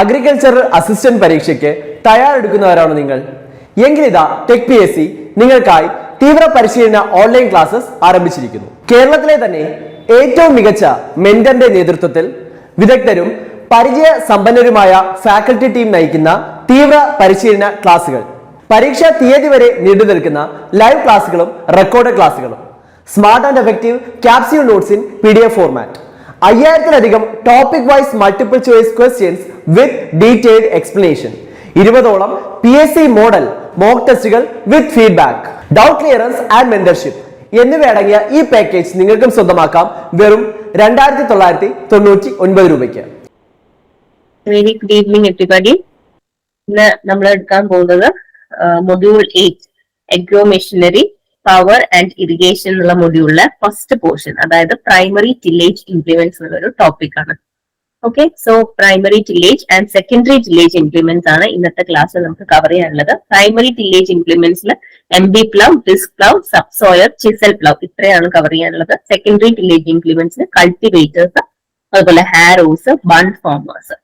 Agriculture assistant പരീക്ഷയ്ക്ക് തയ്യാറെടുക്കുന്നവരാണോ നിങ്ങൾ? എങ്കിലിതാ tech PSC നിങ്ങൾക്കായി തീവ്ര പരിശീലന ഓൺലൈൻ ക്ലാസ്സസ് ആരംഭിച്ചിരിക്കുന്നു. കേരളത്തിലെ തന്നെ ഏറ്റവും മികച്ച മെന്ററിന്റെ നേതൃത്വത്തിൽ വിദഗ്ധരും പരിചയ സമ്പന്നരുമായ ഫാക്കൽറ്റി ടീം നയിക്കുന്ന തീവ്ര പരിശീലന ക്ലാസുകൾ, പരീക്ഷാ തീയതി വരെ നീണ്ടു നിൽക്കുന്ന ലൈവ് ക്ലാസുകളും റെക്കോർഡ് ക്ലാസുകളും, smart and effective capsule notes in PDF format, 5000-ലധികം topic wise multiple choice questions with detailed explanation, 20ഓളം PSC മോഡൽ മോക്ക് ടെസ്റ്റുകൾ with feedback, doubt clearance and mentorship എന്നിവയടങ്ങിയ ഈ പാക്കേജ് നിങ്ങൾക്കും സ്വന്തമാക്കാം വെറും 2999 രൂപയ്ക്ക്. Very good evening everybody. ഇന്ന് നമ്മൾ എടുക്കാൻ പോകുന്നത് module 8 agro machinery power and irrigation എന്നുള്ള മൊഡ്യൂളിലെ ഫസ്റ്റ് പോർഷൻ, അതായത് പ്രൈമറി ടില്ലേജ് ഇംപ്ലിമെന്റ്സ് എന്നുള്ള ഒരു ടോപ്പിക് ആണ്. Okay, so primary tillage and secondary tillage implements ആണ് ഇന്നത്തെ ക്ലാസ്സിൽ നമുക്ക് കവർ ചെയ്യാനുള്ളത്. പ്രൈമറി ടില്ലേജ് ഇംപ്ലിമെന്റ്സിൽ MB plough, disc plough, subsoiler, chisel plough ഇത്രയാണ് കവർ ചെയ്യാനുള്ളത്. സെക്കൻഡറി ടില്ലേജ് ഇംപ്ലിമെന്റ്സിൽ കൾട്ടിവേറ്റേഴ്സ്, അതുപോലെ harrows, bund formers.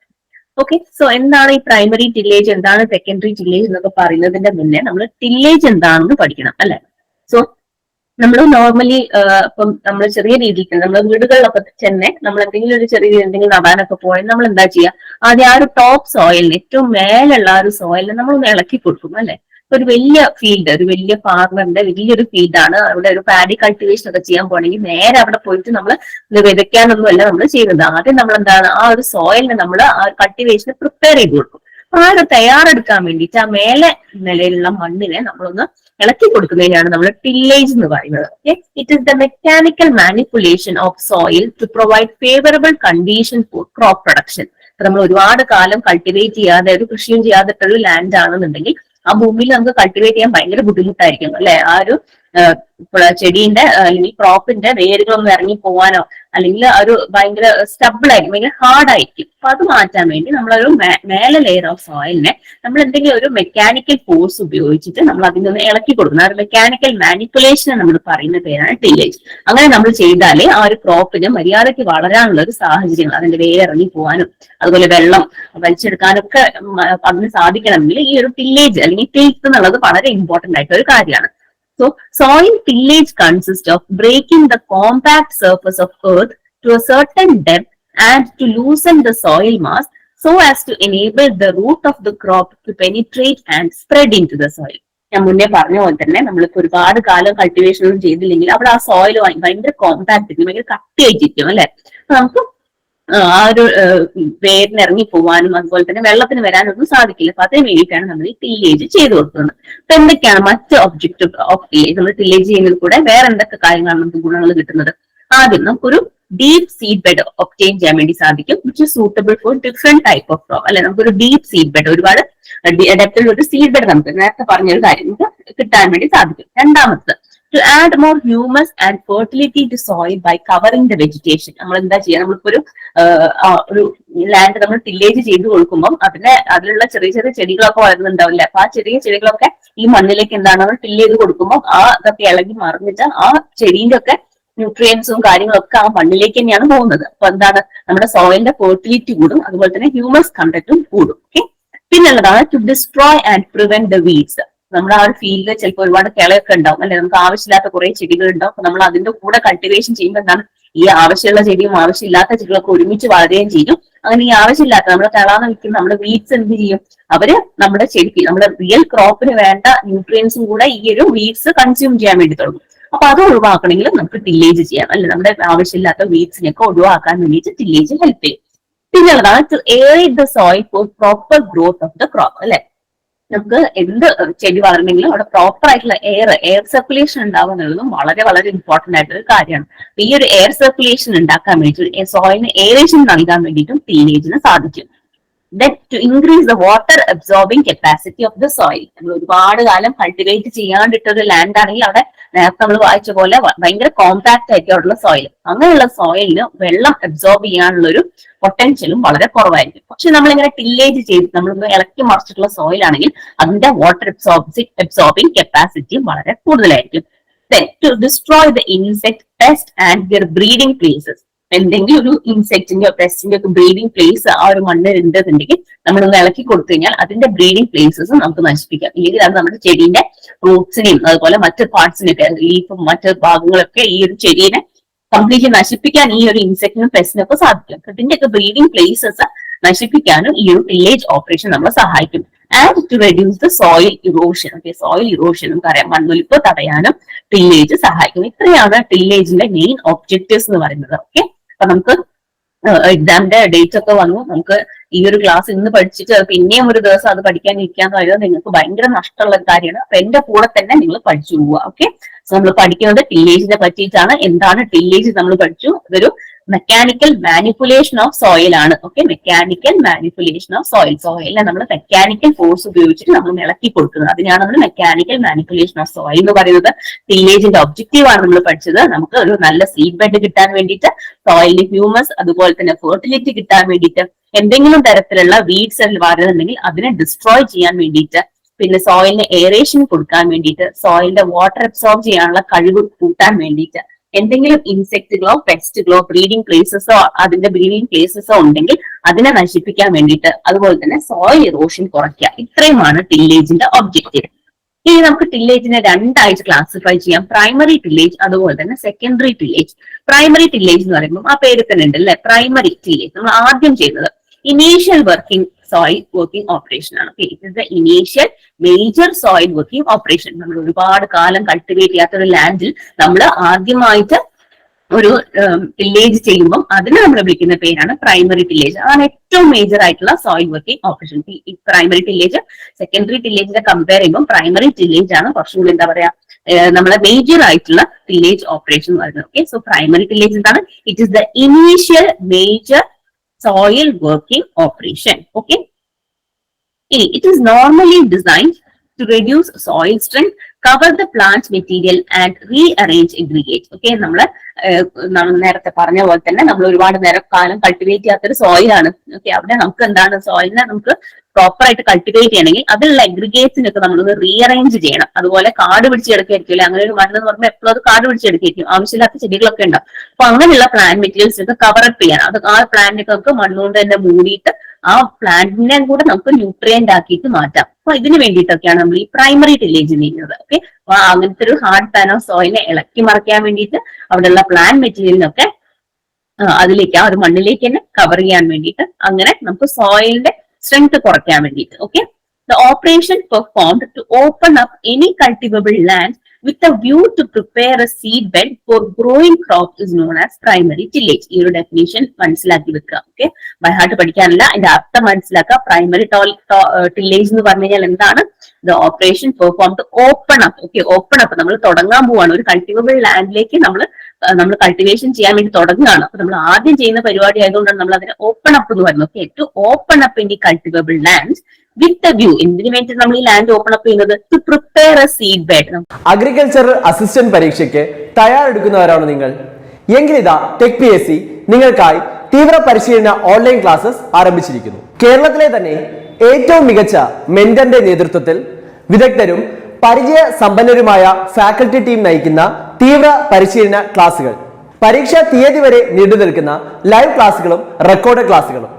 Okay, so എന്താണ് ഈ പ്രൈമറി ടില്ലേജ്, എന്താണ് സെക്കൻഡറി ടില്ലേജ് എന്നൊക്കെ പറയുന്നതിന്റെ മുന്നേ നമ്മൾ ടില്ലേജ് എന്താണെന്ന് പഠിക്കണം, അല്ലെ? സോ നമ്മൾ നോർമലി ഇപ്പം നമ്മൾ ചെറിയ രീതിക്ക് നമ്മുടെ വീടുകളിലൊക്കെ തന്നെ നമ്മൾ എന്തെങ്കിലും ഒരു ചെറിയ എന്തെങ്കിലും നടാനൊക്കെ പോയാൽ നമ്മൾ എന്താ ചെയ്യുക, ആദ്യം ആ ഒരു ടോപ്പ് സോയിലിന് ഏറ്റവും മേലുള്ള ആ ഒരു സോയിലിന് നമ്മളൊന്ന് ഇളക്കി കൊടുക്കും, അല്ലെ? ഒരു വലിയ ഫീൽഡ്, ഒരു വലിയ ഫാർമറിന്റെ വലിയൊരു ഫീൽഡാണ്, അവിടെ ഒരു പാഡി കൾട്ടിവേഷൻ ഒക്കെ ചെയ്യാൻ പോകണമെങ്കിൽ നേരെ അവിടെ പോയിട്ട് നമ്മൾ വിതയ്ക്കാനൊന്നും അല്ല നമ്മൾ ചെയ്യുന്നത്. ആദ്യം നമ്മൾ എന്താണ്, ആ ഒരു സോയിലിന് നമ്മൾ ആ കൾട്ടിവേഷന് പ്രിപ്പയർ ചെയ്ത് കൊടുക്കും. ആ ഒരു തയ്യാറെടുക്കാൻ വേണ്ടിയിട്ട് ആ മേലെ നിലയിലുള്ള മണ്ണിനെ നമ്മളൊന്ന് ഇളക്കി കൊടുക്കുന്നതിനാണ് നമ്മൾ ടില്ലേജ് എന്ന് പറയുന്നത്. It is the mechanical manipulation of soil to provide favourable condition for crop production. നമ്മൾ ഒരുപാട് കാലം കൾട്ടിവേറ്റ് ചെയ്യാതെ ഒരു കൃഷിയും ചെയ്യാതിട്ടുള്ള ലാൻഡ് ആണെന്നുണ്ടെങ്കിൽ ആ ഭൂമിയിൽ നമുക്ക് കൾട്ടിവേറ്റ് ചെയ്യാൻ ഭയങ്കര ബുദ്ധിമുട്ടായിരിക്കും, അല്ലെ? ആ ഒരു ചെടീന്റെ അല്ലെങ്കിൽ ക്രോപ്പിന്റെ വേരുകളൊന്നും ഇറങ്ങി പോവാനോ അല്ലെങ്കിൽ ഒരു ഭയങ്കര സ്റ്റബിൾ ആയിരിക്കും, ഭയങ്കര ഹാർഡ് ആയിരിക്കും. അപ്പൊ അത് മാറ്റാൻ വേണ്ടി നമ്മളൊരു മേലെ ലെയർ ഓഫ് സോയിലിനെ നമ്മൾ എന്തെങ്കിലും ഒരു മെക്കാനിക്കൽ ഫോഴ്സ് ഉപയോഗിച്ചിട്ട് നമ്മൾ അതിൽ നിന്ന് ഇളക്കി കൊടുക്കുന്ന ആ ഒരു മെക്കാനിക്കൽ മാനിപ്പുലേഷൻ നമ്മൾ പറയുന്ന പേരാണ് ടില്ലേജ്. അങ്ങനെ നമ്മൾ ചെയ്താലേ ആ ഒരു ക്രോപ്പിന് മര്യാദയ്ക്ക് വളരാനുള്ള ഒരു സാഹചര്യങ്ങൾ, അതിന്റെ വേരിറങ്ങി പോകാനും അതുപോലെ വെള്ളം വലിച്ചെടുക്കാനൊക്കെ അതിന് സാധിക്കണമെങ്കിൽ ഈ ഒരു ടില്ലേജ് അല്ലെങ്കിൽ ടിൽത്ത് എന്നുള്ളത് വളരെ ഇമ്പോർട്ടന്റ് ആയിട്ടുള്ള ഒരു കാര്യമാണ്. So, soil tillage consists of breaking the compact surface of earth to a certain depth and to loosen the soil mass so as to enable the root of the crop to penetrate and spread into the soil. ഞാൻ മുന്നേ പറഞ്ഞ പോലെ തന്നെ നമ്മളിപ്പോ ഒരുപാട് കാലം cultivation ഒന്നും ചെയ്തില്ലെങ്കിൽ അവിടെ ആ സോയിൽ ഭയങ്കര കോമ്പാക്ട് ഇരിക്കും, ഭയങ്കര കട്ടിയായിട്ടിരിക്കും, അല്ലെ? നമുക്ക് ആ ഒരു വേരിന് ഇറങ്ങി പോവാനും അതുപോലെ തന്നെ വെള്ളത്തിന് വരാനൊന്നും സാധിക്കില്ല. അപ്പൊ അതിന് വേണ്ടിയിട്ടാണ് നമ്മൾ ഈ ടില്ലേജ് ചെയ്തു കൊടുക്കുന്നത്. അപ്പൊ എന്തൊക്കെയാണ് മറ്റ് ഒബ്ജക്റ്റീവ് ഓഫ് ടില്ലേജ്? നമ്മൾ ടില്ലേജ് ചെയ്യുന്നതിൽ കൂടെ വേറെ എന്തൊക്കെ കാര്യങ്ങളാണ് നമുക്ക് ഗുണങ്ങൾ കിട്ടുന്നത്? ആദ്യം നമുക്കൊരു ഡീപ് സീഡ് ബെഡ് ഒബ്റ്റെയിൻ ചെയ്യാൻ വേണ്ടി സാധിക്കും, which is suitable for different type of crop, അല്ലെ? നമുക്കൊരു ഡീപ് സീഡ് ബെഡ്, ഒരുപാട് ഡെപ്തിലുള്ള ഒരു സീഡ് ബെഡ് നമുക്ക് നേരത്തെ പറഞ്ഞൊരു കാര്യം നമുക്ക് കിട്ടാൻ വേണ്ടി സാധിക്കും. രണ്ടാമത്, to add more humus and fertility to soil by covering the vegetation. നമ്മൾ എന്താ ചെയ്യുക, നമ്മളിപ്പോ ഒരു ലാൻഡ് നമ്മൾ ടില്ലേജ് ചെയ്ത് കൊടുക്കുമ്പോൾ അതിലുള്ള ചെറിയ ചെറിയ ചെടികളൊക്കെ വളരുന്നുണ്ടാവില്ല. അപ്പൊ ആ ചെറിയ ചെടികളൊക്കെ ഈ മണ്ണിലേക്ക് എന്താണ് നമ്മൾ ടില്ല് ചെയ്ത് കൊടുക്കുമ്പോൾ അതൊക്കെ ഇളകി മറിഞ്ഞിട്ട് ആ ചെടീന്റെ ഒക്കെ ന്യൂട്രിയൻസും കാര്യങ്ങളൊക്കെ ആ മണ്ണിലേക്ക് തന്നെയാണ് പോകുന്നത്. അപ്പൊ എന്താണ്, നമ്മുടെ സോയിലിന്റെ ഫെർട്ടിലിറ്റി കൂടും, അതുപോലെ തന്നെ ഹ്യൂമസ് കണ്ടന്റും കൂടും. ഓക്കെ, പിന്നുള്ളതാണ് to destroy and prevent the weeds. നമ്മുടെ ആ ഒരു ഫീൽഡിൽ ചിലപ്പോൾ ഒരുപാട് കിളയൊക്കെ ഉണ്ടാവും, അല്ലെ? നമുക്ക് ആവശ്യമില്ലാത്ത കുറെ ചെടികൾ ഉണ്ടാവും. അപ്പൊ നമ്മൾ അതിന്റെ കൂടെ കൾട്ടിവേഷൻ ചെയ്യുമ്പോൾ എന്താണ്, ഈ ആവശ്യമുള്ള ചെടിയും ആവശ്യമില്ലാത്ത ചെടികളൊക്കെ ഒരുമിച്ച് വളരുകയും ചെയ്യും. അങ്ങനെ ഈ ആവശ്യമില്ലാത്ത നമ്മുടെ കിളാന്ന് വെക്കുന്ന നമ്മുടെ വീഡ്സ് എന്ത് ചെയ്യും, അവര് നമ്മുടെ ചെടിക്ക്, നമ്മുടെ റിയൽ ക്രോപ്പിന് വേണ്ട ന്യൂട്രിയൻസും കൂടെ ഈ ഒരു വീഡ്സ് കൺസ്യൂം ചെയ്യാൻ വേണ്ടി തുടങ്ങും. അപ്പൊ അത് ഒഴിവാക്കണമെങ്കിൽ നമുക്ക് ടില്ലേജ് ചെയ്യാം, അല്ലെ? നമ്മുടെ ആവശ്യമില്ലാത്ത വീഡ്സിനെയൊക്കെ ഒഴിവാക്കാൻ വേണ്ടിയിട്ട് ടില്ലേജ് ഹെൽപ്പ് ചെയ്യും. പിന്നുള്ളതാണ് to aerate the soil for proper growth of the crop, അല്ലെ? നമുക്ക് എന്ത് ചെടി വളരണമെങ്കിലും അവിടെ പ്രോപ്പർ ആയിട്ടുള്ള എയർ സർക്കുലേഷൻ ഉണ്ടാവുക എന്നുള്ളതും വളരെ വളരെ ഇമ്പോർട്ടന്റ് ആയിട്ടൊരു കാര്യമാണ്. ഈ ഒരു എയർ സർക്കുലേഷൻ ഉണ്ടാക്കാൻ വേണ്ടിയിട്ട് സോയിലിന് എയറേഷൻ നൽകാൻ വേണ്ടിയിട്ടും ടില്ലേജിന് സാധിക്കും. Then to increase the water absorbing capacity of the soil. നമ്മൾ ഒരുപാട് കാലം കൾട്ടിവേറ്റ് ചെയ്യാണ്ടിട്ടൊരു ലാൻഡ് ആണെങ്കിൽ അവിടെ നേരത്തെ നമ്മൾ വായിച്ച പോലെ ഭയങ്കര കോമ്പാക്ട് ആയിട്ടുള്ള സോയിൽ, അങ്ങനെയുള്ള സോയിലിന് വെള്ളം അബ്സോർബ് ചെയ്യാനുള്ള ഒരു പൊട്ടൻഷ്യലും വളരെ കുറവായിരിക്കും. പക്ഷെ നമ്മളിങ്ങനെ ടില്ലേജ് ചെയ്ത് നമ്മൾ ഇളക്കി മറിച്ചിട്ടുള്ള സോയിൽ ആണെങ്കിൽ അതിന്റെ വാട്ടർ അബ്സോർബിംഗ് കപ്പാസിറ്റിയും വളരെ കൂടുതലായിരിക്കും. Then to destroy the insect, pest and their breeding places. എന്തെങ്കിലും ഒരു ഇൻസെക്ടിന്റെ പെസ്റ്റിന്റെ ഒക്കെ ബ്രീഡിംഗ് പ്ലേസ് ആ ഒരു മണ്ണിൽ ഉണ്ടെന്നുണ്ടെങ്കിൽ നമ്മളൊന്ന് ഇളക്കി കൊടുത്തു കഴിഞ്ഞാൽ അതിന്റെ ബ്രീഡിംഗ് പ്ലേസസ് നമുക്ക് നശിപ്പിക്കാം. ഇല്ലെങ്കിൽ അത് നമ്മുടെ ചെടീന്റെ റൂട്ട്സിനെയും അതുപോലെ മറ്റു പാർട്സിനൊക്കെ ലീഫും മറ്റു ഭാഗങ്ങളൊക്കെ ഈ ഒരു ചെടീനെ കംപ്ലീറ്റ്ലി നശിപ്പിക്കാൻ ഈ ഒരു ഇൻസെക്ടിനും പെസ്റ്റിനും ഒക്കെ സാധിക്കും. ഇതിന്റെയൊക്കെ ബ്രീഡിംഗ് പ്ലേസസ് നശിപ്പിക്കാനും ഈ ഒരു ടില്ലേജ് ഓപ്പറേഷൻ നമ്മളെ സഹായിക്കും. And to reduce the soil erosion. Okay, soil erosion നമുക്കറിയാം, മണ്ണൊലിപ്പ് തടയാനും ടില്ലേജ് സഹായിക്കും. ഇത്രയാണ് ടില്ലേജിന്റെ മെയിൻ ഒബ്ജക്റ്റീവ്സ് എന്ന് പറയുന്നത്. ഓക്കെ, അപ്പൊ നമുക്ക് എക്സാമിന്റെ ഡേറ്റ് ഒക്കെ വന്നു. നമുക്ക് ഈ ഒരു ക്ലാസ് ഇന്ന് പഠിച്ചിട്ട് പിന്നെയും ഒരു ദിവസം അത് പഠിക്കാൻ ഇരിക്കാന്ന് പറയുന്നത് നിങ്ങൾക്ക് ഭയങ്കര നഷ്ടമുള്ള ഒരു കാര്യമാണ്. അപ്പൊ എന്റെ കൂടെ തന്നെ നിങ്ങൾ പഠിച്ചു പോവുക. ഓക്കെ, സോ നമ്മൾ പഠിക്കുന്നത് ടില്ലേജിനെ പറ്റിയിട്ടാണ്. എന്താണ് ടില്ലേജ് നമ്മൾ പഠിച്ചു. ഇതൊരു മെക്കാനിക്കൽ മാനിപ്പുലേഷൻ ഓഫ് സോയിൽ ആണ്. ഓക്കെ, മെക്കാനിക്കൽ മാനിപ്പുലേഷൻ ഓഫ് സോയിൽ. സോയിലിനെ നമ്മൾ മെക്കാനിക്കൽ ഫോഴ്സ് ഉപയോഗിച്ചിട്ട് നമ്മൾ ഇളക്കി കൊടുക്കുന്നത്, അതിനാണ് നമ്മൾ മെക്കാനിക്കൽ മാനിപ്പുലേഷൻ ഓഫ് സോയിൽ എന്ന് പറയുന്നത്. ടില്ലേജിന്റെ ഒബ്ജക്റ്റീവ് ആണ് നമ്മൾ പഠിച്ചത്. നമുക്ക് ഒരു നല്ല സീഡ് ബെഡ് കിട്ടാൻ വേണ്ടിയിട്ട്, സോയിലിന്റെ ഹ്യൂമസ് അതുപോലെ തന്നെ ഫെർട്ടിലിറ്റി കിട്ടാൻ വേണ്ടിയിട്ട്, എന്തെങ്കിലും തരത്തിലുള്ള വീഡ്സ് വരുന്നുണ്ടെങ്കിൽ അതിനെ ഡിസ്ട്രോയ് ചെയ്യാൻ വേണ്ടിയിട്ട്, പിന്നെ സോയിലിന് എയറേഷൻ കൊടുക്കാൻ വേണ്ടിയിട്ട്, സോയിലിന്റെ വാട്ടർ അബ്സോർബ് ചെയ്യാനുള്ള കഴിവ് കൂട്ടാൻ വേണ്ടിയിട്ട്, എന്തെങ്കിലും ഇൻസെക്റ്റുകളോ പെസ്റ്റുകളോ ബ്രീഡിംഗ് പ്ലേസസോ അതിന്റെ ബ്രീഡിംഗ് പ്ലേസസോ ഉണ്ടെങ്കിൽ അതിനെ നശിപ്പിക്കാൻ വേണ്ടിയിട്ട്, അതുപോലെ തന്നെ സോയിൽ ഇറോഷൻ കുറയ്ക്കുക. ഇത്രയുമാണ് ടില്ലേജിന്റെ ഒബ്ജക്റ്റീവ്. ഇനി നമുക്ക് ടില്ലേജിനെ രണ്ടായിട്ട് ക്ലാസിഫൈ ചെയ്യാം. പ്രൈമറി ടില്ലേജ് അതുപോലെ തന്നെ സെക്കൻഡറി ടില്ലേജ്. പ്രൈമറി ടില്ലേജ് എന്ന് പറയുമ്പോൾ ആ പേര് തന്നെ ഉണ്ട് അല്ലെ, പ്രൈമറി ടില്ലേജ്. നമ്മൾ ആദ്യം ചെയ്യുന്നത് initial working soil working operation ആണ്. Okay, it is the initial major soil working operation. നമ്മൾ ഒരുപാട് കാലം കൾട്ടിവേറ്റ് ചെയ്യാത്ത ഒരു ലാൻഡിൽ നമ്മൾ ആദ്യമായിട്ട് ഒരു ടില്ലേജ് ചെയ്യുമ്പോൾ അതിനെ നമ്മൾ വിളിക്കുന്ന പേരാണ് പ്രൈമറി ടില്ലേജ്. അതാണ് ഏറ്റവും മേജർ ആയിട്ടുള്ള സോയിൽ വർക്കിംഗ് ഓപ്പറേഷൻ. ഈ പ്രൈമറി ടില്ലേജ് സെക്കൻഡറി ടില്ലേജിനെ കമ്പയർ ചെയ്യുമ്പോൾ പ്രൈമറി ടില്ലേജ് ആണ് കുറച്ചും കൂടി എന്താ പറയാ നമ്മളെ മേജർ ആയിട്ടുള്ള ടില്ലേജ് ഓപ്പറേഷൻ എന്ന് പറയുന്നത്. ഓക്കെ, സോ പ്രൈമറി ടില്ലേജ് എന്താണ്? It is the initial major soil working operation. Okay, it is normally designed to reduce soil strength, cover the plant material and rearrange aggregate. Okay, നമ്മൾ നേരത്തെ പറഞ്ഞ പോലെ തന്നെ നമ്മൾ ഒരുപാട് നേരം കാലം കൾട്ടിവേറ്റ് ചെയ്യാത്തൊരു സോയിലാണ്. ഓക്കെ, അവിടെ നമുക്ക് എന്താണ് സോയിലിനെ നമുക്ക് പ്രോപ്പർ ആയിട്ട് കൾട്ടിവേറ്റ് ചെയ്യണമെങ്കിൽ അതിലുള്ള അഗ്രിഗേറ്റ്സിനൊക്കെ നമ്മളൊന്ന് റീഅറേഞ്ച് ചെയ്യണം. അതുപോലെ കാട് പിടിച്ചെടുക്കായിരിക്കില്ല. അങ്ങനെ ഒരു മണ്ണ് എന്ന് പറയുമ്പോൾ എപ്പോഴും അത് കാട് പിടിച്ചെടുക്കായിരിക്കും, ആവശ്യമില്ലാത്ത ചെടികളൊക്കെ ഉണ്ടാവും. അപ്പൊ അങ്ങനെയുള്ള പ്ലാന്റ് മെറ്റീരിയൽസ് ഒക്കെ കവറപ്പ് ചെയ്യാൻ, അത് ആ പ്ലാന്റിനൊക്കെ നമുക്ക് മണ്ണുകൊണ്ട് തന്നെ മൂടിയിട്ട് ആ പ്ലാന്റിനെ കൂടെ നമുക്ക് ന്യൂട്രിയന്റ് ആക്കിയിട്ട് മാറ്റാം. അപ്പൊ ഇതിന് വേണ്ടിയിട്ടൊക്കെയാണ് നമ്മൾ ഈ പ്രൈമറി ടില്ലേജ് ചെയ്യുന്നത്. ഓക്കെ, അപ്പൊ അങ്ങനത്തെ ഒരു ഹാർഡ് പാൻ ഓഫ് സോയിലിനെ ഇളക്കി മറിക്കാൻ വേണ്ടിയിട്ട് അവിടെയുള്ള പ്ലാന്റ് മെറ്റീരിയലിനൊക്കെ അതിലേക്ക് ആ ഒരു മണ്ണിലേക്ക് തന്നെ കവർ ചെയ്യാൻ വേണ്ടിയിട്ട്, അങ്ങനെ നമുക്ക് സോയിലിന്റെ സ്ട്രെങ്ത് കുറയ്ക്കാൻ വേണ്ടിയിട്ട്. Okay, the operation performed to open up any cultivable land with a view to prepare a seed bed for growing crops is known as primary tillage. ഈ ഒരു ഡെഫിനിഷൻ മനസ്സിലാക്കി വെക്കുക. ഓക്കെ, ബൈ ഹാർട്ട് പഠിക്കാനല്ല, അതിന്റെ അർത്ഥം മനസ്സിലാക്കുക. Primary tillage എന്ന് പറഞ്ഞു കഴിഞ്ഞാൽ എന്താണ്? The operation perform to open up. Okay, open up നമ്മൾ തുടങ്ങാൻ പോവാണ്. ഒരു കൾട്ടിവബിൾ ലാൻഡിലേക്ക് നമ്മൾ കൾട്ടിവേഷൻ ചെയ്യാൻ വേണ്ടി തുടങ്ങുകയാണ്. അപ്പൊ നമ്മൾ ആദ്യം ചെയ്യുന്ന പരിപാടി ആയതുകൊണ്ടാണ് നമ്മൾ അതിനെ ഓപ്പൺ അപ്പ് എന്ന് പറയുന്നത്. Okay, to open up in the cultivable land with a view. എന്തിനു വേണ്ടി നമ്മൾ ഈ ലാൻഡ് ഓപ്പൺ അപ്പ് ചെയ്യുന്നത്? To prepare a seed bed. Agricultural assistant പരീക്ഷയ്ക്ക് തയ്യാറെടുക്കുന്നവരാണ് നിങ്ങൾ എങ്കിൽ ഇതാ ടെക് PSC നിങ്ങൾക്കായി തീവ്ര പരിശീലന ഓൺലൈൻ ക്ലാസ്സസ് ആരംഭിച്ചിരിക്കുന്നു. കേരളത്തിലെ തന്നെ ഏറ്റവും മികച്ച മെന്ററിന്റെ നേതൃത്വത്തിൽ വിദഗ്ധരും പരിചയ സമ്പന്നരുമായ ഫാക്കൽറ്റി ടീം നയിക്കുന്ന തീവ്ര പരിശീലന ക്ലാസുകൾ, പരീക്ഷാ തീയതി വരെ നീണ്ടു നിൽക്കുന്ന ലൈവ് ക്ലാസുകളും റെക്കോർഡ് ക്ലാസുകളും,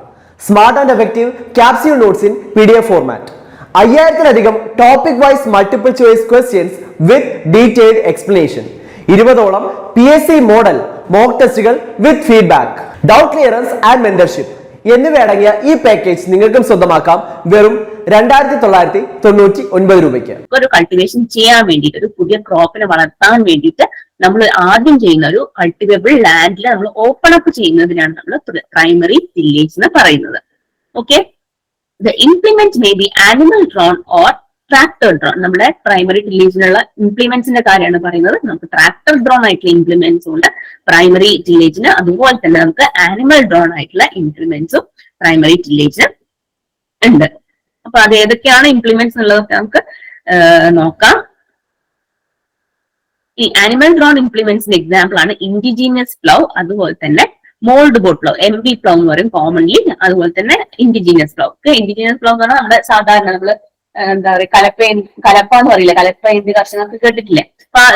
smart and effective capsule notes in PDF format, 5000-ലധികം topic wise multiple choice questions with detailed explanation, 20ഓളം PSC മോഡൽ മോക്ക് ടെസ്റ്റുകൾ with feedback, doubt clearance and mentorship എന്നിവയടങ്ങിയ ഈ പാക്കേജ് നിങ്ങൾക്കും സ്വന്തമാക്കാം വെറും 2999 രൂപയ്ക്ക്. ഒരു കൾട്ടിവേഷൻ ചെയ്യാൻ വേണ്ടിയിട്ട്, ഒരു പുതിയ ക്രോപ്പിനെ വളർത്താൻ വേണ്ടിയിട്ട് നമ്മൾ ആദ്യം ചെയ്യുന്ന ഒരു കൾട്ടിവേബിൾ ലാൻഡിൽ നമ്മൾ ഓപ്പൺ അപ്പ് ചെയ്യുന്നതിനാണ് നമ്മൾ പ്രൈമറി ടില്ലേജ് എന്ന് പറയുന്നത്. Okay, the implement may be animal drone or tractor drone. നമ്മുടെ പ്രൈമറി ടില്ലേജിനുള്ള ഇംപ്ലിമെന്റ്സിന്റെ കാര്യമാണ് പറയുന്നത്. നമുക്ക് ട്രാക്ടർ ഡ്രോൺ ആയിട്ടുള്ള ഇംപ്ലിമെന്റ്സും ഉണ്ട് പ്രൈമറി ടില്ലേജിന്. അതുപോലെ തന്നെ നമുക്ക് ആനിമൽ ഡ്രോൺ ആയിട്ടുള്ള ഇംപ്ലിമെന്റ്സും പ്രൈമറി ടില്ലേജിന് ഉണ്ട്. അപ്പൊ അത് ഏതൊക്കെയാണ് ഇംപ്ലിമെന്റ്സ് എന്നുള്ളതൊക്കെ നമുക്ക് നോക്കാം. ഈ ആനിമൽ ഡ്രോൺ ഇംപ്ലിമെന്റ്സിന്റെ എക്സാമ്പിൾ ആണ് ഇൻഡിജീനിയസ് പ്ലൗ, അതുപോലെ തന്നെ mould boat plough, MB plough എന്ന് പറയും കോമൺലി. അതുപോലെ തന്നെ ഇൻഡിജീനിയസ് പ്ലൗ. ഇൻഡിജീനിയസ് പ്ലൗ എന്ന് പറഞ്ഞാൽ നമ്മുടെ സാധാരണ നമ്മള് എന്താ പറയുക കലപ്പ എന്ന് പറയില്ല, കലപ്പ എന്ത് കർഷകർക്ക് കേട്ടിട്ടില്ലേ?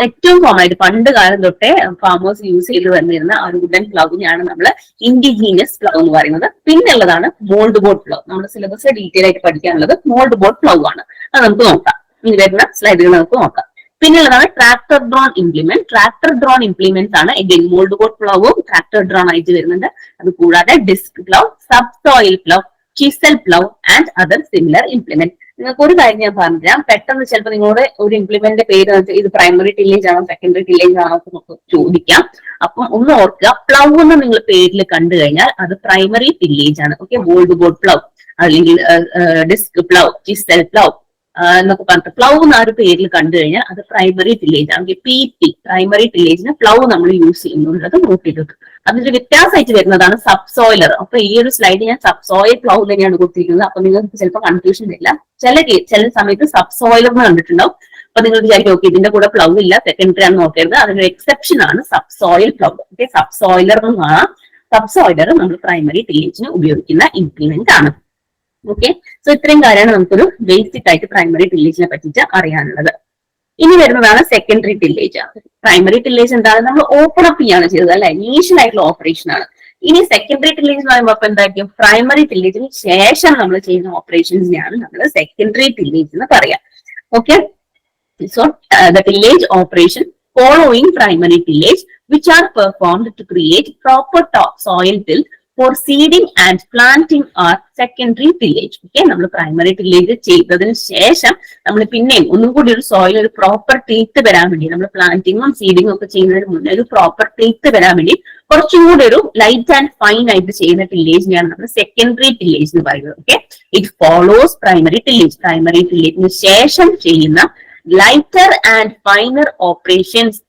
ഏറ്റവും കോമൺ ആയിട്ട് പണ്ട് കാലം തൊട്ടേ ഫാമേഴ്സ് യൂസ് ചെയ്ത് വന്നിരുന്ന ആ ഒരു വുഡൻ പ്ലവിനെയാണ് നമ്മൾ ഇൻഡിജീനിയസ് പ്ലവ് എന്ന് പറയുന്നത്. പിന്നുള്ളതാണ് മോൾഡ് ബോർഡ് പ്ലവ്. നമ്മുടെ സിലബസ് ഡീറ്റെയിൽ ആയിട്ട് പഠിക്കാനുള്ളത് മോൾഡ് ബോർഡ് പ്ലവ് ആണ്. അത് നമുക്ക് നോക്കാം, ഇനി വരുന്ന സ്ലൈഡുകൾ നമുക്ക് നോക്കാം. പിന്നുള്ളതാണ് tractor drawn implement. Tractor drawn implements ആണ് എഗെയിൻ മോൾഡ് ബോർഡ് പ്ലവും ട്രാക്ടർ ഡ്രോൺ ആയിട്ട് വരുന്നുണ്ട്. അത് കൂടാതെ disc plough, sub soil plough, chisel plough and other similar implement. നിങ്ങൾക്ക് ഒരു കാര്യം ഞാൻ പറഞ്ഞുതരാം, പെട്ടെന്ന് ചിലപ്പോൾ നിങ്ങളുടെ ഒരു ഇംപ്ലിമെന്റിന്റെ പേര് ഇത് പ്രൈമറി ടില്ലേജ് ആണോ സെക്കൻഡറി ടില്ലേജ് ആണോ നമുക്ക് ചോദിക്കാം. അപ്പം ഒന്ന് ഓർക്കുക, പ്ലവ് എന്ന് നിങ്ങൾ പേരിൽ കണ്ടു കഴിഞ്ഞാൽ അത് പ്രൈമറി ടില്ലേജ് ആണ്. ഓക്കെ, മോൾഡ് ബോർഡ് പ്ലവ് അല്ലെങ്കിൽ ഡിസ്ക് പ്ലവ്, ചിസൽ പ്ലവ് എന്നൊക്കെ പറഞ്ഞിട്ട് പ്ലവ് എന്ന ഒരു പേരിൽ കണ്ടു കഴിഞ്ഞാൽ അത് പ്രൈമറി ടില്ലേജ് ആണ്. PT പ്രൈമറി ടില്ലേജിന് പ്ലവ് നമ്മൾ യൂസ് ചെയ്യുന്നുള്ളത് നോട്ട് ചെയ്തത്. അതിന്റെ വ്യത്യാസമായിട്ട് വരുന്നതാണ് സബ് സോയിലർ. അപ്പൊ ഈ ഒരു സ്ലൈഡ് ഞാൻ സബ് സോയിൽ പ്ലവ് തന്നെയാണ് കൊടുത്തിരിക്കുന്നത്. അപ്പൊ നിങ്ങൾക്ക് ചിലപ്പോൾ കൺഫ്യൂഷൻ വരില്ല. ചില സമയത്ത് സബ് സോയിലർ എന്ന് കണ്ടിട്ടുണ്ടാവും. അപ്പൊ നിങ്ങൾ വിചാരിക്കും ഓക്കെ ഇതിന്റെ കൂടെ പ്ലവ് ഇല്ല, സെക്കൻഡറി ആണ് നോക്കരുത്. അതിനൊരു എക്സെപ്ഷൻ ആണ് sub soil plough. Okay, sub soiler എന്ന് കാണാം. സബ് സോയിലർ നമ്മൾ പ്രൈമറി ടില്ലേജിന് ഉപയോഗിക്കുന്ന ഇംപ്ലിമെന്റ് ആണ്. ഓക്കെ, സോ ഇത്രയും കാര്യമാണ് നമുക്കൊരു ബേസിക് ആയിട്ട് പ്രൈമറി ടില്ലേജിനെ പറ്റിയിട്ട് അറിയാനുള്ളത്. ഇനി വരുന്നതാണ് സെക്കൻഡറി ടില്ലേജ്. പ്രൈമറി ടില്ലേജ് എന്താണ്, നമ്മൾ ഓപ്പൺ അപ്പ് ചെയ്യാണ് ചെയ്തത് അല്ലെ, ഇനീഷ്യൽ ആയിട്ടുള്ള ഓപ്പറേഷൻ ആണ്. ഇനി സെക്കൻഡറി ടില്ലേജ് എന്ന് പറയുമ്പോൾ അപ്പൊ എന്തായിരിക്കും, പ്രൈമറി ടില്ലേജിന് ശേഷം നമ്മൾ ചെയ്യുന്ന ഓപ്പറേഷൻസിനെയാണ് നമ്മൾ സെക്കൻഡറി ടില്ലേജ് എന്ന് പറയാം. Okay, so the tillage operation following primary tillage which are performed to create proper soil till for seeding and planting are secondary tillage. Okay, നമ്മൾ പ്രൈമറി ടില്ലേജ് ചെയ്തതിന് ശേഷം നമ്മൾ പിന്നെയും ഒന്നും കൂടി ഒരു സോയിൽ ഒരു പ്രോപ്പർ ട്രീറ്റ് വരാൻ വേണ്ടി, നമ്മൾ പ്ലാന്റിങ്ങും സീഡിങ്ങും ഒക്കെ ചെയ്യുന്നതിന് മുന്നേ ഒരു പ്രോപ്പർ ട്രീറ്റ് വരാൻ വേണ്ടി കുറച്ചും കൂടി ഒരു ലൈറ്റ് ആൻഡ് ഫൈൻ ആയിട്ട് ചെയ്യുന്ന ടില്ലേജിനെയാണ് നമ്മൾ സെക്കൻഡറി ടില്ലേജ് എന്ന് പറയുന്നത്. Okay, it follows primary tillage. പ്രൈമറി ടില്ലേജിന് ശേഷം ചെയ്യുന്ന ലൈറ്റർ ആൻഡ് ഫൈനർ ഓപ്പറേഷൻസ്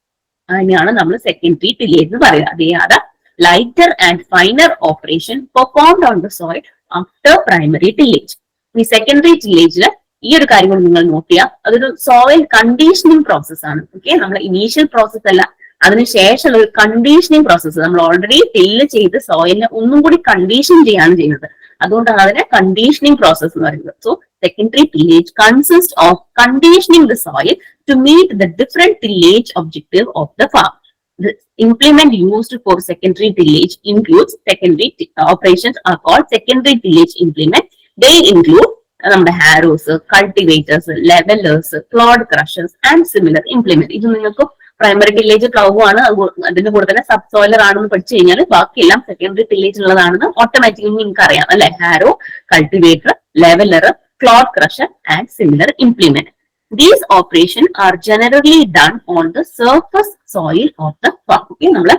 അതിനെയാണ് നമ്മൾ സെക്കൻഡറി ടില്ലേജ് എന്ന് പറയുന്നത്. അതെ, lighter and finer operation performed on the soil after primary tillage. ഈ സെക്കൻഡറി ടില്ലേജില് ഈ ഒരു കാര്യം കൊണ്ട് നിങ്ങൾ നോട്ട് ചെയ്യുക, അതൊരു സോയിൽ കണ്ടീഷനിങ് പ്രോസസ് ആണ്. ഓക്കെ, നമ്മൾ ഇനീഷ്യൽ പ്രോസസ് അല്ല, അതിനുശേഷമുള്ള ഒരു കണ്ടീഷനിങ് പ്രോസസ്സ്. നമ്മൾ ഓൾറെഡി ടില്ല് ചെയ്ത് സോയിലിനെ ഒന്നും കൂടി കണ്ടീഷൻ ചെയ്യാണ് ചെയ്യുന്നത്. അതുകൊണ്ടാണ് അതിനെ കണ്ടീഷനിങ് പ്രോസസ് എന്ന് പറയുന്നത്. So secondary tillage consist of conditioning the soil to meet the different tillage objective of the farm. The implement used for secondary tillage includes secondary operations are called secondary tillage implement. They include നമ്മുടെ harrows, cultivators, levellers, clod crushers and similar implement. ഇത് നിങ്ങൾക്ക് primary tillage പ്ലവ് ആണ്, അതിന്റെ കൂടെ തന്നെ sub സോയിലർ ആണെന്ന് പഠിച്ചു കഴിഞ്ഞാൽ ബാക്കിയെല്ലാം സെക്കൻഡറി ടില്ലേജ് ഉള്ളതാണെന്ന് ഓട്ടോമാറ്റിക്കലി നിങ്ങൾക്ക് അറിയാം അല്ലെ. Harrow, cultivator, leveller, Claude crusher and similar implement. These operations are generally done on the surface soil of the farm. Okay, നമ്മള്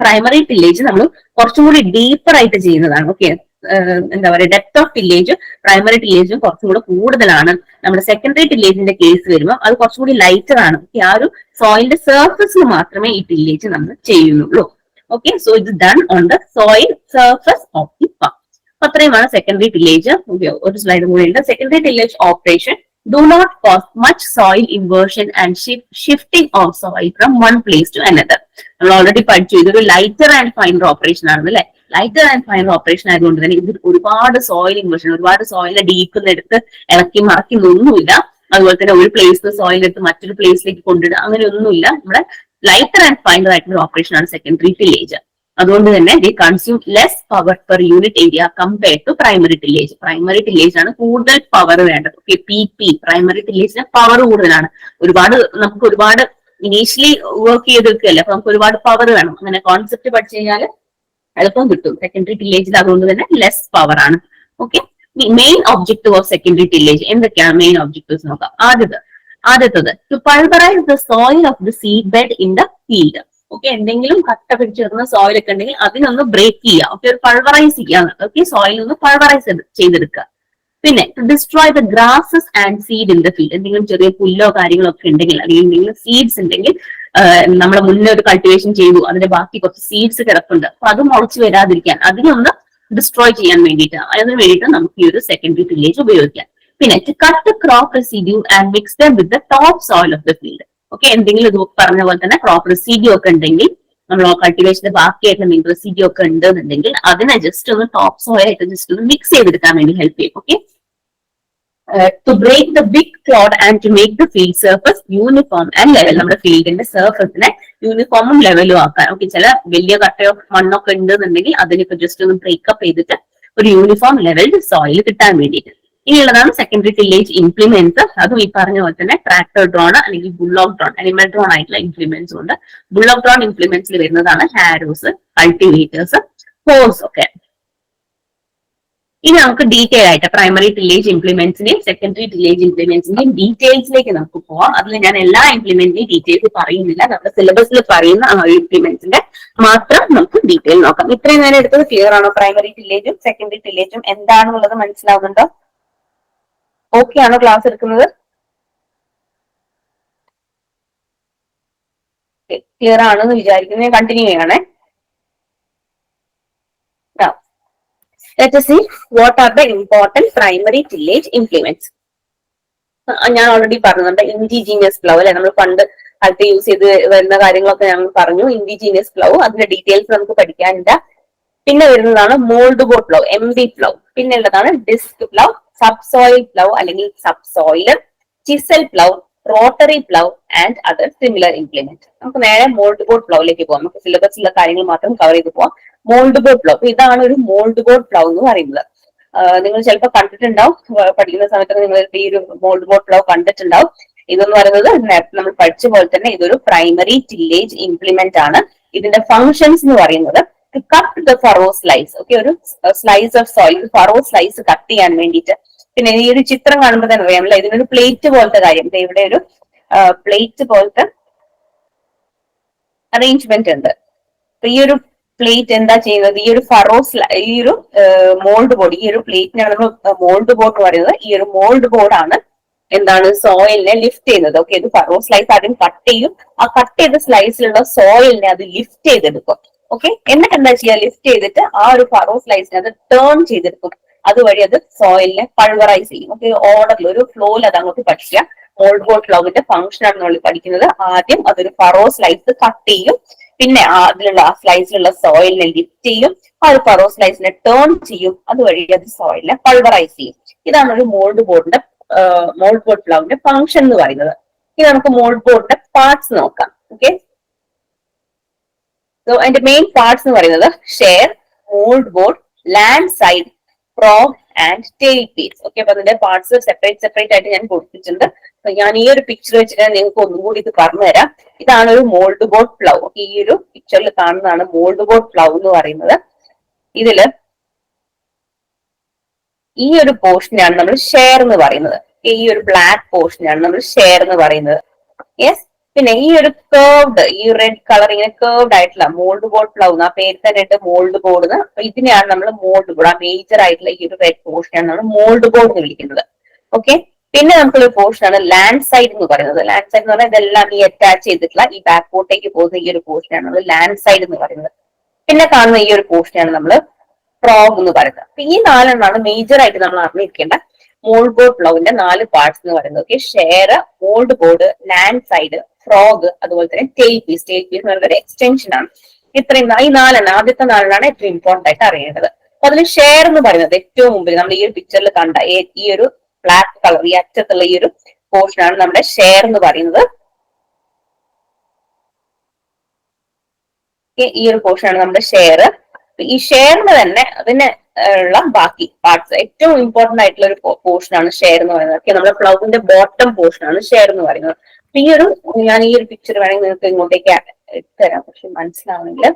പ്രൈമറി ടില്ലേജ് നമ്മൾ കുറച്ചും കൂടി ഡീപ്പർ ആയിട്ട് ചെയ്യുന്നതാണ്. ഓക്കെ, എന്താ പറയുക, ഡെപ്ത് ഓഫ് ടില്ലേജ് പ്രൈമറി ടില്ലേജും കുറച്ചും കൂടെ കൂടുതലാണ്. നമ്മുടെ സെക്കൻഡറി ടില്ലേജിന്റെ കേസ് വരുമ്പോൾ അത് കുറച്ചും കൂടി ലൈറ്റർ ആണ്. ആ ഒരു സോയിലിന്റെ സർഫസിൽ മാത്രമേ ഈ ടില്ലേജ് നമ്മൾ ചെയ്യുന്നുള്ളൂ. ഓക്കെ, സോ ഇത് done on the soil surface of the farm. അത്രയുമാണ് സെക്കൻഡറി ടില്ലേജ്. ഒരു സ്ലൈഡ് കൂടി ഉണ്ട്. Secondary tillage operation do not cause much soil inversion and shifting of soil from one place to another. നമ്മൾ already പഠിച്ചു, ഇതൊരു lighter and finer operation ആണ് അല്ലെ. Lighter and finer operation ആയതുകൊണ്ട് തന്നെ ഇത് ഒരുപാട് സോയിൽ ഇൻവേർഷൻ, ഒരുപാട് സോയിലിനെ ഡീപ്പിൽ എടുത്ത് ഇളക്കി മറക്കുന്നൊന്നുമില്ല. അതുപോലെ തന്നെ ഒരു പ്ലേസ് സോയിൽ എടുത്ത് മറ്റൊരു പ്ലേസിലേക്ക് കൊണ്ടിടുക, അങ്ങനെയൊന്നുമില്ല. നമ്മുടെ ലൈറ്റർ ആൻഡ് ഫൈനർ ആയിട്ടുള്ള ഓപ്പറേഷൻ ആണ് സെക്കൻഡറി ടില്ലേജ്. അതുകൊണ്ട് തന്നെ they consume less power per unit area compared to primary tillage. Primary tillage ആണ് കൂടുതൽ പവർ വേണ്ടത്. ഓക്കെ, PP പ്രൈമറി ടില്ലേജിന് പവർ കൂടുതലാണ്. നമുക്ക് ഒരുപാട് ഇനീഷ്യലി വർക്ക് ചെയ്തെടുക്കുകയല്ലേ, അപ്പൊ നമുക്ക് ഒരുപാട് പവർ വേണം. അങ്ങനെ കോൺസെപ്റ്റ് പഠിച്ചു കഴിഞ്ഞാൽ എളുപ്പം കിട്ടും. സെക്കൻഡറി ടില്ലേജിൽ അതുകൊണ്ട് തന്നെ ലെസ് പവർ ആണ്. Okay, main objective of secondary tillage എന്തൊക്കെയാണ് മെയിൻ ഒബ്ജക്റ്റീവ്സ് നോക്കാം. ആദ്യത്തത് to pulverise the soil of the seed bed in the field. Okay, എന്തെങ്കിലും കട്ട പിടിച്ചു കിടക്കുന്ന സോയിൽ ഒക്കെ ഉണ്ടെങ്കിൽ അതിനൊന്ന് ബ്രേക്ക് ചെയ്യുക. ഓക്കെ, ഒരു പൾവറൈസ് ചെയ്യാന്ന്. ഓക്കെ, സോയിൽ ഒന്ന് പൾവറൈസ് ചെയ്തെടുക്കുക. പിന്നെ to destroy the grasses and seed in the field. എന്തെങ്കിലും ചെറിയ പുല്ലോ കാര്യങ്ങളോ ഒക്കെ ഉണ്ടെങ്കിൽ അല്ലെങ്കിൽ എന്തെങ്കിലും സീഡ്സ് ഉണ്ടെങ്കിൽ നമ്മൾ മുന്നേ ഒരു കൾട്ടിവേഷൻ ചെയ്തു, അതിന്റെ ബാക്കി കുറച്ച് സീഡ്സ് കിടപ്പുണ്ട്, അപ്പൊ അത് മുളച്ചു വരാതിരിക്കാൻ അതിനൊന്ന് ഡിസ്ട്രോയ് ചെയ്യാൻ വേണ്ടിയിട്ട്, അതിന് വേണ്ടിയിട്ട് നമുക്ക് ഈ ഒരു സെക്കൻഡറി ടില്ലേജ് ഉപയോഗിക്കാം. പിന്നെ to cut crop residue and mix them with the top soil of the field. Okay, എന്തെങ്കിലും ഇത് പറഞ്ഞ പോലെ തന്നെ ക്രോപ്പ് റെസിഡ്യൂ ഒക്കെ ഉണ്ടെങ്കിൽ, നമ്മൾ കൾട്ടിവേഷന്റെ ബാക്കിയായിട്ട് എന്തെങ്കിലും റെസിഡ്യൂ ഒക്കെ ഉണ്ടെന്നുണ്ടെങ്കിൽ അതിനെ ജസ്റ്റ് ഒന്ന് ടോപ്പ് സോയിൽ ആയിട്ട് ജസ്റ്റ് ഒന്ന് മിക്സ് ചെയ്തെടുക്കാൻ വേണ്ടി ഹെൽപ്പ് ചെയ്യും. Okay, to break the big cloud and to make the field surface uniform and level. നമ്മുടെ ഫീൽഡിന്റെ സർഫസിനെ യൂണിഫോമും ലെവലും ആക്കാൻ. ഓക്കെ, ചില വലിയ കട്ടയോ മണ്ണൊക്കെ ഉണ്ടെന്നുണ്ടെങ്കിൽ അതിനിപ്പോ ജസ്റ്റ് ഒന്ന് ബ്രേക്കപ്പ് ചെയ്തിട്ട് ഒരു യൂണിഫോം ലെവൽഡ് സോയിൽ കിട്ടാൻ വേണ്ടിയിട്ട്. ഇനിയുള്ളതാണ് സെക്കൻഡറി ടില്ലേജ് ഇംപ്ലിമെന്റ്സ്. അതും ഈ പറഞ്ഞ പോലെ തന്നെ ട്രാക്ടർ ഡ്രോൺ അല്ലെങ്കിൽ ബുള്ളോക്ക് ഡ്രോൺ, അനിമൽ ഡ്രോൺ ആയിട്ടുള്ള ഇംപ്ലിമെന്റ്സും ഉണ്ട്. ബുള്ളോക്ക് ഡ്രോൺ ഇംപ്ലിമെന്റ്സിൽ വരുന്നതാണ് ഹാരോസ്, കൾട്ടിവേറ്റേഴ്സ്, ഹോസ് ഒക്കെ. ഇനി നമുക്ക് ഡീറ്റെയിൽ ആയിട്ട് പ്രൈമറി ടില്ലേജ് ഇംപ്ലിമെന്റ്സിന്റെയും സെക്കൻഡറി ടില്ലേജ് ഇംപ്ലിമെന്റ്സിന്റെയും ഡീറ്റെയിൽസിലേക്ക് നമുക്ക് പോവാം. അതിൽ ഞാൻ എല്ലാ ഇംപ്ലിമെന്റിന്റെയും ഡീറ്റെയിൽസ് പറയുന്നില്ല. നമ്മുടെ സിലബസിൽ പറയുന്ന ആ ഇംപ്ലിമെന്റ്സിന്റെ മാത്രം നമുക്ക് ഡീറ്റെയിൽ നോക്കാം. ഇത്രയും നേരം എടുത്തത് ക്ലിയർ ആണോ? പ്രൈമറി ടില്ലേജും സെക്കൻഡറി ടില്ലേജും എന്താണെന്നുള്ളത് മനസ്സിലാവുന്നുണ്ടോ? ഓക്കെ ആണോ ക്ലാസ് എടുക്കുന്നത്? ക്ലിയർ ആണെന്ന് വിചാരിക്കുന്നു. ഞാൻ കണ്ടിന്യൂ ചെയ്യണേ. Let us see what are the important primary tillage implements. ഞാൻ ഓൾറെഡി പറഞ്ഞിട്ടുണ്ട് ഇൻഡിജീനിയസ് പ്ലവ് അല്ലെ, നമ്മൾ പണ്ട് കാലത്ത് യൂസ് ചെയ്ത് വരുന്ന കാര്യങ്ങളൊക്കെ ഞങ്ങൾ പറഞ്ഞു. ഇൻഡിജീനിയസ് പ്ലവ്, അതിന്റെ ഡീറ്റെയിൽസ് നമുക്ക് പഠിക്കാനില്ല. പിന്നെ വരുന്നതാണ് mould board plough, MB plough. പിന്നെ ഉള്ളതാണ് ഡിസ്ക് പ്ലവ്, സബ്സോയിൽ പ്ലവ് അല്ലെങ്കിൽ subsoiler, chisel plough, rotary plough and other similar implement. നമുക്ക് നേരെ മോൾഡ് ബോർഡ് പ്ലവിലേക്ക് പോകാം. നമുക്ക് സിലബസിലുള്ള കാര്യങ്ങൾ മാത്രം കവർ ചെയ്ത് പോവാം. മോൾഡ് ബോർഡ് പ്ലവ്, ഇതാണ് ഒരു മോൾഡ് ബോർഡ് പ്ലവ് എന്ന് പറയുന്നത്. നിങ്ങൾ ചിലപ്പോൾ കണ്ടിട്ടുണ്ടാവും, പഠിക്കുന്ന സമയത്ത് നിങ്ങൾ ഈ ഒരു മോൾഡ് ബോർഡ് പ്ലവ് കണ്ടിട്ടുണ്ടാവും. ഇതെന്ന് പറയുന്നത് നേരത്തെ നമ്മൾ പഠിച്ച പോലെ തന്നെ ഇതൊരു പ്രൈമറി ടില്ലേജ് ഇംപ്ലിമെന്റ് ആണ്. ഇതിന്റെ ഫങ്ഷൻസ് എന്ന് പറയുന്നത് cut the furrow slice. Okay, ഒരു slice of soil, furrow slice cut ചെയ്യാൻ വേണ്ടിയിട്ട്. പിന്നെ ഈ ഒരു ചിത്രം കാണുമ്പോൾ തന്നെ അറിയാമല്ലോ, ഇതിനൊരു പ്ലേറ്റ് പോലത്തെ കാര്യം, ഇവിടെ ഒരു പ്ലേറ്റ് പോലത്തെ അറേഞ്ച്മെന്റ് ഉണ്ട്. അപ്പൊ ഈ ഒരു പ്ലേറ്റ് എന്താ ചെയ്യുന്നത്? ഈ ഒരു ഈ ഒരു മോൾഡ് ബോർഡ്, ഈ ഒരു പ്ലേറ്റിനാണ് നമ്മൾ മോൾഡ് ബോർഡ് എന്ന് പറയുന്നത്. ഈ ഒരു മോൾഡ് ബോർഡാണ് എന്താണ് സോയിലിനെ ലിഫ്റ്റ് ചെയ്യുന്നത്. ഓക്കെ, ഇത് ഫറോ സ്ലൈസ് ആദ്യം കട്ട് ചെയ്യും. ആ കട്ട് ചെയ്ത സ്ലൈസിലുള്ള സോയിലിനെ അത് ലിഫ്റ്റ് ചെയ്തെടുക്കും. ഓക്കെ, എന്നിട്ട് എന്താ ചെയ്യുക? ലിഫ്റ്റ് ചെയ്തിട്ട് ആ ഒരു ഫറോ സ്ലൈസിനെ അത് ടേൺ ചെയ്തെടുക്കും. അതുവഴി അത് സോയിലിനെ പൾവറൈസ് ചെയ്യും. ഓക്കെ, ഓർഡറിൽ ഒരു ഫ്ലോയിൽ അത് അങ്ങോട്ട് പഠിക്കുക. മോൾഡ് ബോർഡ് പ്ലവിന്റെ ഫംഗ്ഷൻ ആണ് നമ്മൾ പഠിക്കുന്നത്. ആദ്യം അതൊരു ഫറോ സ്ലൈസ് കട്ട് ചെയ്യും, പിന്നെ അതിലുള്ള ആ സ്ലൈസിലുള്ള സോയിലിനെ ലിഫ്റ്റ് ചെയ്യും, ആ ഒരു ഫറോ സ്ലൈസിനെ ടേൺ ചെയ്യും, അതുവഴി അത് സോയിലിനെ പൾവറൈസ് ചെയ്യും. ഇതാണ് ഒരു മോൾഡ് ബോർഡ് പ്ലവിന്റെ ഫംഗ്ഷൻ എന്ന് പറയുന്നത്. ഇനി നമുക്ക് മോൾഡ് ബോർഡിന്റെ പാർട്സ് നോക്കാം. ഓക്കെ, സോ അതിന്റെ മെയിൻ പാർട്സ് എന്ന് പറയുന്നത് share, mould board, land side, frog and tail piece. Okay, അപ്പൊ അതിന്റെ പാർട്സ് സെപ്പറേറ്റ് ആയിട്ട് ഞാൻ കൊടുത്തിട്ടുണ്ട്. ഞാൻ ഈ ഒരു പിക്ചർ വെച്ചിട്ട് നിങ്ങൾക്ക് ഒന്നും കൂടി ഇത് പറഞ്ഞുതരാം. ഇതാണ് ഒരു മോൾഡ് ബോർഡ് പ്ലവ്. ഈ ഒരു പിക്ചറിൽ കാണുന്നതാണ് മോൾഡ് ബോർഡ് പ്ലവ് എന്ന് പറയുന്നത്. ഇതില് ഈ ഒരു പോർഷനാണ് നമ്മൾ ഷെയർ എന്ന് പറയുന്നത്. ഈ ഒരു ബ്ലാക്ക് പോർഷനാണ് നമ്മൾ ഷെയർ എന്ന് പറയുന്നത്. യെസ്, പിന്നെ ഈ ഒരു കേർവ്ഡ്, ഈ റെഡ് കളർ ഇങ്ങനെ കേർവ്ഡ് ആയിട്ടുള്ള മോൾഡ് ബോർഡ് പ്ലവ്, ആ പേര് തന്നെ ഇട്ട് മോൾഡ് ബോർഡ്. ഇതിനെയാണ് നമ്മൾ മോൾഡ് ബോർഡ്, ആ മേജർ ആയിട്ടുള്ള ഈ ഒരു റെഡ് പോർഷനാണ് നമ്മൾ മോൾഡ് ബോർഡ് എന്ന് വിളിക്കുന്നത്. ഓക്കെ, പിന്നെ നമുക്കൊരു പോർഷനാണ് ലാൻഡ് സൈഡ് എന്ന് പറയുന്നത്. ലാൻഡ് സൈഡ് എന്ന് പറഞ്ഞാൽ ഇതെല്ലാം ഈ അറ്റാച്ച് ചെയ്തിട്ടുള്ള ഈ ബാക്കോട്ടേക്ക് പോകുന്ന ഈ ഒരു പോർഷനാണ് നമ്മൾ ലാൻഡ് സൈഡ് എന്ന് പറയുന്നത്. പിന്നെ കാണുന്ന ഈ ഒരു പോർഷനാണ് നമ്മൾ ഫ്രോഗ് എന്ന് പറയുന്നത്. അപ്പൊ ഈ നാലെണ്ണമാണ് മേജർ ആയിട്ട് നമ്മൾ അറിഞ്ഞിരിക്കേണ്ട മോൾഡ് ബോർഡ് പ്ലവിന്റെ 4 പാർട്സ് എന്ന് പറയുന്നത്. Okay, share, mould board, land side, frog, അതുപോലെ തന്നെ ടെയിൽ പീസ്. ടെയിൽ പീസ് എന്ന് പറയുന്ന ഒരു എക്സ്റ്റൻഷൻ ആണ്. ഇത്രയും ഈ 4 ആദ്യത്തെ 4 ഏറ്റവും ഇമ്പോർട്ടന്റ് ആയിട്ട് അറിയേണ്ടത്. അപ്പൊ അതിൽ ഷെയർ എന്ന് പറയുന്നത് ഏറ്റവും മുമ്പിൽ നമ്മൾ ഈ ഒരു പിക്ചറിൽ കണ്ട ഈ ഒരു ബ്ലാക്ക് കളർ ഈ അറ്റത്തുള്ള ഈ ഒരു പോർഷനാണ് നമ്മുടെ ഷെയർ എന്ന് പറയുന്നത്. ഈ ഒരു പോർഷനാണ് നമ്മുടെ ഷെയർ. ഈ ഷെയറിന് തന്നെ അതിന് ഉള്ള ബാക്കി പാർട്സ് ഏറ്റവും ഇമ്പോർട്ടന്റ് ആയിട്ടുള്ള ഒരു പോർഷനാണ് ഷെയർ എന്ന് പറയുന്നത്. ഓക്കെ, നമ്മുടെ പ്ലവിന്റെ ബോട്ടം പോർഷനാണ് ഷെയർ എന്ന് പറയുന്നത്. അപ്പൊ ഈ ഒരു ഞാൻ ഈ ഒരു പിക്ചർ വേണമെങ്കിൽ നിങ്ങൾക്ക് ഇങ്ങോട്ടേക്ക് ഇട്ടുതരാം, പക്ഷെ മനസ്സിലാവണമെങ്കിൽ.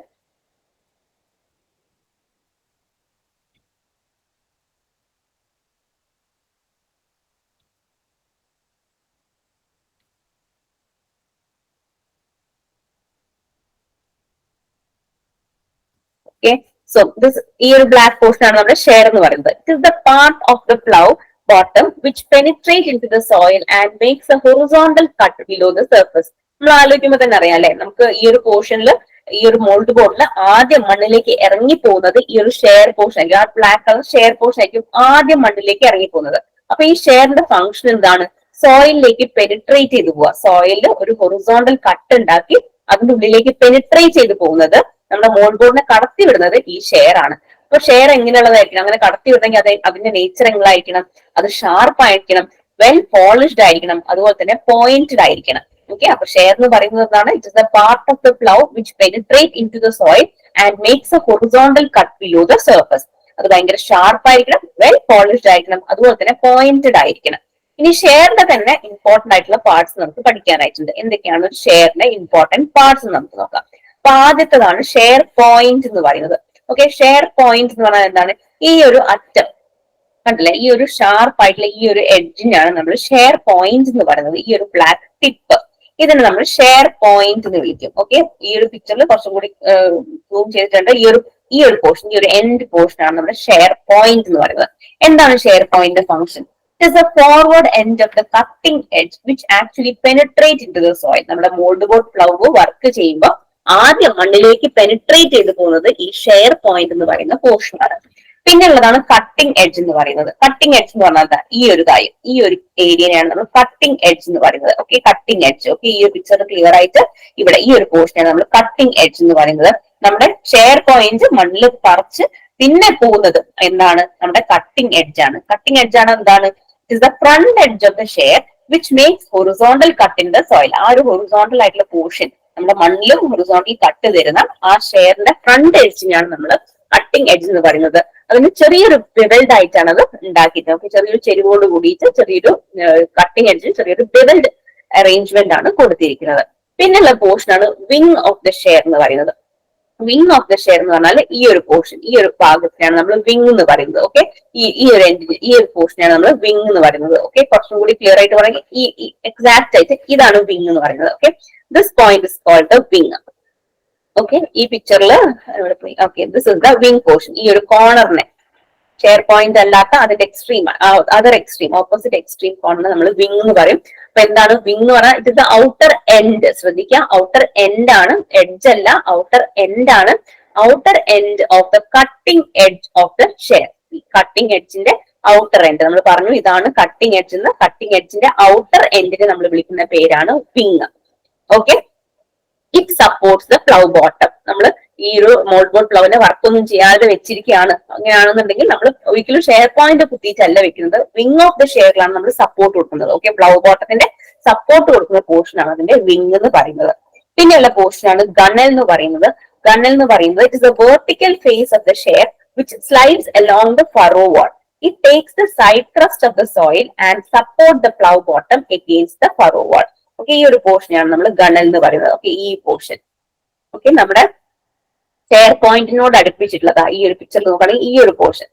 Okay, so this ഈ ഒരു ബ്ലാക്ക് പോർഷൻ ആണ് നമ്മുടെ ഷെയർ എന്ന് പറയുന്നത്. It is the part of the plough bottom which penetrates into the soil and makes a horizontal cut below the surface. നമ്മൾ ആലോചിക്കുമ്പോൾ തന്നെ അറിയാം അല്ലെ, നമുക്ക് ഈ ഒരു പോർഷനിൽ ഈ ഒരു മോൾഡ് ബോർഡിൽ ആദ്യം മണ്ണിലേക്ക് ഇറങ്ങി പോകുന്നത് ഈ ഒരു ഷെയർ പോർഷൻ ആയിരിക്കും. ആ ബ്ലാക്ക് കളർ ഷെയർ പോർഷൻ ആയിരിക്കും ആദ്യം മണ്ണിലേക്ക് ഇറങ്ങി പോകുന്നത്. അപ്പൊ ഈ ഷെയറിന്റെ ഫംഗ്ഷൻ എന്താണ്? സോയിലിലേക്ക് പെനിട്രേറ്റ് ചെയ്ത് പോവുക. സോയിലിൽ ഒരു ഹൊറിസോണ്ടൽ കട്ട് ഉണ്ടാക്കി അതിന്റെ ഉള്ളിലേക്ക് പെനിട്രേറ്റ് ചെയ്ത് പോകുന്നത്, നമ്മുടെ മോൾഡ് ബോർഡിനെ കടത്തി വിടുന്നത് ഈ ഷെയർ ആണ്. അപ്പൊ ഷെയർ എങ്ങനെയുള്ളതായിരിക്കണം, അങ്ങനെ കടത്തി വിടണമെങ്കിൽ അതിന്റെ നേച്ചർ എങ്ങനെയായിരിക്കണം, അത് ഷാർപ്പ് ആയിരിക്കണം, വെൽ പോളിഷ്ഡ് ആയിരിക്കണം, അതുപോലെ തന്നെ പോയിന്റഡ് ആയിരിക്കണം. ഓക്കെ, അപ്പൊ ഷെയർ എന്ന് പറയുന്നത് എന്താണ്? It is the part of the plough which penetrate in to the soil and makes a horizontal cut below the surface. അത് ഭയങ്കര ഷാർപ്പ് ആയിരിക്കണം, വെൽ പോളിഷ്ഡ് ആയിരിക്കണം, അതുപോലെ തന്നെ പോയിന്റഡ് ആയിരിക്കണം. ഇനി ഷെയറിന്റെ തന്നെ ഇമ്പോർട്ടന്റ് ആയിട്ടുള്ള പാർട്സ് നമുക്ക് പഠിക്കാനായിട്ടുണ്ട്. എന്തൊക്കെയാണ് ഒരു ഷെയറിന്റെ ഇമ്പോർട്ടന്റ് പാർട്സ് നമുക്ക് നോക്കാം. അപ്പൊ ആദ്യത്തേതാണ് ഷെയർ പോയിന്റ് എന്ന് പറയുന്നത്. ഓക്കെ, ഷെയർ പോയിന്റ് എന്ന് പറഞ്ഞാൽ എന്താണ്? ഈ ഒരു അറ്റം കണ്ടില്ലേ, ഈ ഒരു ഷാർപ്പ് ആയിട്ടുള്ള ഈ ഒരു എഡ്ജിനാണ് നമ്മൾ ഷെയർ പോയിന്റ് എന്ന് പറയുന്നത്. ഈ ഒരു ബ്ലാക്ക് ടിപ്പ്, ഇതിനെ നമ്മൾ ഷെയർ പോയിന്റ് എന്ന് വിളിക്കും. ഓക്കെ, ഈ ഒരു പിക്ചറിൽ കുറച്ചും കൂടി സൂം ചെയ്തിട്ടുണ്ട്. ഈ ഒരു പോർഷൻ, ഈ ഒരു എൻഡ് പോർഷൻ ആണ് നമ്മുടെ ഷെയർ പോയിന്റ് എന്ന് പറയുന്നത്. എന്താണ് share point function? It is the forward end of the cutting edge which actually penetrate into the soil. നമ്മുടെ മോൾഡ് ബോർഡ് പ്ലവ് വർക്ക് ചെയ്യുമ്പോൾ ആദ്യം മണ്ണിലേക്ക് പെനിട്രേറ്റ് ചെയ്ത് പോകുന്നത് ഈ ഷെയർ പോയിന്റ് എന്ന് പറയുന്ന പോർഷൻ ആണ്. പിന്നെ ഉള്ളതാണ് കട്ടിംഗ് എഡ്ജ് എന്ന് പറയുന്നത്. കട്ടിംഗ് എഡ്ജ് എന്ന് പറഞ്ഞാൽ ഈ ഒരു കാര്യം, ഈ ഒരു ഏരിയയാണ് നമ്മൾ കട്ടിംഗ് എഡ്ജ് എന്ന് പറയുന്നത്. Okay, cutting edge. ഓക്കെ, ഈ ഒരു പിക്ചർ ക്ലിയർ ആയിട്ട് ഇവിടെ ഈ ഒരു പോർഷനാണ് നമ്മൾ കട്ടിംഗ് എഡ്ജ് എന്ന് പറയുന്നത്. നമ്മുടെ ഷെയർ പോയിന്റ് മണ്ണിൽ പറിച്ച് പിന്നെ പോകുന്നത് എന്താണ്? നമ്മുടെ കട്ടിംഗ് എഡ്ജ് ആണ്. കട്ടിംഗ് എഡ്ജ് ആണ് എന്താണ്? It is the front edge of the shear which makes horizontal cut in the soil. ആ ഒരു ഹൊറിസോണ്ടൽ ആയിട്ടുള്ള പോർഷൻ നമ്മുടെ മണ്ണിലും ഹൊറിസോണ്ടൽ കട്ട് തരുന്ന ആ ഷെയറിന്റെ ഫ്രണ്ട് എഡ്ജിനാണ് നമ്മൾ കട്ടിംഗ് എഡ്ജ് എന്ന് പറയുന്നത്. അതിന് ചെറിയൊരു ബിവൽഡ് ആയിട്ടാണ് അത് ഉണ്ടാക്കിയത്. ഓക്കെ, ചെറിയൊരു ചെരിവോട് കൂടിയിട്ട് ചെറിയൊരു കട്ടിംഗ് എഡ്ജിന് ചെറിയൊരു ബിവൽഡ് അറേഞ്ച്മെന്റ് ആണ് കൊടുത്തിരിക്കുന്നത്. പിന്നെയുള്ള പോർഷനാണ് വിങ് ഓഫ് ദ ഷെയർ എന്ന് പറയുന്നത്. വിങ് ഓഫ് ദ ഷെയർ എന്ന് പറഞ്ഞാൽ ഈ ഒരു പോർഷൻ, ഈ ഒരു ഭാഗത്തിനാണ് നമ്മൾ വിങ് എന്ന് പറയുന്നത്. ഓക്കെ, ഈ ഒരു എൻഡിന്, ഈ ഒരു പോർഷനാണ് നമ്മൾ വിങ് എന്ന് പറയുന്നത്. ഓക്കെ, കുറച്ചും കൂടി ക്ലിയർ ആയിട്ട് പറയുന്നത് ഈ എക്സാക്ട് ആയിട്ട് ഇതാണ് വിങ് എന്ന് പറയുന്നത്. Okay, this point is called the wing. Okay, ഈ പിക്ചറിൽ okay, this is the wing portion. ഈ ഒരു കോർണറിനെ ഷെയർ പോയിന്റ് അല്ലാത്ത അതിന്റെ extreme, other extreme, opposite extreme corner നമ്മൾ വിങ് എന്ന് പറയും. അപ്പൊ എന്താണ് വിങ് എന്ന് പറഞ്ഞാൽ? It is the outer end. ശ്രദ്ധിക്കുക, ഔട്ടർ എൻഡ് ആണ്, എഡ്ജ് അല്ല, ഔട്ടർ എൻഡ് ആണ്. Outer end of the cutting edge of the share. Cutting എഡ്ജിന്റെ ഔട്ടർ എൻഡ് നമ്മൾ പറഞ്ഞു, ഇതാണ് കട്ടിംഗ് എഡ്ജ് എന്ന്. കട്ടിംഗ് എഡ്ജിന്റെ ഔട്ടർ എൻഡിനെ നമ്മൾ വിളിക്കുന്ന പേരാണ് wing. Okay, it supports the plough bottom. നമ്മൾ ഈ ഒരു മോൾഡ് ബോർഡ് പ്ലവിനെ വർക്കൊന്നും ചെയ്യാതെ വെച്ചിരിക്കുകയാണ്, അങ്ങനെയാണെന്നുണ്ടെങ്കിൽ നമ്മൾ ഒരിക്കലും ഷെയർ പോയിന്റ് കുത്തിയിട്ടല്ല വെക്കുന്നത്. വിങ് ഓഫ് ദ ഷെയറിലാണ് നമ്മൾ സപ്പോർട്ട് കൊടുക്കുന്നത്. ഓക്കെ, പ്ലവ് ബോട്ടത്തിന്റെ സപ്പോർട്ട് കൊടുക്കുന്ന പോർഷൻ ആണ് അതിന്റെ വിങ് എന്ന് പറയുന്നത്. പിന്നെയുള്ള പോർഷനാണ് ഗണൽ എന്ന് പറയുന്നത്. ഗണൽ എന്ന് പറയുന്നത് it is a vertical face of the share which slides along the furrow wall. It takes the side thrust of the soil and support the plow bottom against the furrow wall. Okay, ഈ ഒരു പോർഷനാണ് നമ്മൾ gunnel എന്ന് പറയുന്നത്. Okay, ഈ portion okay നമ്മുടെ share പോയിന്റിനോട് അടുപ്പിച്ചിട്ടുള്ളതാ. ഈ ഒരു പിക്ചർ നോക്കുകയാണെങ്കിൽ ഈ ഒരു പോർഷൻ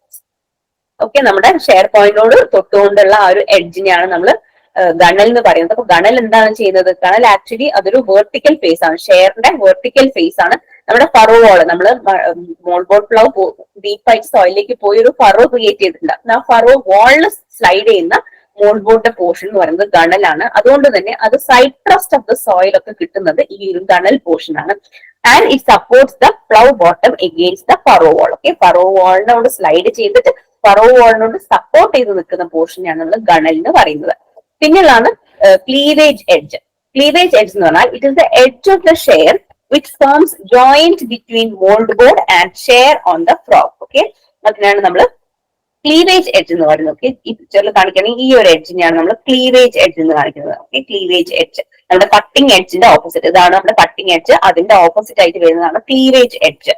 ഓക്കെ നമ്മുടെ ഷെയർ പോയിന്റിനോട് തൊട്ടുകൊണ്ടുള്ള ആ ഒരു എഡ്ജിനെയാണ് നമ്മൾ ഗണൽ എന്ന് പറയുന്നത്. അപ്പൊ ഗണൽ എന്താണ് ചെയ്യുന്നത്? ഗണൽ ആക്ച്വലി അതൊരു വെർട്ടിക്കൽ ഫേസ് ആണ്, ഷെയറിന്റെ വെർട്ടിക്കൽ ഫേസ് ആണ്. നമ്മുടെ ഫറോ വാൾ, നമ്മള് മോൾഡ് ബോർഡ് പ്ലവ് ഡീപ്പായിട്ട് സോയിലേക്ക് പോയി ഒരു ഫറോ ക്രിയേറ്റ് ചെയ്തിട്ടുണ്ട്. ആ ഫറോ വാളിന് സ്ലൈഡ് ചെയ്യുന്ന മോൾഡ് ബോർഡിന്റെ പോർഷൻ എന്ന് പറയുന്നത് ഗണലാണ്. അതുകൊണ്ട് തന്നെ അത് side thrust of the soil ഒക്കെ കിട്ടുന്നത് ഈ ഒരു ഗണൽ പോർഷൻ ആണ്. And it supports the plough bottom against the furrow wall. Okay, furrow വാളിനോട് സ്ലൈഡ് ചെയ്തിട്ട് ഫറോ വാളിനോട് സപ്പോർട്ട് ചെയ്ത് നിൽക്കുന്ന പോർഷനെയാണ് നമ്മൾ ഗണൽ എന്ന് പറയുന്നത്. പിന്നെയുള്ളതാണ് ക്ലീവേജ് എഡ്ജ്. ക്ലീവേജ് എഡ്ജ് എന്ന് പറഞ്ഞാൽ it is the edge of the share which forms joint between mold board and share on the frog. Okay, അതിനാണ് നമ്മൾ ക്ലീവേജ് എഡ്ജ് എന്ന് പറയുന്നത്. ഓക്കെ, ഈ പിക്ചറിൽ കാണിക്കുകയാണെങ്കിൽ ഈ ഒരു എഡ്ജിനെയാണ് നമ്മൾ ക്ലീവേജ് എഡ്ജ് എന്ന് കാണിക്കുന്നത്. ഓക്കെ, ക്ലീവേജ് എഡ്ജ് നമ്മുടെ കട്ടിംഗ് എഡ്ജിന്റെ ഓപ്പോസിറ്റ്, ഇതാണ് നമ്മുടെ കട്ടിംഗ് എഡ്ജ്, അതിന്റെ ഓപ്പോസിറ്റ് ആയിട്ട് വരുന്നതാണ് cleavage edge.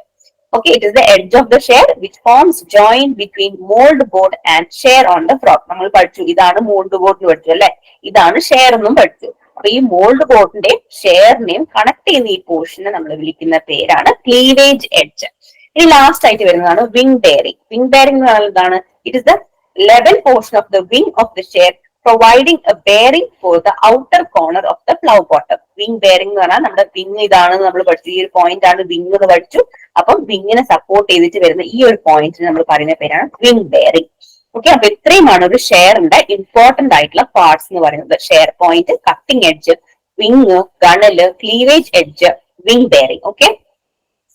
Okay, it is the edge of the share which forms joint between mould board and share on the frog. നമ്മൾ പഠിച്ചു, ഇതാണ് മോൾഡ് ബോർഡ് പഠിച്ചു അല്ലെ, ഇതാണ് ഷെയർ എന്നും പഠിച്ചു. അപ്പൊ ഈ മോൾഡ് ബോർഡിന്റെയും ഷെയറിനെയും കണക്ട് ചെയ്യുന്ന ഈ പോർഷനെ നമ്മൾ വിളിക്കുന്ന പേരാണ് ക്ലീവേജ് എഡ്ജ്. ഇനി ലാസ്റ്റ് ആയിട്ട് വരുന്നതാണ് വിങ് ബെയറിംഗ്. വിങ് ബെയറിംഗ് എന്ന് പറയുന്നത് എന്താണ്? It is the level portion of the wing of the share providing A bearing for the outer corner of the plough bottom. Wing bearing എന്ന് പറഞ്ഞാൽ നമ്മുടെ wing ഇതാണെന്ന് നമ്മൾ പഠിച്ചു, ഈ ഒരു പോയിന്റ് ആണ് വിങ് എന്ന് പഠിച്ചു. അപ്പം വിങ്ങിനെ സപ്പോർട്ട് ചെയ്തിട്ട് വരുന്ന ഈ ഒരു പോയിന്റിന് നമ്മൾ പറയുന്ന പേരാണ് വിങ് ബെയറിംഗ്. ഓക്കെ, അപ്പൊ ഇത്രയുമാണ് ഒരു ഷെയറിന്റെ ഇമ്പോർട്ടന്റ് ആയിട്ടുള്ള പാർട്സ് എന്ന് പറയുന്നത്. Share point, cutting edge, wing, gunnel, cleavage edge, wing bearing. Okay,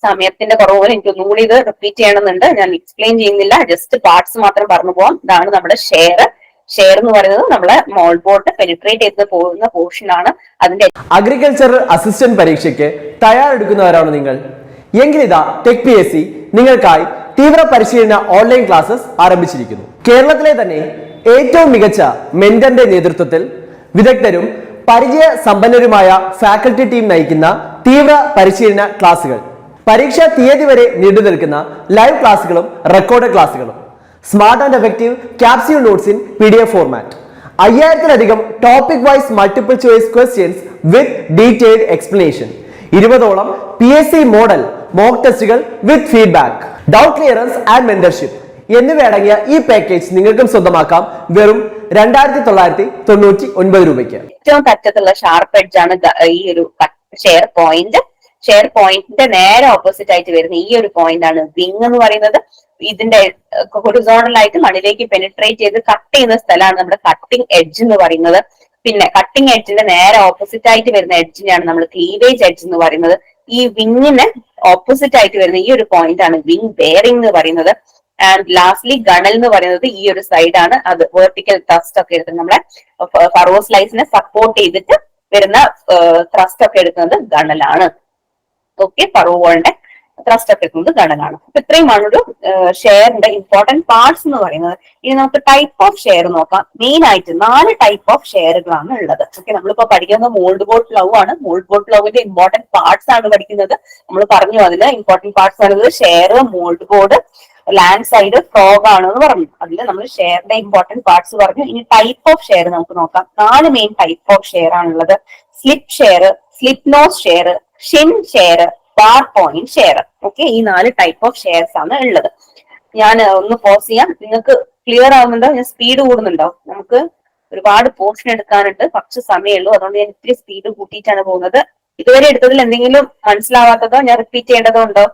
സമയത്തിന്റെ കുറവ് പോലെ എനിക്ക് ഒന്നും കൂടി ഇത് റിപ്പീറ്റ് ചെയ്യണമെന്നുണ്ട്, ഞാൻ എക്സ്പ്ലെയിൻ ചെയ്യുന്നില്ല, ജസ്റ്റ് പാർട്സ് മാത്രം പറഞ്ഞു പോകാം. ഇതാണ് നമ്മുടെ ഷെയർ. ഷെയർ എന്ന് പറയുന്നത് നമ്മളെ മോൾഡ് ബോർഡ് പെനിട്രേറ്റ് ചെയ്ത് പോകുന്ന പോർഷൻ ആണ്. അതിന്റെ അഗ്രികൾച്ചർ അസിസ്റ്റന്റ് പരീക്ഷയ്ക്ക് തയ്യാറെടുക്കുന്നവരാണ് നിങ്ങൾ എങ്കിൽ ഇതാ ടെക് PSC നിങ്ങൾക്കായി തീവ്ര പരിശീലന ഓൺലൈൻ ക്ലാസ്സസ് ആരംഭിച്ചിരിക്കുന്നു. കേരളത്തിലെ തന്നെ ഏറ്റവും മികച്ച മെന്ററിന്റെ നേതൃത്വത്തിൽ വിദഗ്ധരും പരിചയ സമ്പന്നരുമായ ഫാക്കൽറ്റി ടീം നയിക്കുന്ന തീവ്ര പരിശീലന ക്ലാസുകൾ, പരീക്ഷാ തീയതി വരെ നീണ്ടു നിൽക്കുന്ന ലൈവ് ക്ലാസുകളും റെക്കോർഡ് ക്ലാസുകളും, smart and effective capsule notes in PDF format, 5000-ലധികം topic wise multiple choice questions with detailed explanation, 20ഓളം PSC മോഡൽ മോക്ക് ടെസ്റ്റുകൾ with feedback, doubt clearance and mentorship എന്നിവയടങ്ങിയ ഈ പാക്കേജ് നിങ്ങൾക്കും സ്വന്തമാക്കാം വെറും 2999 രൂപയ്ക്ക്. ഏറ്റവും തറ്റത്തുള്ള ഷാർപ്പ് എഡ്ജ് ആണ് ഈ ഒരു ഷെയർ പോയിന്റ്. ഷെയർ പോയിന്റിന്റെ നേരെ ഓപ്പോസിറ്റ് ആയിട്ട് വരുന്ന ഈ ഒരു പോയിന്റ് ആണ് വിങ് എന്ന് പറയുന്നത്. ഇതിന്റെ ഹൊറിസോണ്ടൽ ആയിട്ട് മണ്ണിലേക്ക് പെനിട്രേറ്റ് ചെയ്ത് കട്ട് ചെയ്യുന്ന സ്ഥലമാണ് നമ്മുടെ കട്ടിംഗ് എഡ്ജ് എന്ന് പറയുന്നത്. പിന്നെ കട്ടിംഗ് എഡ്ജിന്റെ നേരെ ഓപ്പോസിറ്റ് ആയിട്ട് വരുന്ന എഡ്ജിനെയാണ് നമ്മൾ ക്ലീവേജ് എഡ്ജ് എന്ന് പറയുന്നത്. ഈ വിങ്ങിന് ഓപ്പോസിറ്റ് ആയിട്ട് വരുന്ന ഈ ഒരു പോയിന്റ് ആണ് വിങ് ബെയറിംഗ് എന്ന് പറയുന്നത്. ആൻഡ് ലാസ്റ്റ്ലി ഗണൽ എന്ന് പറയുന്നത് ഈ ഒരു സൈഡാണ്. അത് വെർട്ടിക്കൽ ത്രസ്റ്റ് ഒക്കെ എടുക്കുന്നത് നമ്മളെ ഫറോ സ്ലൈസിനെ സപ്പോർട്ട് ചെയ്തിട്ട് വരുന്ന ത്രസ്റ്റ് ഒക്കെ എടുക്കുന്നത് ഗണലാണ്. ഓക്കെ, ഫറോവോളിന്റെ ത്രസ്റ്റ് ഒക്കെ എടുക്കുന്നത് ഗണലാണ്. അപ്പൊ ഇത്രയുമാണ് ഒരു ഷെയറിന്റെ ഇമ്പോർട്ടന്റ് പാർട്സ് എന്ന് പറയുന്നത്. ഇനി നമുക്ക് ടൈപ്പ് ഓഫ് ഷെയർ നോക്കാം. മെയിൻ ആയിട്ട് 4 ടൈപ്പ് ഓഫ് ഷെയറുകളാണ് ഉള്ളത്. ഓക്കെ, നമ്മളിപ്പോ പഠിക്കുന്നത് മോൾഡ് ബോട്ട് ലവ് ആണ്. മോൾഡ് ബോട്ട് ലവിന്റെ ഇമ്പോർട്ടന്റ് പാർട്സ് ആണ് പഠിക്കുന്നത്. നമ്മൾ പറഞ്ഞു അതില് ഇമ്പോർട്ടന്റ് പാർട്സ് പറയുന്നത് share, mould board, land side, frog ആണെന്ന് പറഞ്ഞു. അതിൽ നമ്മൾ ഷെയറിന്റെ ഇമ്പോർട്ടന്റ് പാർട്സ് പറഞ്ഞു. ഇനി ടൈപ്പ് ഓഫ് ഷെയർ നമുക്ക് നോക്കാം. 4 മെയിൻ ടൈപ്പ് ഓഫ് ഷെയർ ആണുള്ളത്. Slip share, slip nose share, shin share, bar point share. Okay, ഈ 4 ടൈപ്പ് ഓഫ് ഷെയർസ് ആണ് ഉള്ളത്. ഞാൻ ഒന്ന് പോസ് ചെയ്യാം. നിങ്ങൾക്ക് ക്ലിയർ ആവുന്നുണ്ടോ? ഞാൻ സ്പീഡ് കൂടുന്നുണ്ടോ? നമുക്ക് ഒരുപാട് പോർഷൻ എടുക്കാനുണ്ട്, കുറച്ച് സമയമുള്ളൂ. അതുകൊണ്ട് ഞാൻ ഇത്തിരി സ്പീഡ് കൂട്ടിയിട്ടാണ് പോകുന്നത്. ഇതുവരെ എടുത്തതിൽ എന്തെങ്കിലും മനസ്സിലാവാത്തതോ ഞാൻ റിപ്പീറ്റ് ചെയ്യേണ്ടതോ ഉണ്ടോ?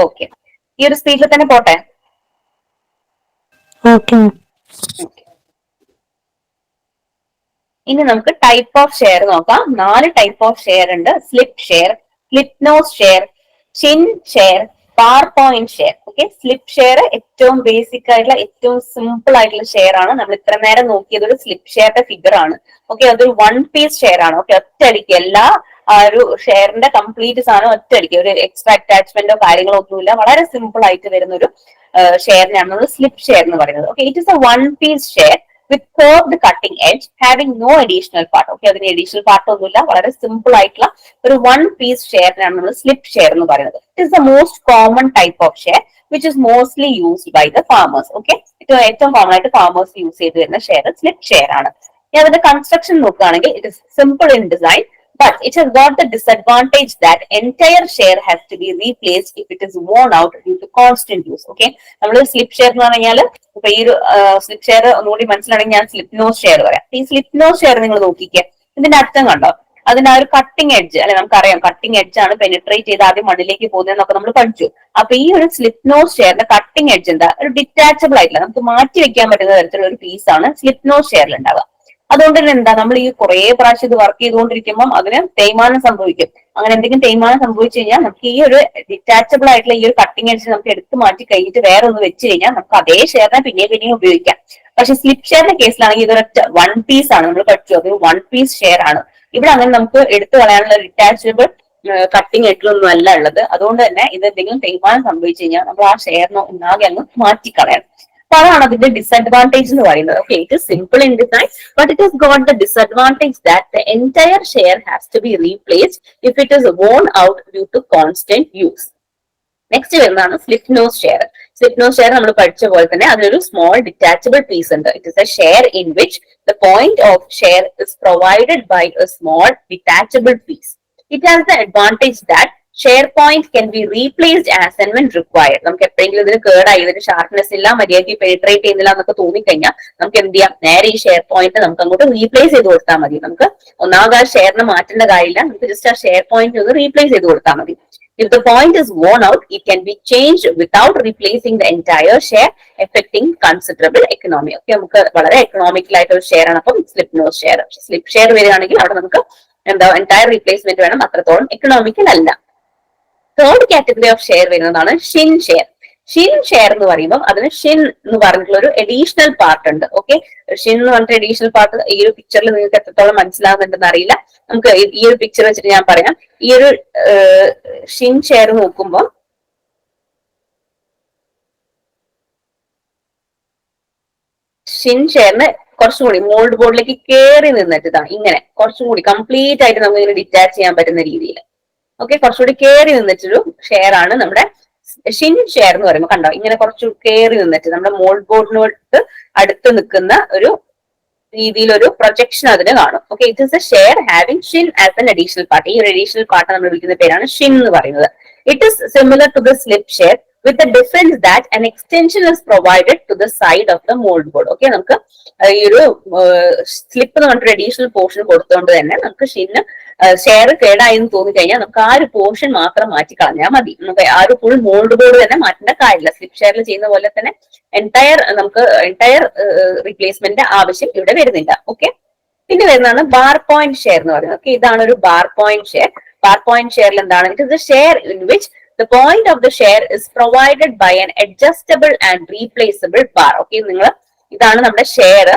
ഓക്കെ, ഈ ഒരു സ്പീഡിൽ തന്നെ പോട്ടെ. ഇനി നമുക്ക് ടൈപ്പ് ഓഫ് ഷെയർ നോക്കാം. 4 ടൈപ്പ് ഓഫ് ഷെയർ ഉണ്ട്. Slip share, slip nose share, chin share, bar point share. Okay, slip share ഏറ്റവും ബേസിക് ആയിട്ടുള്ള ഏറ്റവും സിമ്പിൾ ആയിട്ടുള്ള ഷെയർ ആണ്. നമ്മൾ ഇത്ര നേരം നോക്കിയത് ഒരു സ്ലിപ്പ് ഷെയറിന്റെ ഫിഗർ ആണ്. ഓക്കെ, അതൊരു 1 പീസ് ഷെയർ ആണ്. ഓക്കെ, ഒറ്റയടിക്ക് എല്ലാ ഒരു ഷെയറിന്റെ കംപ്ലീറ്റ് സാധനം ഒറ്റയടിക്ക്, ഒരു എക്സ്ട്രാ അറ്റാച്ച്മെന്റോ കാര്യങ്ങളോ ഒന്നുമില്ല, വളരെ സിമ്പിൾ ആയിട്ട് വരുന്ന ഒരു ഷെയറിനാണ് നമ്മൾ സ്ലിപ്പ് ഷെയർ എന്ന് പറയുന്നത്. Okay, it is a 1 piece share with curved cutting edge having no additional part. Okay, അതിന് additional part ഒന്നുമില്ല, വളരെ സിമ്പിൾ ആയിട്ടുള്ള ഒരു 1 പീസ് ഷെയറിനാണ് നമ്മൾ സ്ലിപ്പ് ഷെയർ എന്ന് പറയുന്നത്. It is the most common type of share which is mostly used by the farmers. Okay, ഏറ്റവും common ആയിട്ട് ഫാമേഴ്സ് യൂസ് ചെയ്ത് വരുന്ന ഷെയർ സ്ലിപ്പ് ഷെയർ ആണ്. ഇനി അതിന്റെ കൺസ്ട്രക്ഷൻ നോക്കുകയാണെങ്കിൽ it is simple in design, but it has got the disadvantage that entire share has to be replaced if it is worn out due to constant use. Okay, നമ്മൾ slip share എന്ന് പറഞ്ഞാൽ ഇപ്പൊ ഈ ഒരു slip share ഒന്നുകൂടി മനസ്സിലാണെങ്കിൽ ഞാൻ slip nose share പറയാം. ഈ സ്ലിപ്പ് നോസ് ഷെയർ നിങ്ങൾ നോക്കിക്കേ, ഇതിന്റെ അർത്ഥം കണ്ടോ? അതിന്റെ ആ ഒരു കട്ടിംഗ് എഡ്ജ്, അല്ലെ നമുക്കറിയാം കട്ടിംഗ് എഡ്ജ് ആണ് പെനിട്രേറ്റ് ചെയ്ത് ആദ്യം മണ്ണിലേക്ക് പോകുന്നതെന്നൊക്കെ നമ്മൾ പഠിച്ചു. അപ്പൊ ഈ ഒരു സ്ലിപ്പ് നോസ് ഷെയറിന്റെ കട്ടിംഗ് എഡ്ജ് എന്താ? ഒരു ഡിറ്റാച്ചബിൾ ആയിട്ടുള്ള നമുക്ക് മാറ്റി വെക്കാൻ പറ്റുന്ന തരത്തിലുള്ള ഒരു പീസ് ആണ് സ്ലിപ്പ് നോസ് ഷെയറിൽ ഉണ്ടാവുക. അതുകൊണ്ട് തന്നെ എന്താ, നമ്മൾ ഈ കുറെ പ്രാവശ്യം ഇത് വർക്ക് ചെയ്തുകൊണ്ടിരിക്കുമ്പോൾ അതിന് തേയ്മാനം സംഭവിക്കും. അങ്ങനെ എന്തെങ്കിലും തേയ്മാനം സംഭവിച്ചു കഴിഞ്ഞാൽ നമുക്ക് ഈ ഒരു ഡിറ്റാച്ചബിൾ ആയിട്ടുള്ള ഈ ഒരു കട്ടിംഗ് എഡ്ജ് നമുക്ക് എടുത്ത് മാറ്റി കഴിഞ്ഞിട്ട് വേറെ ഒന്ന് വെച്ച് കഴിഞ്ഞാൽ നമുക്ക് അതേ ഷെയറിനെ പിന്നെയും ഉപയോഗിക്കാം. പക്ഷെ സ്ലിപ്പ് ഷെയറിന്റെ കേസിലാണെങ്കിൽ ഇതൊരു 1 പീസ് ആണ്. നമ്മൾ പഠിച്ചു അതൊരു 1 പീസ് ഷെയർ ആണ്. ഇവിടെ അങ്ങനെ നമുക്ക് എടുത്തു കളയാനുള്ള ഡിറ്റാച്ചബിൾ കട്ടിംഗ് എഡ്ജിലൊന്നും അല്ല ഉള്ളത്. അതുകൊണ്ട് തന്നെ ഇത് എന്തെങ്കിലും തേയ്മാനം സംഭവിച്ചു കഴിഞ്ഞാൽ നമ്മൾ ആ ഷെയറിനെ ഒന്നാകെ അങ്ങ് മാറ്റിക്കളയണം. അപ്പൊ അതാണ് അതിന്റെ ഡിസഡ്വാൻറ്റേജ് എന്ന് പറയുന്നത്. Okay, it is simple in design, but it has got the disadvantage that the entire share has to be replaced if it is worn out due to constant use. Next വരുന്നതാണ് slip nose share. Slip nose share നമ്മൾ പഠിച്ച പോലെ തന്നെ അതിനൊരു small detachable piece ഉണ്ട്. It is a share in which the point of share is provided by a small detachable piece. It has the advantage that share point can be replaced as and when required. നമുക്ക് എപ്പോഴെങ്കിലും ഇതിന് കേടായി, ഇതിന് sharpness ഇല്ല, മര്യാദയ്ക്ക് penetrate ചെയ്യുന്നില്ല എന്നൊക്കെ തോന്നിക്കഴിഞ്ഞാൽ നമുക്ക് എന്ത് ചെയ്യാം, നേരെ ഈ ഷെയർ പോയിന്റ് നമുക്ക് അങ്ങോട്ട് റീപ്ലേസ് ചെയ്ത് കൊടുത്താൽ മതി. നമുക്ക് ഒന്നാമത് ആ ഷെയറിനെ മാറ്റേണ്ട കാര്യമില്ല, നമുക്ക് ജസ്റ്റ് ആ ഷെയർ പോയിന്റ് ഒന്ന് റീപ്ലേസ് ചെയ്ത് കൊടുത്താൽ മതി. If the point is worn out, it can be changed without replacing the entire share, affecting considerable economy. Okay, നമുക്ക് വളരെ എക്കണോമിക്കൽ ആയിട്ട് ഒരു ഷെയർ ആണ് അപ്പം slip nose share. Slip share വരികയാണെങ്കിൽ അവിടെ നമുക്ക് എന്താ എൻറ്റയർ റീപ്ലേസ്മെന്റ് വേണം, അത്രത്തോളം എക്കണോമിക്കൽ അല്ല. തേർഡ് കാറ്റഗറി ഓഫ് ഷെയർ വരുന്നതാണ് ഷിൻ ഷെയർ. ഷിൻ ഷെയർ എന്ന് പറയുമ്പോൾ അതിന് ഷിൻ എന്ന് പറഞ്ഞിട്ടുള്ള ഒരു അഡീഷണൽ പാർട്ട് ഉണ്ട്. ഓക്കെ, ഷിൻ എന്ന് പറഞ്ഞിട്ട് അഡീഷണൽ പാർട്ട് ഈ ഒരു പിക്ചറിൽ നിങ്ങൾക്ക് എത്രത്തോളം മനസ്സിലാകുന്നുണ്ടെന്ന് അറിയില്ല. നമുക്ക് ഈ ഒരു പിക്ചർ വെച്ചിട്ട് ഞാൻ പറയാം. ഈ ഒരു ഷിൻ ഷെയർ നോക്കുമ്പോൾ ഷിൻ ഷെയറിന് കുറച്ചും കൂടി മോൾഡ് ബോർഡിലേക്ക് കയറി നിന്നിട്ട് ഇതാണ് ഇങ്ങനെ കുറച്ചും കൂടി കംപ്ലീറ്റ് ആയിട്ട് നമുക്ക് ഇങ്ങനെ ഡിറ്റാച്ച് ചെയ്യാൻ പറ്റുന്ന രീതിയിൽ. ഓക്കെ, കുറച്ചുകൂടി കയറി നിന്നിട്ടൊരു ഷെയർ ആണ് നമ്മുടെ ഷിൻ ഷെയർ എന്ന് പറയുമ്പോൾ. കണ്ടോ, ഇങ്ങനെ കുറച്ച് കയറി നിന്നിട്ട് നമ്മുടെ മോൾഡ് ബോർഡിനോട്ട് അടുത്ത് നിൽക്കുന്ന ഒരു രീതിയിൽ ഒരു പ്രൊജക്ഷൻ അതിന് കാണും. Okay, it is a share having shin as an additional part. ഈ ഒരു അഡീഷണൽ പാർട്ട് നമ്മൾ വിളിക്കുന്ന പേരാണ് ഷിൻ എന്ന് പറയുന്നത്. It is similar to the slip share with the difference that an extension is provided to the side of the mold board. Okay, നമുക്ക് ഈ ഒരു സ്ലിപ്പ് എന്ന് പറഞ്ഞിട്ട് അഡീഷണൽ പോർഷൻ കൊടുത്തുകൊണ്ട് തന്നെ നമുക്ക് ഷിന്ന് ഷെയർ കേടായി എന്ന് തോന്നിക്കഴിഞ്ഞാൽ നമുക്ക് ആ ഒരു പോർഷൻ മാത്രം മാറ്റി കളഞ്ഞാൽ മതി. നമുക്ക് ആ ഒരു ഫുൾ മോൾഡ് ബോർഡ് തന്നെ മാറ്റേണ്ട കാര്യമില്ല. സ്ലിപ്പ് ഷെയറിൽ ചെയ്യുന്ന പോലെ തന്നെ എൻറ്റയർ റീപ്ലേസ്മെന്റ് ആവശ്യം ഇവിടെ വരുന്നില്ല. ഓക്കെ, പിന്നെ വരുന്നതാണ് ബാർ പോയിന്റ് ഷെയർ എന്ന് പറയുന്നത്. ഓക്കെ, ഇതാണ് ഒരു bar point share. Bar point ഷെയറിൽ എന്താണ്? It is a share in which the point of the share is provided by an adjustable and replaceable bar. Okay, നിങ്ങൾ ഇതാണ് നമ്മുടെ ഷെയർ,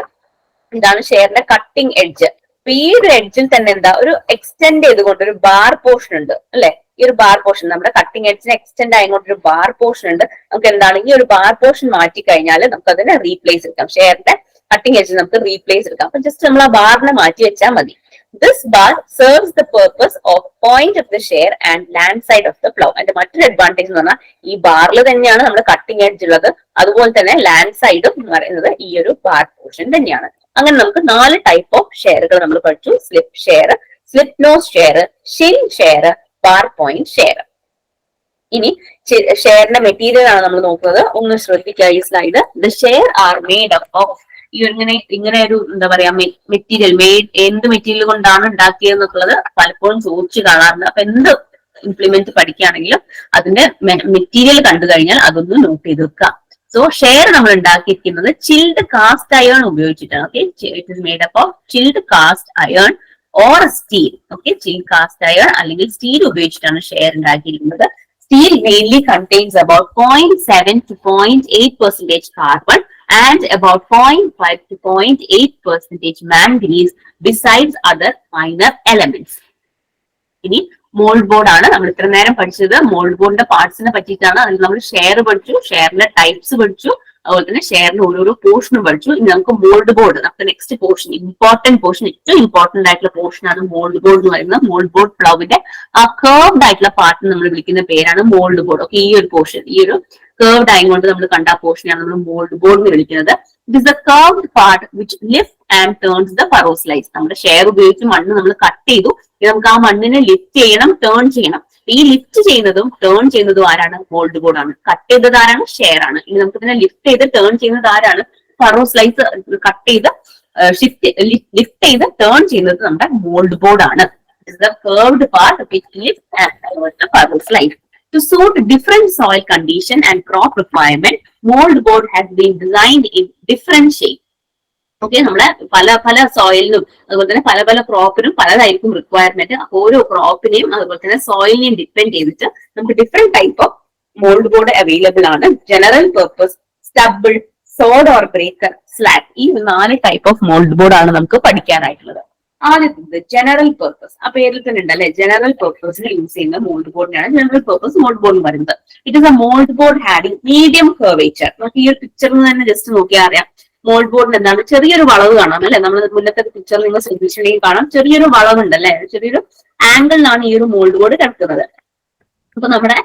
ഇതാണ് ഷെയറിന്റെ കട്ടിംഗ് എഡ്ജ്. അപ്പൊ ഈ ഒരു എഡ്ജിൽ തന്നെ എന്താ ഒരു എക്സ്റ്റെൻഡ് ചെയ്തുകൊണ്ട് ഒരു ബാർ പോർഷൻ ഉണ്ട് അല്ലെ. ഈ ഒരു ബാർ പോർഷൻ നമ്മുടെ കട്ടിംഗ് എഡ്ജിന് എക്സ്റ്റെൻഡ് ആയിക്കൊണ്ട് ഒരു ബാർ പോർഷൻ ഉണ്ട്. നമുക്ക് എന്താണ് ഈ ഒരു ബാർ പോർഷൻ മാറ്റി കഴിഞ്ഞാൽ നമുക്ക് അതിനെ റീപ്ലേസ് എടുക്കാം. ഷെയറിന്റെ കട്ടിംഗ് എഡ്ജ് നമുക്ക് റീപ്ലേസ് എടുക്കാം. അപ്പൊ ജസ്റ്റ് നമ്മൾ ആ ബാറിനെ മാറ്റി വെച്ചാൽ മതി. This bar serves the purpose of point of the share and land side of the plow. അതിന്റെ മറ്റൊരു അഡ്വാൻറ്റേജ് എന്ന് പറഞ്ഞാൽ ഈ ബാറിൽ തന്നെയാണ് നമ്മുടെ കട്ടിംഗ് എഡ്ജ് ഉള്ളത്. അതുപോലെ തന്നെ ലാൻഡ് സൈഡും എന്ന് പറയുന്നത് ഈ ഒരു ബാർ പോർഷൻ തന്നെയാണ്. അങ്ങനെ നമുക്ക് 4 ടൈപ്പ് ഓഫ് ഷെയറുകൾ നമ്മൾ പഠിച്ചു. Slip share, slip nose share, shin share, bar point share. ഇനി ഷെയറിന്റെ മെറ്റീരിയൽ ആണ് നമ്മൾ നോക്കുന്നത്. ഒന്ന് ശ്രദ്ധിക്കുക ഈ slide. The share are made up of ഈ ഇങ്ങനെ ഒരു എന്താ പറയാ മെറ്റീരിയൽ എന്ത് മെറ്റീരിയൽ കൊണ്ടാണ് ഉണ്ടാക്കിയതെന്നുള്ളത് പലപ്പോഴും ചോദിച്ചു കാണാറുണ്ട്. അപ്പൊ എന്ത് ഇംപ്ലിമെന്റ് പഠിക്കുകയാണെങ്കിലും അതിന്റെ മെറ്റീരിയൽ കണ്ടു കഴിഞ്ഞാൽ അതൊന്ന് നോട്ട് ചെയ്ത് വെക്കുക. സോ ഷെയർ നമ്മൾ ഉണ്ടാക്കിയിരിക്കുന്നത് ചിൽഡ് കാസ്റ്റ് അയൺ ഉപയോഗിച്ചിട്ടാണ്. Okay, it is made up of chilled cast iron or steel. Okay, chilled cast iron അല്ലെങ്കിൽ സ്റ്റീൽ ഉപയോഗിച്ചിട്ടാണ് ഷെയർ ഉണ്ടാക്കിയിരിക്കുന്നത്. Steel mainly contains about 0.7 to 0.8% carbon and about 0.5 to 0.8% manganese besides other minor elements. ഇനി mould board ആണ് നമ്മൾ ഇത്ര നേരം പഠിച്ചത്. Mould ബോർഡിന്റെ പാർട്സിനെ പറ്റിയിട്ടാണ്. അതിൽ നമ്മൾ ഷെയർ പഠിച്ചു, ഷെയറിന്റെ ടൈപ്സ് പഠിച്ചു, അതുപോലെ തന്നെ ഷെയറിന്റെ ഓരോരോ പോർഷനും പഠിച്ചു. ഇനി നമുക്ക് മോൾഡ് ബോർഡ്, നമുക്ക് നെക്സ്റ്റ് പോർഷൻ, ഇമ്പോർട്ടന്റ് പോർഷൻ, ഏറ്റവും ഇമ്പോർട്ടന്റ് ആയിട്ടുള്ള പോർഷൻ ആണ് മോൾഡ് ബോർഡ് എന്ന് പറയുന്നത്. മോൾഡ് ബോർഡ് പ്ലവിന്റെ ആ കർവ്ഡ് ആയിട്ടുള്ള പാർട്ട് നമ്മൾ വിളിക്കുന്ന പേരാണ് മോൾഡ് ബോർഡ്. ഓക്കെ, ഈ ഒരു പോർഷൻ, ഈ ഒരു കർവ്ഡ് ആയതുകൊണ്ട് നമ്മൾ കണ്ട പോർഷനാണ് നമ്മൾ മോൾഡ് ബോർഡ് എന്ന് വിളിക്കുന്നത്. It is a curved part which lift and turns the furrow slice. നമ്മുടെ ഷെയർ ഉപയോഗിച്ച് മണ്ണ് നമ്മൾ കട്ട് ചെയ്തു. നമുക്ക് ആ മണ്ണിനെ ലിഫ്റ്റ് ചെയ്യണം, ടേൺ ചെയ്യണം. ഈ ലിഫ്റ്റ് ചെയ്യുന്നതും ടേൺ ചെയ്യുന്നതും ആരാണ്? മോൾഡ് ബോർഡ് ആണ്. കട്ട് ചെയ്തത് ആരാണ്? ഷെയർ ആണ്. ഇനി നമുക്ക് ഇതിനെ ലിഫ്റ്റ് ചെയ്ത് ടേൺ ചെയ്യുന്നത് ആരാണ്? ഫറോ സ്ലൈസ് കട്ട് ചെയ്ത് ലിഫ്റ്റ് ചെയ്ത് ടേൺ ചെയ്യുന്നത് നമ്മുടെ മോൾഡ് ബോർഡ് ആണ്. It is the curved part which lifts and lowers the furrow slice. To suit different soil condition and crop requirement, mold board has been designed in different shape. Okay, നമ്മളെ പല സോയിലിനും അതുപോലെ തന്നെ പല ക്രോപ്പിനും പലതായിരിക്കും requirement. ഓരോ ക്രോപ്പിനെയും അതുപോലെ തന്നെ സോയിലിനെയും depend ചെയ്തിട്ട് നമുക്ക് different type of mould board available ആണ്. General purpose, stubble, sod or breaker, slat, ഈ 4 ടൈപ്പ് ഓഫ് മോൾഡ് ബോർഡ് ആണ് നമുക്ക് പഠിക്കാനായിട്ടുള്ളത്. ആദ്യത്തേത് ജനറൽ പർപ്പസ്. ആ പേരിൽ തന്നെ ഉണ്ടല്ലേ, ജനറൽ പർപ്പസിന് യൂസ് ചെയ്യുന്ന മോൾഡ് ബോർഡിനാണ് ജനറൽ പർപ്പസ് മോൾഡ് ബോർഡ് എന്ന് പറയുന്നത്. It is a mould board having medium curvature. നമുക്ക് ഈ ഒരു പിക്ചറിൽ തന്നെ ജസ്റ്റ് നോക്കിയാൽ അറിയാം മോൾഡ് ബോർഡിന് എന്താണ്, ചെറിയൊരു വളവ് കാണാം അല്ലെ. നമ്മൾ മുന്നത്തെ പിക്ചറിൽ നിങ്ങൾ ശ്രദ്ധിച്ചിട്ടുണ്ടെങ്കിൽ കാണാം ചെറിയൊരു വളവുണ്ട് അല്ലെ, ചെറിയൊരു ആംഗിളിലാണ് ഈ ഒരു മോൾഡ് ബോർഡ് കിടക്കുന്നത്. അപ്പൊ നമ്മുടെ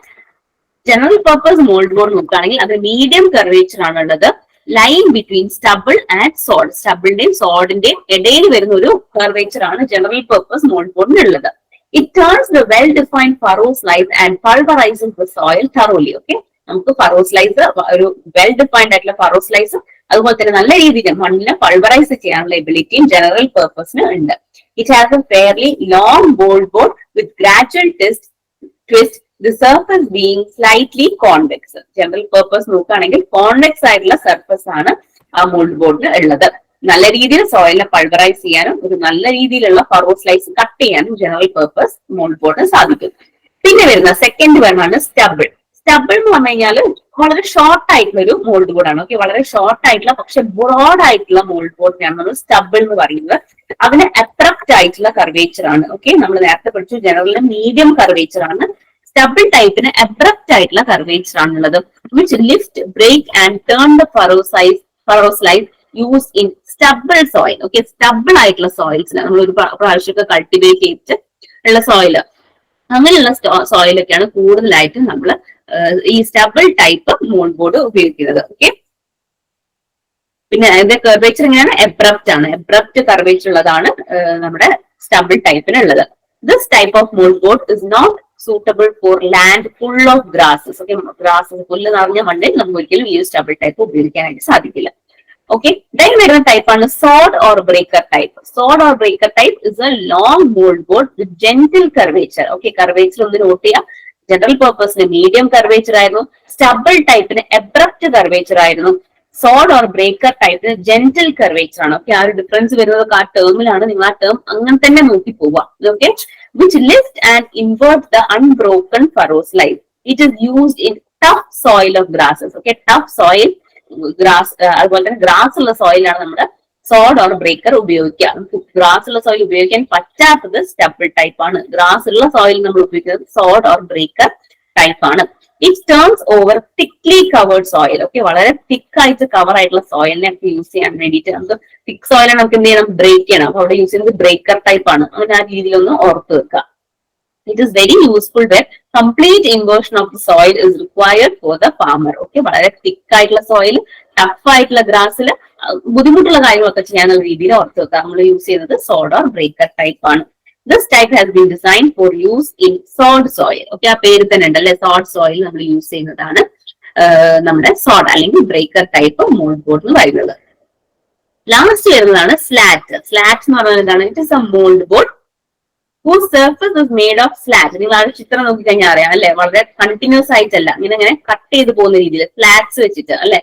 ജനറൽ പർപ്പസ് മോൾഡ് ബോർഡ് നോക്കുകയാണെങ്കിൽ അത് മീഡിയം കർവേച്ചർ ആണുള്ളത്. ലൈൻ ബിറ്റ്വീൻ സ്റ്റബിൾ ആൻഡ് സോഡ്, സ്റ്റബിളിന്റെയും സോഡിന്റെയും ഇടയിൽ വരുന്ന ഒരു കർവേച്ചർ ആണ് ജനറൽ പർപ്പസ് മോൾഡ് ബോർഡിന് ഉള്ളത്. It turns the well defined furrow slice and pulverising the soil thoroughly. Okay, നമുക്ക് ഫറോ സ്ലൈസ്, ഒരു വെൽ ഡിഫൈൻഡ് ആയിട്ടുള്ള ഫറോ സ്ലൈസ്, അതുപോലെ തന്നെ നല്ല രീതിയിൽ മണ്ണിനെ പൾവറൈസ് ചെയ്യാനുള്ള എബിലിറ്റിയും ജനറൽ പർപ്പസിന് ഉണ്ട്. It has A fairly long mould board with gradual twist, the surface being slightly convex. General purpose നോക്കുകയാണെങ്കിൽ കോൺവെക്സ് ആയിട്ടുള്ള സർഫസ് ആണ് ആ മോൾഡ് ബോർഡിന് ഉള്ളത്. നല്ല രീതിയിൽ സോയിലിനെ പൾവറൈസ് ചെയ്യാനും ഒരു നല്ല രീതിയിലുള്ള ഫറോ സ്ലൈസ് കട്ട് ചെയ്യാനും ജനറൽ പർപ്പസ് മോൾഡ് ബോർഡിന് സാധിക്കും. പിന്നെ വരുന്ന സെക്കൻഡ് വൺ ആണ് സ്റ്റബിൾ. സ്റ്റബിൾ എന്ന് പറഞ്ഞു കഴിഞ്ഞാൽ വളരെ ഷോർട്ട് ആയിട്ടുള്ള ഒരു മോൾഡ് ബോർഡ് ആണ്. ഓക്കെ, വളരെ ഷോർട്ട് ആയിട്ടുള്ള പക്ഷെ ബ്രോഡ് ആയിട്ടുള്ള മോൾഡ് ബോർഡിനാണ് നമ്മൾ സ്റ്റബിൾ എന്ന് പറയുന്നത്. അതിന് അബ്രപ്റ്റ് ആയിട്ടുള്ള കർവേച്ചർ ആണ്. ഓക്കെ, നമ്മൾ നേരത്തെ പഠിച്ചു ജനറലിന് മീഡിയം കർവേച്ചർ ആണ്. സ്റ്റബിൾ ടൈപ്പിന് അബ്രപ്റ്റ് ആയിട്ടുള്ള കർവേച്ചർ ആണുള്ളത്. Which lift break and turn the furrow slice use in stubble soil. Okay, stubble ആയിട്ടുള്ള സോയിൽസിൽ നമ്മൾ ഒരു പ്രാവശ്യമൊക്കെ കൾട്ടിവേറ്റ് ചെയ്തിട്ട് ഉള്ള സോയില്, അങ്ങനെയുള്ള സോയിലൊക്കെയാണ് കൂടുതലായിട്ട് നമ്മൾ ഈ സ്റ്റബിൾ ടൈപ്പ് മോൾഡ് ബോർഡ് ഉപയോഗിക്കുന്നത്. ഓക്കെ, പിന്നെ അതിന്റെ കർവേച്ചർ എങ്ങനെയാണ്? എബ്രപ്റ്റ് ആണ്. എബ്രപ്റ്റ് കർവേച്ചർ ഉള്ളതാണ് നമ്മുടെ സ്റ്റബിൾ ടൈപ്പിനുള്ളത്. This type of mould board is not suitable for land full of grasses. Okay, grasses പുല്ല് നിറഞ്ഞ മണ്ണിൽ നമുക്ക് ഒരിക്കലും ഈ സ്റ്റബിൾ ടൈപ്പ് ഉപയോഗിക്കാനായിട്ട് സാധിക്കില്ല. ഓക്കെ, ദെൻ വരുന്ന ടൈപ്പാണ് sod or breaker type. Sod or breaker type is a long mould board with gentle curvature. Okay, curvature ഒന്ന് നോട്ട് ചെയ്യാം. ജനറൽ പർപ്പസിന് മീഡിയം കർവേച്ചർ ആയിരുന്നു. സ്റ്റബിൾ ടൈപ്പിന് എബ്രപ്റ്റ് കർവേച്ചർ ആയിരുന്നു. സോഡ് ഓർ ബ്രേക്കർ ടൈപ്പിന് ജെന്റിൽ കർവേച്ചർ ആണ്. ഓക്കെ, ആ ഒരു ഡിഫറൻസ് വരുന്നത് ആ ടേമിലാണ്. നിങ്ങൾ ആ ടേം അങ്ങനെ തന്നെ നോക്കി പോവാം. Okay, which lift and invert the unbroken furrows life. It is used in tough soil of grasses. Okay, tough soil, grass, അതുപോലെ തന്നെ ഗ്രാസ് ഉള്ള സോയിലാണ് നമ്മുടെ സോഡ് ഓർ ബ്രേക്കർ ഉപയോഗിക്കുക. നമുക്ക് ഗ്രാസ് ഉള്ള സോയിൽ ഉപയോഗിക്കാൻ പറ്റാത്തത് സ്റ്റബിൾ ടൈപ്പ് ആണ്. ഗ്രാസ് ഉള്ള സോയിൽ നമ്മൾ ഉപയോഗിക്കുന്നത് സോഡ് ഓർ ബ്രേക്കർ ടൈപ്പ് ആണ്. It turns over thickly covered soil. Okay, വളരെ തിക്ക് ആയിട്ട് കവർ ആയിട്ടുള്ള സോയിലിനെ നമുക്ക് യൂസ് ചെയ്യാൻ വേണ്ടിയിട്ട് നമുക്ക് തിക്ക് സോയിലാണ് നമുക്ക് എന്ത് ചെയ്യണം? ബ്രേക്ക് ചെയ്യണം. അപ്പൊ അവിടെ യൂസ് ചെയ്യുന്നത് ബ്രേക്കർ ടൈപ്പ് ആണ്. അങ്ങനെ ആ രീതിയിലൊന്ന് ഓർത്ത് വെക്കുക. It is very useful where complete inversion of the soil is required for the farmer. Okay, വളരെ തിക്ക് ആയിട്ടുള്ള സോയിൽ, ടഫ് ആയിട്ടുള്ള ഗ്രാസിൽ ബുദ്ധിമുട്ടുള്ള കാര്യങ്ങളൊക്കെ ചെയ്യാനുള്ള രീതിയിൽ ഓർത്ത് വെക്കുക. നമ്മൾ യൂസ് ചെയ്യുന്നത് സോഡ് ഓർ ബ്രേക്കർ ടൈപ്പ് ആണ്. This type has been design for use in sod soil. Okay, ആ പേര് തന്നെ ഉണ്ട് അല്ലെ, സോഡ് സോയിൽ നമ്മൾ യൂസ് ചെയ്യുന്നതാണ് നമ്മുടെ സോഡ് അല്ലെങ്കിൽ ബ്രേക്കർ ടൈപ്പ് മോൾഡ് ബോർഡ് എന്ന് പറയുന്നത്. ലാസ്റ്റ് വരുന്നതാണ് സ്ലാറ്റ്. സ്ലാറ്റ് എന്ന് പറഞ്ഞാൽ എന്താണ്? It is a mould board whose surface is made of slat. നിങ്ങൾ ആ ഒരു ചിത്രം നോക്കിക്കഴിഞ്ഞാൽ അറിയാം അല്ലെ, വളരെ കണ്ടിന്യൂസ് ആയിട്ടല്ല, ഇങ്ങനെ കട്ട് ചെയ്ത് പോകുന്ന രീതിയിൽ ഫ്ലാറ്റ്സ് വെച്ചിട്ട് അല്ലെ,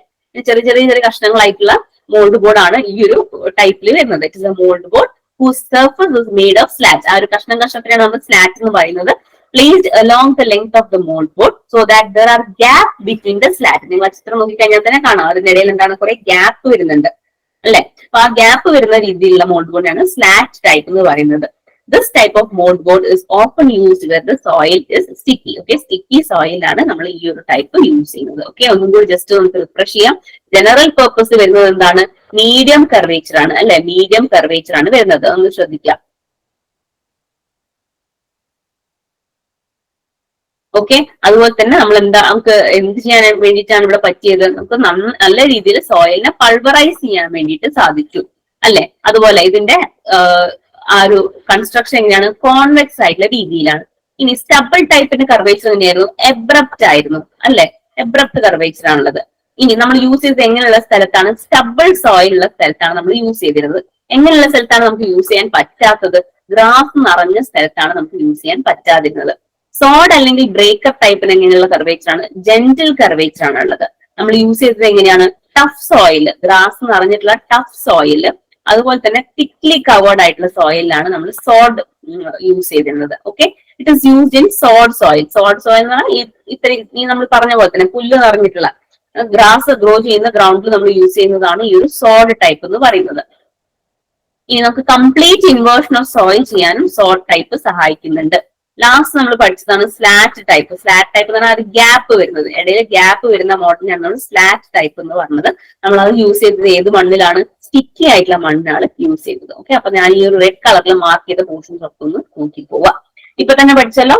ചെറിയ ചെറിയ ചെറിയ കഷ്ണങ്ങളായിട്ടുള്ള മോൾഡ് ബോർഡ് ആണ് ഈ ഒരു ടൈപ്പിൽ വരുന്നത്. It is a mould board whose surface is made of slats. ആ ഒരു കഷ്ണത്തിനാണ് നമ്മൾ സ്ലാറ്റ് എന്ന് പറയുന്നത്. Placed along the length of the mold board so that there are gaps between the slats. നിങ്ങൾ ആ ചിത്രം നോക്കിക്കഴിഞ്ഞാൽ തന്നെ കാണാം, അതിനിടയിൽ എന്താണ് കുറെ ഗ്യാപ്പ് വരുന്നുണ്ട് അല്ലെ. അപ്പൊ ആ ഗ്യാപ്പ് വരുന്ന രീതിയിലുള്ള മോൾഡ് ബോർഡാണ് സ്ലാറ്റ് ടൈപ്പ് എന്ന് പറയുന്നത്. This type of mold board is often used where the soil is sticky. Okay, sticky soil ആണ് നമ്മൾ ഈ ഒരു ടൈപ്പ് യൂസ് ചെയ്യുന്നത്. ഓക്കെ, ഒന്നും കൂടി ജസ്റ്റ് നമുക്ക് റിഫ്രഷ് ചെയ്യാം. ജനറൽ പർപ്പസ് വരുന്നത് എന്താണ്? മീഡിയം കർവേച്ചർ ആണ് അല്ലെ, മീഡിയം കർവേച്ചർ ആണ് വരുന്നത്. ഒന്ന് ശ്രദ്ധിക്കാം. ഓക്കെ, അതുപോലെ തന്നെ നമ്മൾ നമുക്ക് എന്ത് ചെയ്യാൻ വേണ്ടിയിട്ടാണ് ഇവിടെ പറ്റിയത്? നമുക്ക് നല്ല രീതിയിൽ സോയിലിനെ പൾവറൈസ് ചെയ്യാൻ വേണ്ടിയിട്ട് സാധിച്ചു അല്ലെ. അതുപോലെ ഇതിന്റെ ആ ഒരു കൺസ്ട്രക്ഷൻ എങ്ങനെയാണ്? കോൺവെക്സ് ആയിട്ടുള്ള രീതിയിലാണ്. ഇനി സ്റ്റബിൾ ടൈപ്പിന്റെ കർവേച്ചർ എങ്ങനെയായിരുന്നു? എബ്രപ്റ്റ് ആയിരുന്നു അല്ലെ, എബ്രപ്റ്റ് കർവേച്ചർ ആണുള്ളത്. ഇനി നമ്മൾ യൂസ് ചെയ്തത് എങ്ങനെയുള്ള സ്ഥലത്താണ്? സ്റ്റബിൾ സോയിൽ ഉള്ള സ്ഥലത്താണ് നമ്മൾ യൂസ് ചെയ്തിരുന്നത്. എങ്ങനെയുള്ള സ്ഥലത്താണ് നമുക്ക് യൂസ് ചെയ്യാൻ പറ്റാത്തത്? ഗ്രാസ് നിറഞ്ഞ സ്ഥലത്താണ് നമുക്ക് യൂസ് ചെയ്യാൻ പറ്റാതിരുന്നത്. സോഡ് അല്ലെങ്കിൽ ബ്രേക്കർ ടൈപ്പിന് എങ്ങനെയുള്ള കർവേച്ചർ ആണ്? ജെന്റിൽ കർവേച്ചർ ആണ് ഉള്ളത്. നമ്മൾ യൂസ് ചെയ്തത് എങ്ങനെയാണ്? ടഫ് സോയിൽ, ഗ്രാസ് നിറഞ്ഞിട്ടുള്ള ടഫ് സോയിൽ, അതുപോലെ തന്നെ തിക്ലി കവേർഡ് ആയിട്ടുള്ള സോയിലാണ് നമ്മൾ സോഡ് യൂസ് ചെയ്തിരുന്നത്. Okay, it is used in sod soil. Sod soil എന്ന് പറഞ്ഞാൽ ഈ നമ്മൾ പറഞ്ഞ പോലെ തന്നെ പുല്ല് നിറഞ്ഞിട്ടുള്ള ഗ്രാസ് ഗ്രോ ചെയ്യുന്ന ഗ്രൗണ്ടിൽ നമ്മൾ യൂസ് ചെയ്യുന്നതാണ് ഈ ഒരു സോഡ് ടൈപ്പ് എന്ന് പറയുന്നത്. ഇനി നമുക്ക് കംപ്ലീറ്റ് ഇൻവേർഷൻ ഓഫ് സോയിൽ ചെയ്യാനും സോഡ് ടൈപ്പ് സഹായിക്കുന്നുണ്ട്. ലാസ്റ്റ് നമ്മൾ പഠിച്ചതാണ് സ്ലാറ്റ് ടൈപ്പ്. സ്ലാറ്റ് ടൈപ്പ് എന്ന് പറഞ്ഞാൽ അത് ഗ്യാപ്പ് വരുന്നത്, ഇടയിൽ ഗ്യാപ്പ് വരുന്ന മോഡലിനാണ് നമ്മൾ സ്ലാറ്റ് ടൈപ്പ് എന്ന് പറഞ്ഞത്. നമ്മൾ അത് യൂസ് ചെയ്തത് ഏത് മണ്ണിലാണ്? സ്റ്റിക്കി ആയിട്ടുള്ള മണ്ണിനാണ് യൂസ് ചെയ്തത്. ഓക്കെ, അപ്പൊ ഞാൻ ഈ ഒരു റെഡ് കളറിൽ മാർക്ക് ചെയ്ത പോർഷൻസ് ഒക്കെ ഒന്ന് നോക്കി പോവാം. ഇപ്പൊ തന്നെ പഠിച്ചല്ലോ.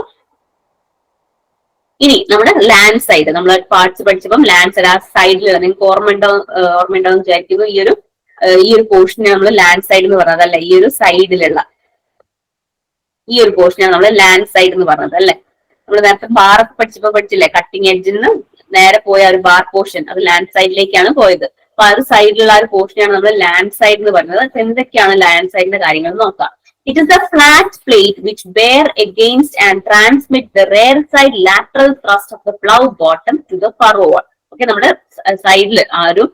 ഇനി നമ്മുടെ ലാൻഡ് സൈഡ്, നമ്മൾ പാർട്സ് പഠിച്ചപ്പം ലാൻഡ് സൈഡ് ആ സൈഡിലുള്ള, നിങ്ങൾക്ക് ഓർമ്മയുണ്ടോ വിചാരിക്കുന്നു. ഈ ഒരു പോർഷനെ നമ്മൾ ലാൻഡ് സൈഡ് എന്ന് പറഞ്ഞത് അല്ലെ, ഈ ഒരു സൈഡിലുള്ള ഈ ഒരു പോർഷനാണ് നമ്മൾ ലാൻഡ് സൈഡ് എന്ന് പറഞ്ഞത് അല്ലെ. നമ്മൾ നേരത്തെ ബാറൊക്കെ പഠിച്ചില്ലേ, കട്ടിങ് എഡ്ജിൽ നിന്ന് നേരെ പോയ ഒരു ബാർ പോർഷൻ, അത് ലാൻഡ് സൈഡിലേക്കാണ് പോയത്. അപ്പൊ അത് സൈഡിലുള്ള ഒരു പോർഷനാണ് നമ്മൾ ലാൻഡ് സൈഡ് എന്ന് പറയുന്നത്. എന്തൊക്കെയാണ് ലാൻഡ് സൈഡിന്റെ കാര്യങ്ങൾ നോക്കാം. It is a flat plate which bear against and transmit the rear side lateral thrust of the plough bottom to the furrow. Okay, നമ്മുടെ സൈഡിൽ ആ ഒരു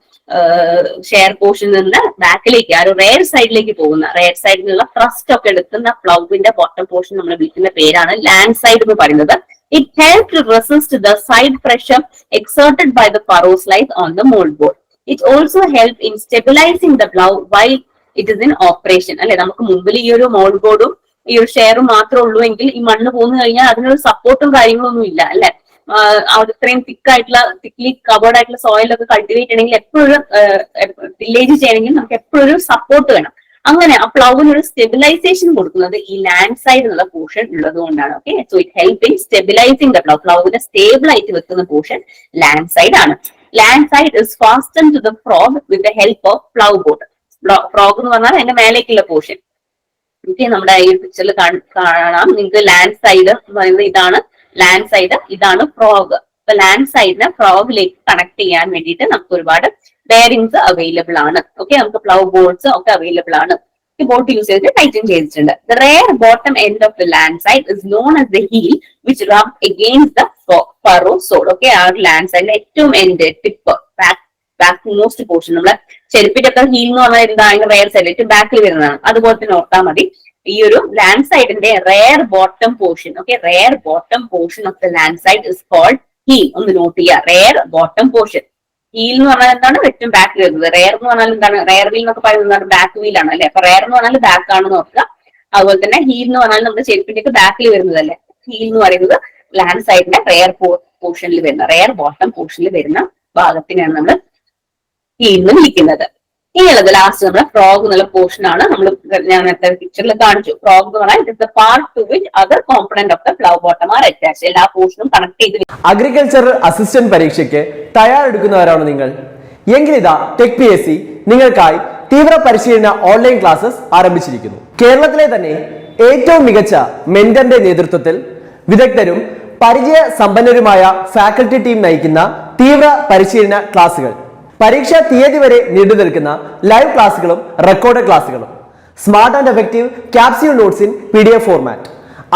ഷെയർ പോർഷനിൽ നിന്ന് ബാക്കിലേക്ക് ആ ഒരു റെയർ സൈഡിലേക്ക് പോകുന്ന, റെയർ സൈഡിലുള്ള ത്രസ്റ്റ് ഒക്കെ എടുക്കുന്ന പ്ലൗവിന്റെ ബോട്ടം പോർഷൻ നമ്മൾ വിളിക്കുന്ന പേരാണ് ലാൻഡ് സൈഡ് എന്ന് പറയുന്നത്. It helps to resist the side pressure exerted by the furrow slice on the mold board. It also helps in stabilizing the plow while it is in operation. അല്ലെ, നമുക്ക് മുമ്പിൽ ഈ ഒരു മോൾഡ് ബോർഡും ഈ ഒരു ഷെയറും മാത്രമേ ഉള്ളൂ എങ്കിൽ ഈ മണ്ണ് പോന്നു കഴിഞ്ഞാൽ അതിനൊരു സപ്പോർട്ടും കാര്യങ്ങളൊന്നും ഇല്ല അല്ലെ. ഇത്രയും തിക്ലി കവേർഡ് ആയിട്ടുള്ള സോയിലൊക്കെ കൾട്ടിവേറ്റ് ചെയ്യണമെങ്കിൽ എപ്പോഴും വില്ലേജ് ചെയ്യണമെങ്കിൽ നമുക്ക് എപ്പോഴും സപ്പോർട്ട് വേണം. അങ്ങനെ ആ പ്ലൗവിന് ഒരു സ്റ്റെബിലൈസേഷൻ കൊടുക്കുന്നത് ഈ ലാൻഡ് സൈഡ് എന്നുള്ള പോർഷൻ ഉള്ളത് കൊണ്ടാണ്. Okay, so it help in stabilising the പ്ലൗവിനെ സ്റ്റേബിൾ ആയിട്ട് വെക്കുന്ന പോർഷൻ ലാൻഡ് സൈഡ് ആണ്. Land side is fasten to the frog with the help of plough bolt. Frog എന്ന് പറഞ്ഞാൽ അതിന്റെ മേലേക്കുള്ള പോർഷൻ. ഓക്കെ, നമ്മുടെ ഈ പിക്ചറിൽ കാണാം നിങ്ങൾക്ക് ലാൻഡ് സൈഡ് എന്ന് പറയുന്നത് ഇതാണ് ലാൻഡ് സൈഡ്, ഇതാണ് ഫ്രോഗ്. അപ്പൊ ലാൻഡ് സൈഡിനെ ഫ്രോഗിലേക്ക് കണക്ട് ചെയ്യാൻ വേണ്ടിയിട്ട് നമുക്ക് ഒരുപാട് ബെയറിംഗ്സ് അവൈലബിൾ ആണ്. ഓക്കെ, നമുക്ക് പ്ലൗ ബോർഡ്സ് ഒക്കെ അവൈലബിൾ ആണ്. ഈ ബോട്ട് യൂസ് ചെയ്തിട്ട് ടൈറ്റൻ ചെയ്തിട്ടുണ്ട്. The rear bottom end of the land side is known as the heel which rub against the furrow sole. Okay, ആ ഒരു ലാൻഡ് സൈഡിന്റെ ഏറ്റവും end tip back most portion, നമ്മളെ ചെരുപ്പിന്റെ ഒക്കെ ഹീൽ എന്ന് പറഞ്ഞാൽ എന്താ, അതിന്റെ റെയർ സൈഡ് ഏറ്റവും ബാക്കിൽ വരുന്നതാണ്. അതുപോലെ തന്നെ ഓർത്താൽ മതി. ഈ ഒരു ലാൻഡ് സൈഡിന്റെ rear bottom portion, okay, rear bottom portion of the land side is called heel. ഒന്ന് നോട്ട് ചെയ്യുക, റെയർ ബോട്ടം പോർഷൻ. ഹീൽ എന്ന് പറഞ്ഞാൽ എന്താണ്, ഏറ്റവും ബാക്കിൽ വരുന്നത്. റെയർ എന്ന് പറഞ്ഞാൽ എന്താണ്, റെയർ വീൽ എന്നൊക്കെ പറയുന്നത് ബാക്ക് വീൽ ആണ് അല്ലെ. അപ്പൊ റെയർ എന്ന് പറഞ്ഞാൽ ബാക്ക് ആണെന്ന് നോക്കുക. അതുപോലെ തന്നെ ഹീൽ എന്ന് പറഞ്ഞാൽ നമ്മുടെ ചെരുപ്പിന്റെ ഒക്കെ ബാക്കിൽ വരുന്നതല്ലേ. ഹീൽ എന്ന് പറയുന്നത് ലാൻഡ് സൈഡിന്റെ റെയർ പോർഷനിൽ വരുന്ന, റെയർ ബോട്ടം പോർഷനിൽ വരുന്ന ഭാഗത്തിനാണ് നമ്മൾ ഹീൽ എന്ന് വിളിക്കുന്നത്. ഇനിയുള്ളത് ലാസ്റ്റ് നമ്മുടെ ഫ്രോഗ് എന്നുള്ള പോർഷൻ ആണ്. നമ്മൾ ഞാൻ നേരത്തെ പിക്ചറിൽ കാണിച്ചു. ഫ്രോഗ് എന്ന് പറഞ്ഞാൽ it is the part two which other component of the plough bottom are attached. എല്ലാ പോർഷനും കണക്ട് ചെയ്ത്. അഗ്രികൾച്ചറൽ അസിസ്റ്റന്റ് പരീക്ഷയ്ക്ക് തയ്യാറെടുക്കുന്നവരാണോ നിങ്ങൾ? എങ്കിലിതാ ടെക് PSC നിങ്ങൾക്കായി തീവ്ര പരിശീലന ഓൺലൈൻ ക്ലാസ്സസ് ആരംഭിച്ചിരിക്കുന്നു. കേരളത്തിലെ തന്നെ ഏറ്റവും മികച്ച മെന്ററിന്റെ നേതൃത്വത്തിൽ വിദഗ്ധരും പരിചയ സമ്പന്നരുമായ ഫാക്കൽറ്റി ടീം നയിക്കുന്ന തീവ്ര പരിശീലന ക്ലാസുകൾ, പരീക്ഷാ തീയതി വരെ നീണ്ടു നിൽക്കുന്ന ലൈവ് ക്ലാസുകളും റെക്കോർഡ് ക്ലാസുകളും, smart and effective capsule notes in PDF format,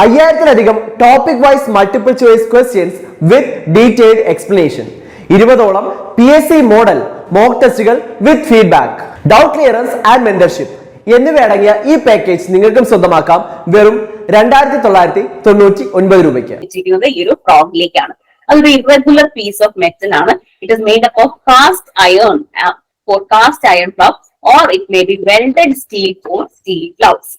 5000-ലധികം topic wise multiple choice questions with detailed explanation, 20ഓളം PSC മോഡൽ മോക്ക് ടെസ്റ്റുകൾ with feedback, doubt clearance and mentorship എന്നിവയടങ്ങിയ ഈ പാക്കേജ് നിങ്ങൾക്കും സ്വന്തമാക്കാം വെറും 2999 രൂപയ്ക്ക്. ഈ ഒരു ഫ്രോഗിലേക്കാണ്. അതൊരു ഇറഗുലർ പീസ് ഓഫ് മെറ്റൽ ആണ്. It is made up of cast iron for cast iron plough or it may be welded steel for steel ploughs.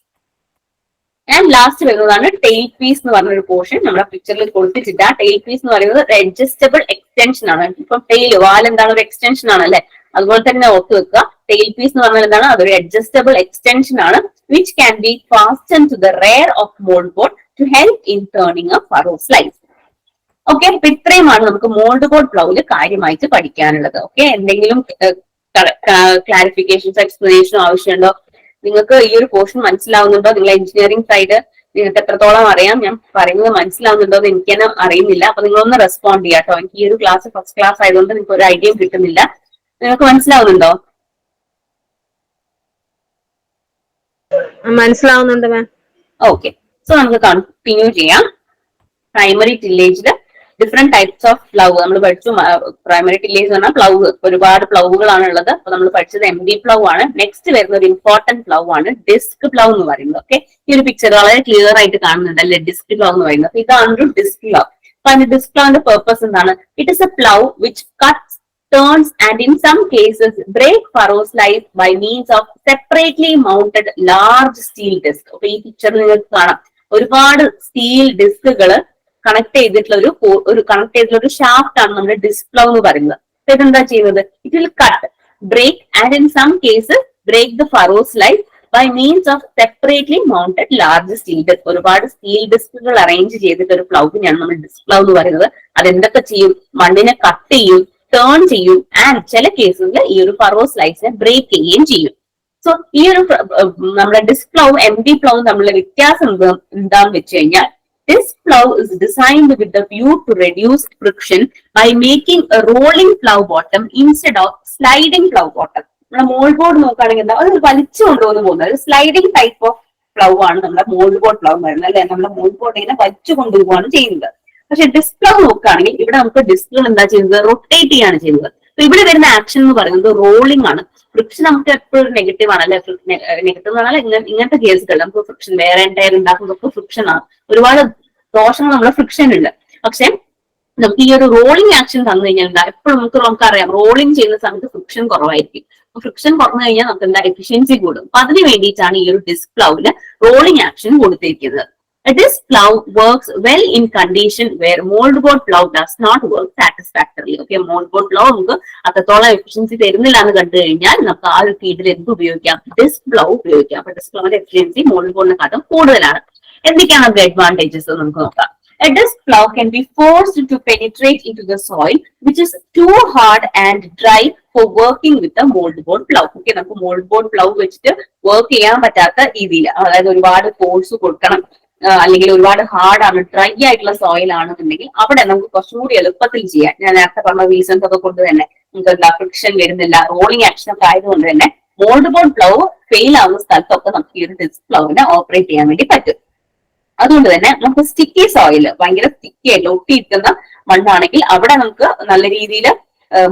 And last വരുന്നതാണ് ടെയിൽ പീസ് എന്ന് പറഞ്ഞൊരു പോർഷൻ. നമ്മുടെ പിക്ചറിൽ കൊടുത്തിട്ടില്ല. ടെയിൽ പീസ് എന്ന് പറയുന്നത് adjustable extension ആണ്. ഇപ്പം ടെയിൽ വാൽ എന്താണ്, ഒരു എക്സ്റ്റൻഷൻ ആണ് അല്ലെ. അതുപോലെ തന്നെ ഓർത്ത് വെക്കുക, ടെയിൽ പീസ് എന്ന് പറഞ്ഞാൽ എന്താണ്, അതൊരു അഡ്ജസ്റ്റബിൾ എക്സ്റ്റൻഷൻ ആണ് which can be fasten to the rear of mould board to help in turning a furrow slice. Okay, അപ്പൊ ഇത്രയുമാണ് നമുക്ക് മോൾഡ് ബോർഡ് പ്ലൗവില് കാര്യമായിട്ട് പഠിക്കാനുള്ളത്. ഓക്കെ, എന്തെങ്കിലും ക്ലാരിഫിക്കേഷൻസ് എക്സ്പ്ലനേഷനോ ആവശ്യമുണ്ടോ? നിങ്ങൾക്ക് ഈ ഒരു പോർഷൻ മനസ്സിലാവുന്നുണ്ടോ? നിങ്ങൾ എഞ്ചിനീയറിംഗ് സൈഡ് നിങ്ങൾക്ക് എത്രത്തോളം അറിയാം, ഞാൻ പറയുന്നത് മനസ്സിലാവുന്നുണ്ടോ എന്ന് എനിക്ക് തന്നെ അറിയുന്നില്ല. അപ്പൊ നിങ്ങളൊന്ന് റെസ്പോണ്ട് ചെയ്യാം കേട്ടോ. എനിക്ക് ഈ ഒരു ക്ലാസ് ഫസ്റ്റ് ക്ലാസ് ആയതുകൊണ്ട് നിങ്ങൾക്ക് ഒരു ഐഡിയയും കിട്ടുന്നില്ല. നിങ്ങൾക്ക് മനസ്സിലാവുന്നുണ്ടോ? മനസ്സിലാവുന്നുണ്ട് മാം. ഓക്കെ, സോ നമുക്ക് കണ്ടിന്യൂ ചെയ്യാം. പ്രൈമറി ടില്ലേജില് ഡിഫറെന്റ് ടൈപ്സ് ഓഫ് പ്ലൗ നമ്മൾ പഠിച്ചു. പ്രൈമറി ടില്ലേജ് എന്ന് പറഞ്ഞാൽ പ്ലൗവ്, ഒരുപാട് പ്ലൗവുകളാണ് ഉള്ളത്. അപ്പൊ നമ്മൾ പഠിച്ചത് MD പ്ലൗ ആണ്. നെക്സ്റ്റ് വരുന്ന ഒരു ഇമ്പോർട്ടന്റ് പ്ലൗ ആണ് ഡിസ്ക് പ്ലൗ എന്ന് പറയുന്നത്. ഓക്കെ, ഈ ഒരു പിക്ചർ വളരെ ക്ലിയർ ആയിട്ട് കാണുന്നുണ്ട് അല്ലെ, ഡിസ്ക് പ്ലൗ എന്ന് പറയുന്നത്. അപ്പൊ ഇതാണ് ഒരു ഡിസ്ക് പ്ലൗ. അപ്പൊ അതിന്റെ ഡിസ്ക് പ്ലൗവിന്റെ പെർപ്പസ് എന്താണ്? It is a plough which cuts, turns and in some cases break furrow slice by means of separately mounted large steel disc. അപ്പൊ ഈ പിക്ചറിൽ നിങ്ങൾക്ക് കാണാം ഒരുപാട് സ്റ്റീൽ ഡിസ്കുകൾ കണക്ട് ചെയ്തിട്ടുള്ള ഒരു ഷാഫ്റ്റ് ആണ് നമ്മുടെ ഡിസ്ക് പ്ലൗ എന്ന് പറയുന്നത്. ഇതെന്താ ചെയ്യുന്നത്? It will cut, break and in some cases break the furrow slice by means of separately mounted large steel disc. ഒരുപാട് സ്റ്റീൽ ഡിസ്കുകൾ അറേഞ്ച് ചെയ്തിട്ട് ഒരു പ്ലൗവിനെയാണ് നമ്മൾ ഡിസ്ക് പ്ലൗ എന്ന് പറയുന്നത്. അതെന്തൊക്കെ ചെയ്യും? മണ്ണിനെ കട്ട് ചെയ്യും, ടേൺ ചെയ്യും, ആൻഡ് ചില കേസുകളിൽ ഈ ഒരു ഫറോ സ്ലൈസിനെ ബ്രേക്ക് ചെയ്യുകയും ചെയ്യും. സോ ഈ ഒരു നമ്മുടെ ഡിസ്ക് പ്ലൗ MD പ്ലൗ തമ്മിലുള്ള വ്യത്യാസം എന്താന്ന് വെച്ച് കഴിഞ്ഞാൽ, this plow is designed with the view to reduce friction by making a rolling plow bottom instead of sliding plow bottom. നമ്മുടെ മോൾഡ് ബോർഡ് നോക്കുകയാണെങ്കിൽ എന്താ, അത് വലിച്ചു കൊണ്ടുവന്ന് പോകുന്നത് ഒരു സ്ലൈഡിംഗ് ടൈപ്പ് ഓഫ് പ്ലൗ ആണ് നമ്മുടെ മോൾഡ് ബോർഡ് പ്ലൗ വരുന്നത് അല്ലെ. നമ്മുടെ മോൾഡ് ബോർഡ് ഇങ്ങനെ വലിച്ചു കൊണ്ടുപോവാണ് ചെയ്യുന്നത്. പക്ഷെ ഡിസ്ക് പ്ലൗ നോക്കുകയാണെങ്കിൽ ഇവിടെ നമുക്ക് ഡിസ്കുകൾ എന്താ ചെയ്യുന്നത്? റൊട്ടേറ്റ് ചെയ്യാണ് ചെയ്യുന്നത്. അപ്പൊ ഇവിടെ വരുന്ന ആക്ഷൻ എന്ന് പറയുന്നത് റോളിംഗ് ആണ്. ഫ്രിക്ഷൻ നമുക്ക് എപ്പോഴും നെഗറ്റീവ് ആണ് അല്ലെ. നെഗറ്റീവ് എന്ന് പറഞ്ഞാൽ ഇങ്ങനത്തെ കേസുകൾ നമുക്ക് ഫ്രിക്ഷൻ, വേറെ ടയർ ഉണ്ടാക്കുന്നതൊക്കെ ഫ്രിക്ഷൻ ആണ്. ഒരുപാട് ദോഷങ്ങൾ നമ്മുടെ ഫ്രിക്ഷൻ ഉണ്ട്. പക്ഷെ നമുക്ക് ഈ ഒരു റോളിംഗ് ആക്ഷൻ തന്നു കഴിഞ്ഞാൽ എന്താ, എപ്പോഴും നമുക്കറിയാം റോളിംഗ് ചെയ്യുന്ന സമയത്ത് ഫ്രിക്ഷൻ കുറവായിരിക്കും. ഫ്രിക്ഷൻ കുറഞ്ഞു കഴിഞ്ഞാൽ നമുക്ക് എന്താ എഫിഷ്യൻസി കൂടും. അപ്പൊ അതിന് വേണ്ടിയിട്ടാണ് ഈ ഒരു ഡിസ്ക് പ്ലൗവില് റോളിംഗ് ആക്ഷൻ കൊടുത്തിരിക്കുന്നത്. A disc plow works well in condition where moldboard plow does not work satisfactorily. Okay, moldboard plow നമുക്ക് അത്രത്തോളം എഫിഷ്യൻസി തരുന്നില്ല എന്ന് കണ്ടു കഴിഞ്ഞാൽ നമുക്ക് ആ ഒരു ഫീൽഡിൽ എന്ത് ഉപയോഗിക്കാം, ഡിസ്ക് പ്ലൗ ഉപയോഗിക്കാം. അപ്പൊ ഡിസ്ക് പ്ലൗവിന്റെ എഫിഷ്യൻസി മോൾഡ്ബോർഡിനെക്കാട്ടും കൂടുതലാണ്. എന്തൊക്കെയാണ് അതിന്റെ അഡ്വാൻറ്റേജസ് നമുക്ക് നോക്കാം. A disc plow can be forced to penetrate into the soil which is too hard and dry for working with the moldboard plow. Okay, നമുക്ക് മോൾഡ്ബോർഡ് പ്ലൗ വെച്ചിട്ട് വർക്ക് ചെയ്യാൻ പറ്റാത്ത രീതിയിൽ, അതായത് ഒരുപാട് ഫോഴ്സ് കൊടുക്കണം, അല്ലെങ്കിൽ ഒരുപാട് ഹാർഡാണ്, ഡ്രൈ ആയിട്ടുള്ള സോയിൽ ആണെന്നുണ്ടെങ്കിൽ അവിടെ നമുക്ക് കുറച്ചും കൂടി എളുപ്പത്തിൽ ചെയ്യാം. ഞാൻ നേരത്തെ പറഞ്ഞ റീസൺസ് ഒക്കെ കൊണ്ട് തന്നെ നമുക്ക് എന്താ ഫ്രിക്ഷൻ വരുന്നില്ല, റോളിംഗ് ആക്ഷൻ ഒക്കെ ആയതുകൊണ്ട് തന്നെ മോൾഡ്ബോർഡ് പ്ലൗ ഫെയിൽ ആവുന്ന സ്ഥലത്തൊക്കെ നമുക്ക് ഈ ഒരു ഡിസ്ക് പ്ലൗവിനെ ഓപ്പറേറ്റ് ചെയ്യാൻ വേണ്ടി പറ്റും. അതുകൊണ്ട് തന്നെ നമുക്ക് സ്റ്റിക്കി സോയിൽ, ഭയങ്കര സ്റ്റിക്കി ആയിട്ട് ഒട്ടിയിരിക്കുന്ന മണ്ണാണെങ്കിൽ അവിടെ നമുക്ക് നല്ല രീതിയിൽ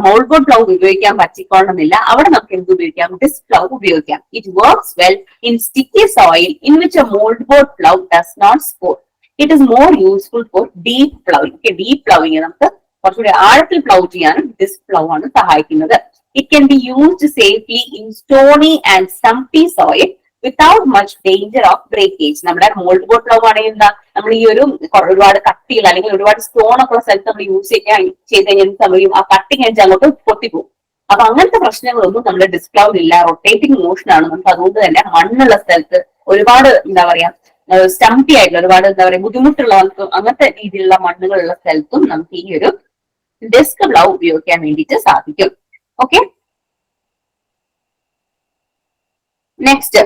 മോൾഡ്ബോർഡ് പ്ലൗ ഉപയോഗിക്കാൻ പറ്റിക്കൊള്ളുന്നില്ല. അവിടെ നമുക്ക് എന്ത് ഉപയോഗിക്കാം, ഡിസ്ക് പ്ലൗ ഉപയോഗിക്കാം. It works well in sticky soil in which a mouldboard plough does not scour. It is more useful for deep ploughing. Deep ploughing നമുക്ക് കുറച്ചുകൂടി ആഴത്തിൽ പ്ലൗ ചെയ്യാനും ഡിസ്ക് പ്ലൗ ആണ് സഹായിക്കുന്നത്. It can be used safely in stony and stumpy soil without much danger of breakage. നമ്മുടെ mouldboard plough ആണെങ്കിൽ എന്താ, നമ്മൾ ഈ ഒരു ഒരുപാട് കട്ടിയുള്ള അല്ലെങ്കിൽ ഒരുപാട് സ്റ്റോൺ ഒക്കെ ഉള്ള സ്ഥലത്ത് നമ്മൾ യൂസ് ചെയ്ത് കഴിഞ്ഞാൽ സമയം ആ കട്ടിങ് എഡ്ജ് അങ്ങോട്ട് പൊട്ടിപ്പോകും. അപ്പൊ അങ്ങനത്തെ പ്രശ്നങ്ങളൊന്നും നമ്മുടെ ഡിസ്ക് പ്ലൗവിലില്ല. റൊട്ടേറ്റിംഗ് മോഷൻ ആണ് നമുക്ക്. അതുകൊണ്ട് തന്നെ മണ്ണുള്ള സ്ഥലത്ത് ഒരുപാട് എന്താ പറയാ സ്റ്റംപി ആയിട്ടുള്ള ഒരുപാട് എന്താ പറയാ ബുദ്ധിമുട്ടുള്ള അങ്ങനത്തെ രീതിയിലുള്ള മണ്ണുകളുള്ള സ്ഥലത്തും നമുക്ക് ഈ ഒരു ഡിസ്ക് പ്ലൗ ഉപയോഗിക്കാൻ വേണ്ടിയിട്ട് സാധിക്കും. Okay, next,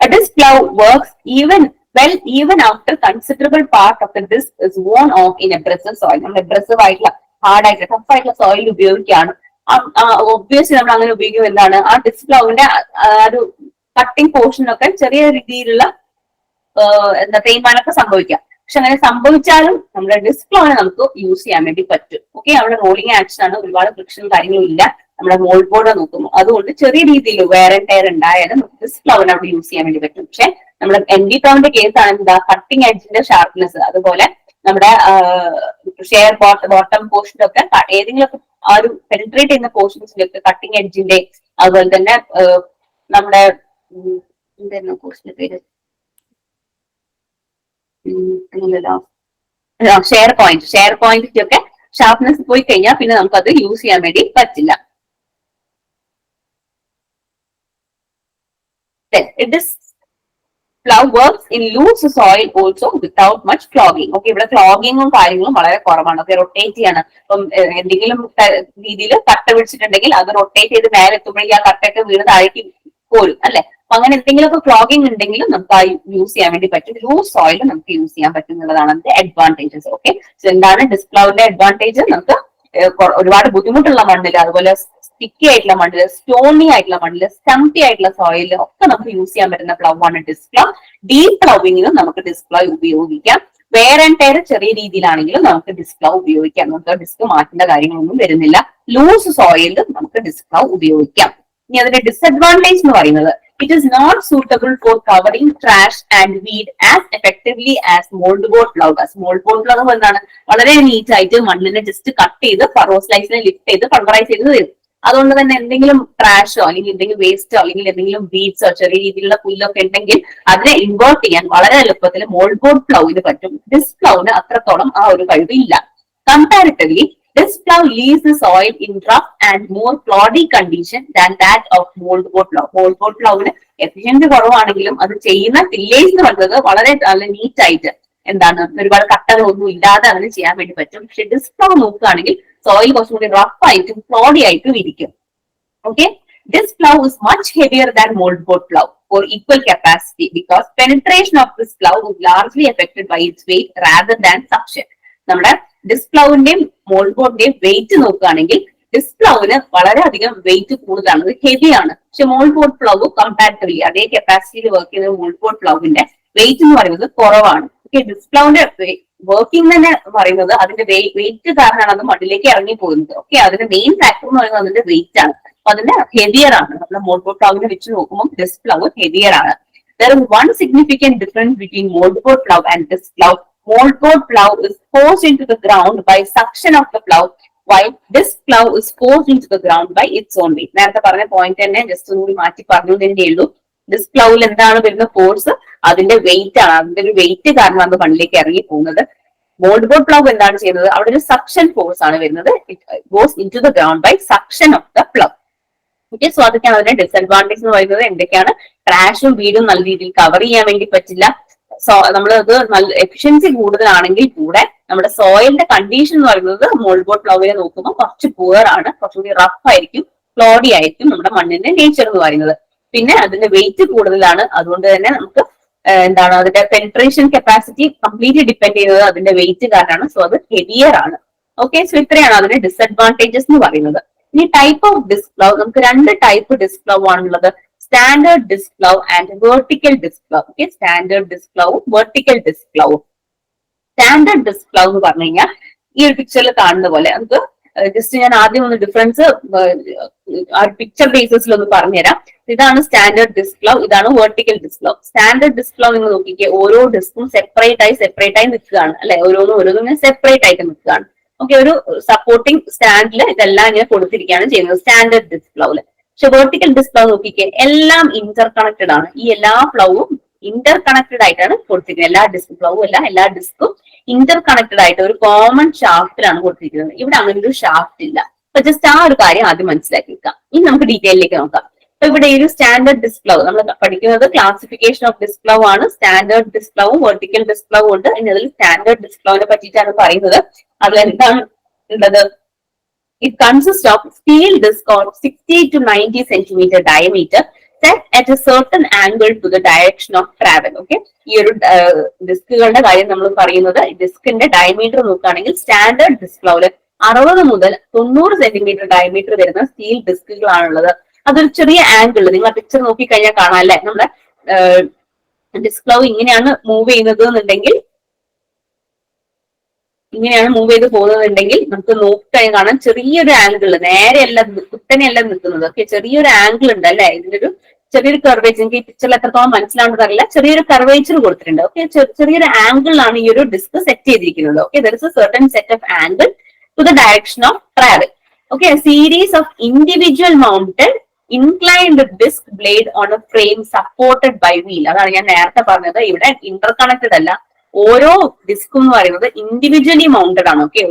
a disc plow works even after considerable part of the disc is worn off in abrasive soil. നമ്മൾ abrasive ആയിട്ടുള്ള ഹാർഡ് ആയിട്ടുള്ള ടഫ് ആയിട്ടുള്ള സോയിൽ ഉപയോഗിക്കുകയാണ്. ഒബ്വിയസ്ലി നമ്മൾ അങ്ങനെ ഉപയോഗിക്കും. എന്താണ്, ആ ഡിസ്ക് പ്ലൗവിന്റെ ഒരു കട്ടിംഗ് പോർഷനൊക്കെ ചെറിയ രീതിയിലുള്ള എന്താ തേയ്മാനൊക്കെ സംഭവിക്കാം. പക്ഷെ അങ്ങനെ സംഭവിച്ചാലും നമ്മുടെ ഡിസ്ക് പ്ലൗവിനെ നമുക്ക് യൂസ് ചെയ്യാൻ വേണ്ടി പറ്റും. ഓക്കെ, അവിടെ റോളിംഗ് ആക്ഷൻ ആണ്, ഒരുപാട് ഫ്രിക്ഷനും കാര്യങ്ങളും ഇല്ല. നമ്മുടെ മോൾഡ്ബോർഡ് നോക്കുമ്പോൾ അതുകൊണ്ട് ചെറിയ രീതിയിൽ വെയർ ആൻഡ് ടയർ ഉണ്ടായാലും നമുക്ക് ഡിസ്ക് പ്ലൗവിനെ അവിടെ യൂസ് ചെയ്യാൻ വേണ്ടി പറ്റും. പക്ഷെ നമ്മുടെ എൻഡി പ്ലൗവിന്റെ കേസ് ആണ് എന്താ, കട്ടിംഗ് എഡ്ജിന്റെ ഷാർപ്നെസ്, അതുപോലെ നമ്മുടെ ഷെയർ ബോട്ടം പോർഷനൊക്കെ ഏതെങ്കിലും ആ ഒരു പെനിട്രേറ്റ് ചെയ്യുന്ന പോർഷൻസിലൊക്കെ കട്ടിംഗ് എഡ്ജിന്റെ, അതുപോലെ തന്നെ നമ്മുടെ എന്തായിരുന്നു പോർഷന്റെ പേര്, ഷെയർ പോയിന്റിന്റെ ഷാർപ്നെസ് പോയി കഴിഞ്ഞാൽ പിന്നെ നമുക്ക് അത് യൂസ് ചെയ്യാൻ വേണ്ടി പറ്റില്ല. Disc plow works in loose soil also without much clogging. Okay, ഇവിടെ ക്ലോഗിങ്ങും കാര്യങ്ങളും വളരെ കുറവാണ്. ഓക്കെ, റൊട്ടേറ്റ് ചെയ്യാണ്. ഇപ്പം എന്തെങ്കിലും രീതിയിൽ കട്ട പിടിച്ചിട്ടുണ്ടെങ്കിൽ അത് റൊട്ടേറ്റ് ചെയ്ത് മേലെ എത്തുമ്പോഴേക്കും ആ കട്ടയൊക്കെ വീണ് താഴേക്ക് പോരും അല്ലെ. അപ്പൊ അങ്ങനെ എന്തെങ്കിലുമൊക്കെ ക്ലോഗിങ് ഉണ്ടെങ്കിലും നമുക്ക് ആ യൂസ് ചെയ്യാൻ വേണ്ടി പറ്റും. ലൂസ് സോയിൽ നമുക്ക് യൂസ് ചെയ്യാൻ പറ്റും എന്നുള്ളതാണ് അതിന്റെ അഡ്വാൻറ്റേജസ്. ഓക്കെ, എന്താണ് ഡിസ്ക് പ്ലൗവിന്റെ അഡ്വാൻറ്റേജ്? നമുക്ക് ഒരുപാട് ബുദ്ധിമുട്ടുള്ള മണ്ണില്, അതുപോലെ സ്റ്റിക്കി ആയിട്ടുള്ള മണ്ണില്, സ്റ്റോണി ആയിട്ടുള്ള മണ്ണില്, സ്റ്റംപി ആയിട്ടുള്ള സോയില് ഒക്കെ നമുക്ക് യൂസ് ചെയ്യാൻ പറ്റുന്ന പ്ലൗ ആണ് ഡിസ്ക് പ്ലൗ. ഡീപ് പ്ലൗവിങ്ങിനും നമുക്ക് ഡിസ്ക് പ്ലൗ ഉപയോഗിക്കാം. വെയർ ആൻഡ് ടയർ ചെറിയ രീതിയിലാണെങ്കിലും നമുക്ക് ഡിസ്ക് പ്ലൗ ഉപയോഗിക്കാം. നമുക്ക് ഡിസ്ക് മാറ്റേണ്ട കാര്യങ്ങളൊന്നും വരുന്നില്ല. ലൂസ് സോയിലിൽ നമുക്ക് ഡിസ്ക് പ്ലൗ ഉപയോഗിക്കാം. ഇനി അതിന്റെ ഡിസഡ്വാൻറ്റേജ് എന്ന് പറയുന്നത്, it is not suitable for covering trash and weed as effectively as moldboard plow does. moldboard plow എന്താണ്, വളരെ നീറ്റ് ആയിട്ട് മണ്ണിനെ ജസ്റ്റ് കട്ട് ചെയ്ത് ഫറോ സ്ലൈസിനെ ലിഫ്റ്റ് ചെയ്ത് പൾവറൈസ് ചെയ്ത് തരും. അതുകൊണ്ട് തന്നെ എന്തെങ്കിലും ട്രാഷോ അല്ലെങ്കിൽ എന്തെങ്കിലും വേസ്റ്റോ അല്ലെങ്കിൽ എന്തെങ്കിലും വീഡ്സോ ചെറിയ രീതിയിലുള്ള പുല്ലൊക്കെ ഉണ്ടെങ്കിൽ അതിനെ ഇൻവേർട്ട് ചെയ്യാൻ വളരെ എളുപ്പത്തിൽ മോൾഡ്ബോർഡ് പ്ലൗവിന് പറ്റും. ഡിസ്ക് പ്ലൗവിന് അത്രത്തോളം ആ ഒരു കഴിവ് ഇല്ല. Comparatively disc plough leaves the soil in rough and more cloddy condition than that of moldboard plow. Mouldboard പ്ലൗവിന് എഫിഷ്യൻസി കുറവാണെങ്കിലും അത് ചെയ്യുന്ന ടില്ലേജ് എന്ന് പറയുന്നത് വളരെ നല്ല നീറ്റ് ആയിട്ട് എന്താണ് ഒരുപാട് കട്ടകളൊന്നും ഇല്ലാതെ അതിന് ചെയ്യാൻ വേണ്ടി പറ്റും. പക്ഷെ ഡിസ്ക് പ്ലൗ നോക്കുകയാണെങ്കിൽ സോയിൽ കുറച്ചും കൂടി റഫ് ആയിട്ടും ക്ലോഡി ആയിട്ടും ഇരിക്കും. Okay, disc plough is much heavier than mouldboard plough for equal capacity because penetration of this plow is largely affected by its weight rather than suction. നമ്മുടെ disk പ്ലൗവിന്റെയും മോൾഡ്ബോർഡിന്റെയും wait നോക്കുകയാണെങ്കിൽ disk പ്ലൗവിന് വളരെയധികം wait കൂടുതലാണ്, അത് ഹെവിയാണ്. പക്ഷെ മോൾഡ്ബോർഡ് plough comparatively അതേ കപ്പാസിറ്റിയിൽ work ചെയ്യുന്ന മോൾഡ്ബോർഡ് പ്ലൗവിന്റെ wait എന്ന് പറയുന്നത് കുറവാണ്. ഓക്കെ, ഡിസ്ക് പ്ലൗവിന്റെ വർക്കിംഗ് തന്നെ പറയുന്നത് അതിന്റെ വെയിറ്റ് കാരണമാണ് അത് മണ്ണിലേക്ക് ഇറങ്ങി പോകുന്നത്. ഓക്കെ, അതിന്റെ മെയിൻ ഫാക്ടർ എന്ന് പറയുന്നത് അതിന്റെ വെയിറ്റ് ആണ്. അപ്പൊ അതിന്റെ ഹെവിയർ ആണ്. നമ്മുടെ മോൾഡ്ബോർഡ് പ്ലൗവിനെ വെച്ച് നോക്കുമ്പോൾ ഡിസ്ക് പ്ലൗ ഹെവിയർ ആണ്. there is one significant difference between moldboard plough and disc plough. Moldboard plough is forced into the ground by suction of the plough, while disc plough is forced into the ground by its own weight. നേരത്തെ പറഞ്ഞ point തന്നെ just ഒന്നുകൂടി മാറ്റി പറഞ്ഞതേ ഉള്ളൂ. Disk പ്ലൗവിൽ എന്താണ് വരുന്ന force? അതിന്റെ വെയിറ്റ് ആണ്. അതിന്റെ ഒരു വെയിറ്റ് കാരണം അത് മണ്ണിലേക്ക് ഇറങ്ങി പോകുന്നത്. മോൾഡ്ബോർഡ് പ്ലൗവ് എന്താണ് ചെയ്യുന്നത്? അവിടെ ഒരു സക്ഷൻ ഫോഴ്സ് ആണ് വരുന്നത്. It goes in to the ground by suction of the plough. Okay, so അതൊക്കെയാണ് അതിന്റെ ഡിസഡ്വാൻറ്റേജ് എന്ന് പറയുന്നത്. എന്തൊക്കെയാണ്? ക്രാഷും വീടും നല്ല രീതിയിൽ കവർ ചെയ്യാൻ വേണ്ടി പറ്റില്ല. സോ നമ്മളത് നല്ല എഫിഷ്യൻസി കൂടുതലാണെങ്കിൽ കൂടെ നമ്മുടെ സോയിലിന്റെ കണ്ടീഷൻ എന്ന് പറയുന്നത് മോൾഡ്ബോർഡ് പ്ലൗവിനെ നോക്കുമ്പോൾ കുറച്ച് പുവർ ആണ്, കുറച്ചുകൂടി റഫ് ആയിരിക്കും, ക്ലോഡി ആയിരിക്കും നമ്മുടെ മണ്ണിന്റെ നേച്ചർ എന്ന് പറയുന്നത്. പിന്നെ അതിന്റെ വെയിറ്റ് കൂടുതലാണ്. അതുകൊണ്ട് തന്നെ നമുക്ക് എന്താണ് അതിന്റെ പെനിട്രേഷൻ കപ്പാസിറ്റി കംപ്ലീറ്റ്ലി ഡിപ്പെൻഡ് ചെയ്യുന്നത് അതിന്റെ വെയിറ്റ് കാരണമാണ്. സോ അത് ഹെവിയർ ആണ്. ഓക്കെ, സോ ഇത്രയാണ് അതിന്റെ ഡിസഡ്വാൻറ്റേജസ് എന്ന് പറയുന്നത്. ഇനി ടൈപ്പ് ഓഫ് ഡിസ്ക് പ്ലൗ, നമുക്ക് രണ്ട് ടൈപ്പ് ഡിസ്ക് പ്ലൗ ആണുള്ളത്. Standard disc plough and vertical disc plough. Okay, standard disc പ്ലൗവും വെർട്ടിക്കൽ ഡിസ്ക് പ്ലൗവും. സ്റ്റാൻഡേർഡ് ഡിസ്ക് പ്ലൗ എന്ന് പറഞ്ഞു കഴിഞ്ഞാൽ ഈ ഒരു പിക്ചറിൽ കാണുന്ന പോലെ, നമുക്ക് ജസ്റ്റ് ഞാൻ ആദ്യം ഒന്ന് ഡിഫറൻസ് പിക്ചർ ബേസിസിൽ ഒന്ന് പറഞ്ഞുതരാം. ഇതാണ് സ്റ്റാൻഡേർഡ് ഡിസ്ക് പ്ലൗ, ഇതാണ് vertical disc plough. Standard disc plough നിങ്ങൾ നോക്കിക്കേ, ഓരോ ഡിസ്കും സെപ്പറേറ്റ് ആയി നിൽക്കുകയാണ് അല്ലെ, ഓരോന്നും സെപ്പറേറ്റ് ആയിട്ട് നിൽക്കുകയാണ്. ഓക്കെ, ഒരു സപ്പോർട്ടിംഗ് സ്റ്റാൻഡിൽ ഇതെല്ലാം ഇങ്ങനെ കൊടുത്തിരിക്കുകയാണ് ചെയ്യുന്നത് സ്റ്റാൻഡേർഡ് ഡിസ്ക് പ്ലൗവില്. പക്ഷെ വെർട്ടിക്കൽ ഡിസ്ക് പ്ലൗ നോക്കിക്കേ, എല്ലാം ഇന്റർ കണക്റ്റഡ് ആണ്. ഈ എല്ലാ പ്ലൗവും ഇന്റർ കണക്റ്റഡ് ആയിട്ടാണ് കൊടുത്തിരിക്കുന്നത്. എല്ലാ ഡിസ്ക് പ്ലൗവും അല്ല, എല്ലാ ഡിസ്കും ഇന്റർ കണക്റ്റഡ് ആയിട്ട് ഒരു കോമൺ ഷാഫ്റ്റിലാണ് കൊടുത്തിരിക്കുന്നത്. ഇവിടെ അങ്ങനെ ഒരു ഷാഫ്റ്റ് ഇല്ല. അപ്പൊ ജസ്റ്റ് ആ ഒരു കാര്യം ആദ്യം മനസ്സിലാക്കി വെക്കാം. ഇനി നമുക്ക് ഡീറ്റെയിലേക്ക് നോക്കാം. അപ്പൊ ഇവിടെ ഒരു സ്റ്റാൻഡേർഡ് ഡിസ്ക് പ്ലൗ നമ്മൾ പഠിക്കുന്നത് ക്ലാസിഫിക്കേഷൻ ഓഫ് ഡിസ്ക് പ്ലൗ ആണ്. സ്റ്റാൻഡേർഡ് ഡിസ്ക് പ്ലൗവും വെർട്ടിക്കൽ ഡിസ്ക് പ്ലൗവും ഉണ്ട്. ഇനി അതിൽ സ്റ്റാൻഡേർഡ് ഡിസ്ക് പ്ലൗവിനെ പറ്റിയിട്ടാണ് പറയുന്നത്. അതിൽ എന്താണ് ഉള്ളത്? It consists of steel disc of 60 to 90 centimeter diameter set at a certain angle to the direction of travel. Okay, ഈ ഒരു ഡിസ്കുകളുടെ കാര്യം നമ്മൾ പറയുന്നത് ഡിസ്കിന്റെ ഡയമീറ്റർ നോക്കുകയാണെങ്കിൽ സ്റ്റാൻഡേർഡ് ഡിസ്ക് പ്ലൗവില് 60 മുതൽ 90 സെന്റിമീറ്റർ ഡയമീറ്റർ വരുന്ന സ്റ്റീൽ ഡിസ്കുകളാണുള്ളത്. അതൊരു ചെറിയ ആംഗിൾ, നിങ്ങൾ പിക്ചർ നോക്കിക്കഴിഞ്ഞാൽ കാണാം അല്ലെ, നമ്മുടെ ഡിസ്ക് പ്ലൗ ഇങ്ങനെയാണ് മൂവ് ചെയ്യുന്നത് എന്നുണ്ടെങ്കിൽ, ഇങ്ങനെയാണ് മൂവ് ചെയ്ത് പോകുന്നതുണ്ടെങ്കിൽ നമുക്ക് നോക്കിക്കഴിഞ്ഞാൽ കാണാൻ ചെറിയൊരു ആംഗിൾ, നേരെയല്ല കുത്തനെയല്ല നിൽക്കുന്നത്. ഓക്കെ, ചെറിയൊരു ആംഗിൾ ഉണ്ട് അല്ലെ, ഇതിനൊരു ചെറിയൊരു കർവേച്ചർ, എനിക്ക് ഈ പിക്ചറിൽ എത്രത്തോളം മനസ്സിലാവുന്നത് അറിയില്ല, ചെറിയൊരു കർവേച്ചർ കൊടുത്തിട്ടുണ്ട്. ഓക്കെ, ചെറിയൊരു ആംഗിളിലാണ് ഈ ഒരു ഡിസ്ക് സെറ്റ് ചെയ്തിരിക്കുന്നത്. Okay, there is a certain set of angle to the direction of travel. Okay, series of individual mounted inclined disc blade on a frame supported by wheel. അതാണ് ഞാൻ നേരത്തെ പറഞ്ഞത്. ഇവിടെ ഇന്റർ കണക്റ്റഡ് അല്ല, ഓരോ ഡിസ്കും എന്ന് പറയുന്നത് ഇൻഡിവിജ്വലി മൗണ്ടഡ് ആണ്. ഓക്കെ,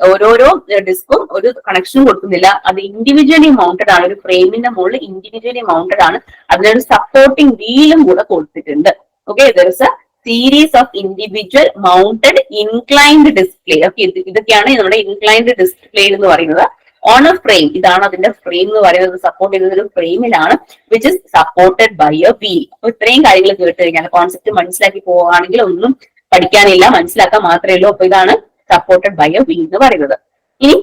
ഓരോരോ ഡിസ്കും ഒരു കണക്ഷനും കൊടുക്കുന്നില്ല, അത് ഇൻഡിവിജ്വലി മൗണ്ടഡ് ആണ്. ഒരു ഫ്രെയിമിന്റെ മുകളിൽ ഇൻഡിവിജ്വലി മൗണ്ടഡ് ആണ്. അതിനൊരു സപ്പോർട്ടിംഗ് വീലും കൂടെ കൊടുത്തിട്ടുണ്ട്. Okay, there is A series of individual mounted inclined display. Okay, ഇതൊക്കെയാണ് നമ്മുടെ ഇൻക്ലൈൻഡ് ഡിസ്പ്ലേ എന്ന് പറയുന്നത്. ഓൺ എ ഫ്രെയിം, ഇതാണ് അതിന്റെ ഫ്രെയിം എന്ന് പറയുന്നത്. സപ്പോർട്ട് ചെയ്യുന്നത് ഒരു ഫ്രെയിമിലാണ്, which is supported by a wheel. അപ്പൊ ഇത്രയും കാര്യങ്ങൾ കേട്ട് കഴിഞ്ഞാൽ കോൺസെപ്റ്റ് മനസ്സിലാക്കി പോവുകയാണെങ്കിൽ ഒന്നും പഠിക്കാനില്ല, മനസ്സിലാക്കാൻ മാത്രമേ ഉള്ളൂ. അപ്പൊ ഇതാണ് സപ്പോർട്ടഡ് ബൈ എ വീൽ എന്ന് പറയുന്നത്. ഇനി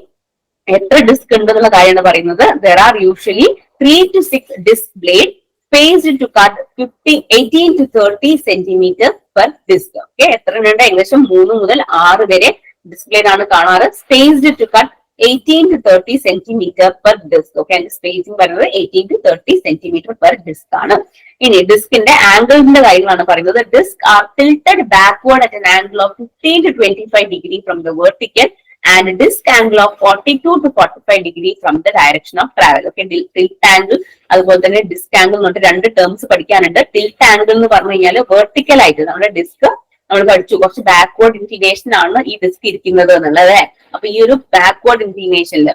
എത്ര ഡിസ്ക് ഉണ്ട് എന്നുള്ള കാര്യമാണ് പറയുന്നത്. There are usually 3 to 6 disc blade spaced to cut 18 to 30 centimeters per disc. ഓക്കെ, എത്ര ഉണ്ട്? ഏകദേശം 3 മുതൽ 6 വരെ ഡിസ്ക് ബ്ലേഡ് ആണ് കാണാറ്. Spaced to cut 18 to 30 centimeter per disc. Okay, അതിന്റെ സ്പേസിംഗ് പറയുന്നത് 18 to 30 centimeter per disc ആണ്. ഇനി ഡിസ്കിന്റെ ആംഗിളിന്റെ കാര്യങ്ങളാണ് പറയുന്നത്. Disc are tilted backward at an angle of 15 to 25 degree from the vertical and disc angle of 42 to 45 degree from the direction of travel. Okay, tilt angle അതുപോലെ തന്നെ disk angle എന്ന് പറഞ്ഞിട്ട് രണ്ട് ടേംസ് പഠിക്കാനുണ്ട്. ടിൽറ്റ് ആംഗിൾ എന്ന് പറഞ്ഞു കഴിഞ്ഞാൽ vertical ആയിട്ട് നമ്മുടെ ഡിസ്ക് നമ്മൾ പഠിച്ചു കുറച്ച് ബാക്ക്വേർഡ് ഇൻക്ലിനേഷൻ ആണ് ഈ ഡിസ്ക് ഇരിക്കുന്നത് എന്നുള്ളത്. അപ്പൊ ഈ ഒരു ബാക്ക്വേർഡ് ഇൻക്ലിനേഷനിൽ